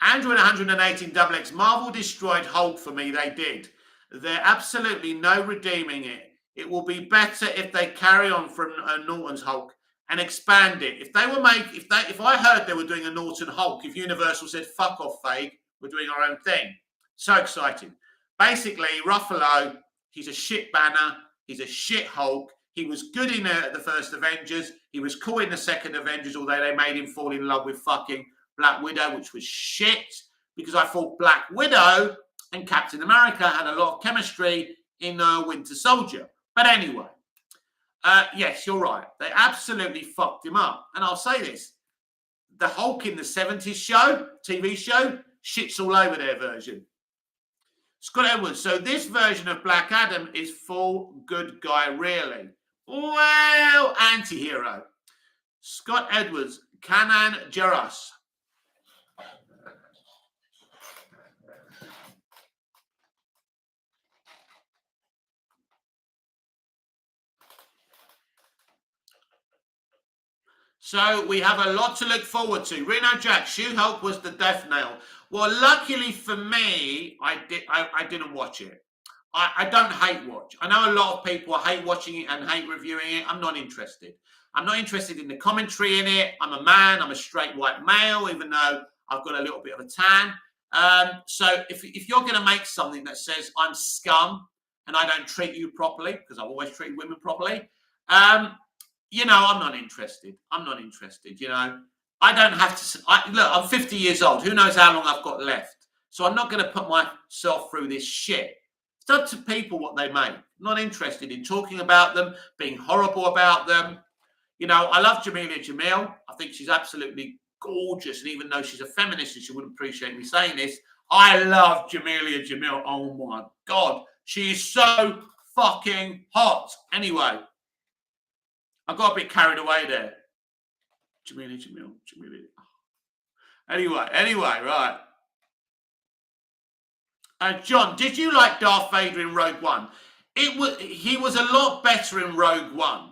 Andrew and 118 double X. Marvel destroyed Hulk for me. They did. They're absolutely no redeeming it. It will be better if they carry on from Norton's Hulk and expand it. If I heard they were doing a Norton Hulk, if Universal said "fuck off, Feig, we're doing our own thing," so exciting. Basically, Ruffalo, he's a shit Banner. He's a shit Hulk. He was good in the first Avengers. He was cool in the second Avengers, although they made him fall in love with fucking Black Widow, which was shit, because I thought Black Widow and Captain America had a lot of chemistry in Winter Soldier. But anyway, yes, you're right. They absolutely fucked him up. And I'll say this. The Hulk in the 70s show, TV show, shits all over their version. Scott Edwards. So this version of Black Adam is full good guy, really. Well, anti-hero. Scott Edwards. Kanan Jarrus. So we have a lot to look forward to. Reno Jack, She-Hulk was the death nail. Well, luckily for me, I didn't watch it. I don't hate watch. I know a lot of people hate watching it and hate reviewing it. I'm not interested. I'm not interested in the commentary in it. I'm a man. I'm a straight white male, even though I've got a little bit of a tan. So if you're going to make something that says I'm scum and I don't treat you properly, because I've always treated women properly, you know, I'm not interested. I'm not interested, you know. I don't have to... look, I'm 50 years old. Who knows how long I've got left? So I'm not going to put myself through this shit. It's up to people what they make. Not interested in talking about them, being horrible about them. You know, I love Jamelia Jamil. I think she's absolutely gorgeous. And even though she's a feminist and she wouldn't appreciate me saying this, I love Jamelia Jamil. Oh, my God. She is so fucking hot. Anyway, I got a bit carried away there. Jamelia Jamil. Anyway, right. John, did you like Darth Vader in Rogue One? He was a lot better in Rogue One,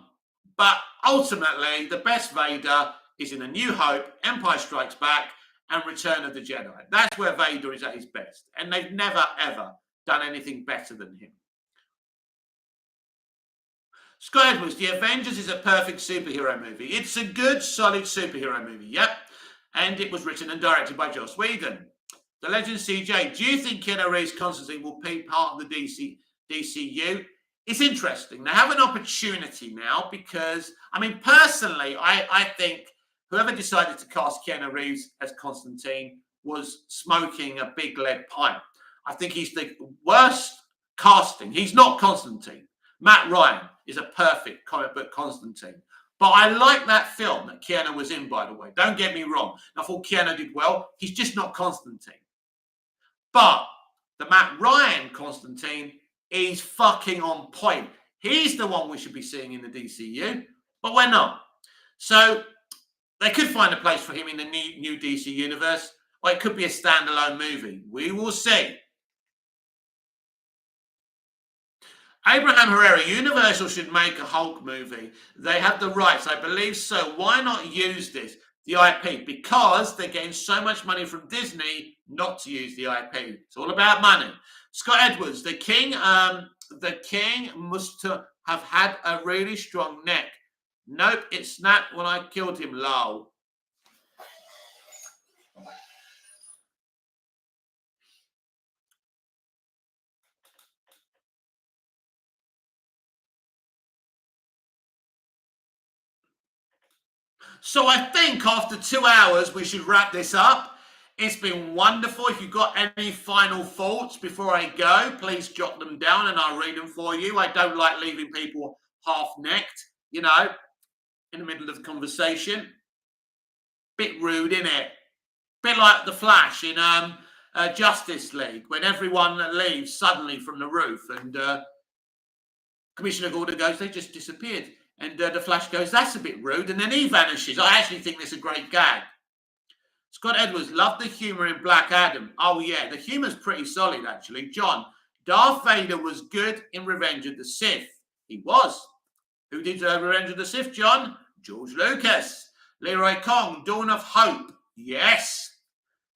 but ultimately the best Vader is in A New Hope, Empire Strikes Back, and Return of the Jedi. That's where Vader is at his best, and they've never ever done anything better than him. Scott Edwards, The Avengers is a perfect superhero movie. It's a good, solid superhero movie, yep. And it was written and directed by Joss Whedon. The Legend CJ, do you think Keanu Reeves Constantine will be part of the DCU? It's interesting. They have an opportunity now because, I mean, personally, I think whoever decided to cast Keanu Reeves as Constantine was smoking a big lead pipe. I think he's the worst casting. He's not Constantine. Matt Ryan is a perfect comic book Constantine. But I like that film that Keanu was in, by the way. Don't get me wrong. I thought Keanu did well. He's just not Constantine. But the Matt Ryan Constantine is fucking on point. He's the one we should be seeing in the DCU, but we're not. So they could find a place for him in the new DC universe, or it could be a standalone movie. We will see. Abraham Herrera, Universal should make a Hulk movie. They have the rights, I believe so. Why not use this, the IP? Because they're getting so much money from Disney not to use the IP. It's all about money. Scott Edwards, the king must have had a really strong neck. Nope, it snapped when I killed him, lol. So I think after 2 hours, we should wrap this up. It's been wonderful. If you've got any final thoughts before I go, please jot them down and I'll read them for you. I don't like leaving people half-necked, you know, in the middle of the conversation. Bit rude, innit? Bit like the Flash in Justice League, when everyone leaves suddenly from the roof and Commissioner Gordon goes, they just disappeared. And the Flash goes, that's a bit rude. And then he vanishes. I actually think that's a great gag. Scott Edwards, love the humour in Black Adam. Oh, yeah, the humour's pretty solid, actually. John, Darth Vader was good in Revenge of the Sith. He was. Who did Revenge of the Sith, John? George Lucas. Leroy Kong, Dawn of Hope. Yes.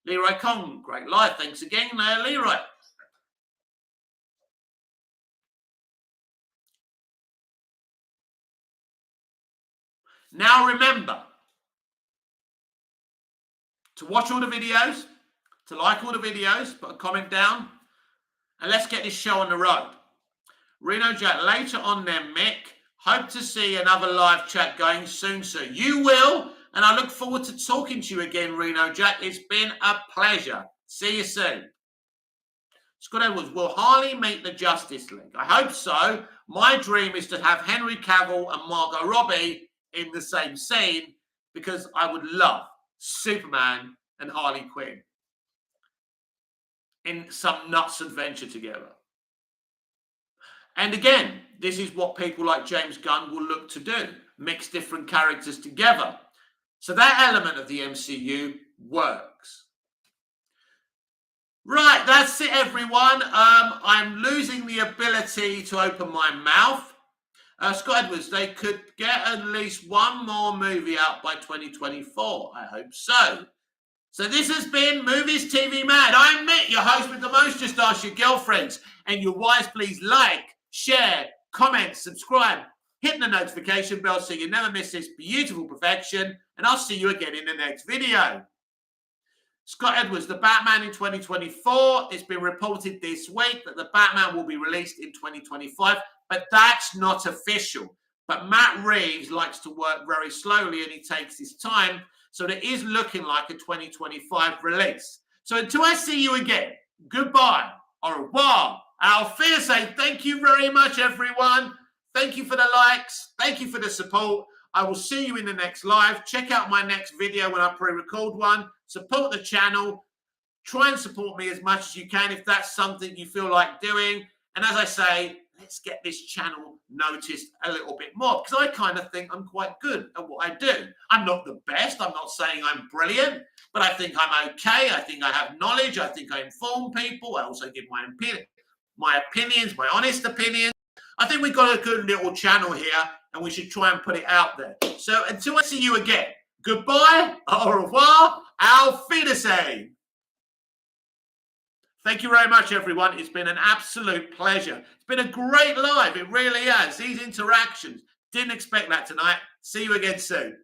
Leroy Kong, great live. Thanks again, Leroy. Now remember to watch all the videos, to like all the videos, put a comment down, and let's get this show on the road. Reno Jack, later on then, Mick. Hope to see another live chat going soon, sir. You will, and I look forward to talking to you again, Reno Jack. It's been a pleasure. See you soon. Scott Edwards, will Harley meet the Justice League? I hope so. My dream is to have Henry Cavill and Margot Robbie in the same scene because I would love Superman and Harley Quinn in some nuts adventure together. And again, this is what people like James Gunn will look to do, mix different characters together. So that element of the MCU works. Right, that's it, everyone. I'm losing the ability to open my mouth. Scott Edwards, they could get at least one more movie out by 2024. I hope so. So this has been Movies TV Mad. I'm Mick, your host with the most. Just ask your girlfriends and your wives, please like, share, comment, subscribe, hit the notification bell so you never miss this beautiful perfection. And I'll see you again in the next video. Scott Edwards, the Batman in 2024. It's been reported this week that the Batman will be released in 2025, but that's not official. But Matt Reeves likes to work very slowly and he takes his time. So it is looking like a 2025 release. So until I see you again, goodbye, au revoir, auf Wiedersehen. Thank you very much, everyone. Thank you for the likes. Thank you for the support. I will see you in the next live. Check out my next video when I pre-record one. Support the channel. Try and support me as much as you can if that's something you feel like doing. And as I say, let's get this channel noticed a little bit more because I kind of think I'm quite good at what I do. I'm not the best. I'm not saying I'm brilliant, but I think I'm okay. I think I have knowledge. I think I inform people. I also give my opinions, my honest opinions. I think we've got a good little channel here and we should try and put it out there. So until I see you again, goodbye, au revoir, auf Wiedersehen. Thank you very much, everyone. It's been an absolute pleasure. It's been a great live. It really has. These interactions. Didn't expect that tonight. See you again soon.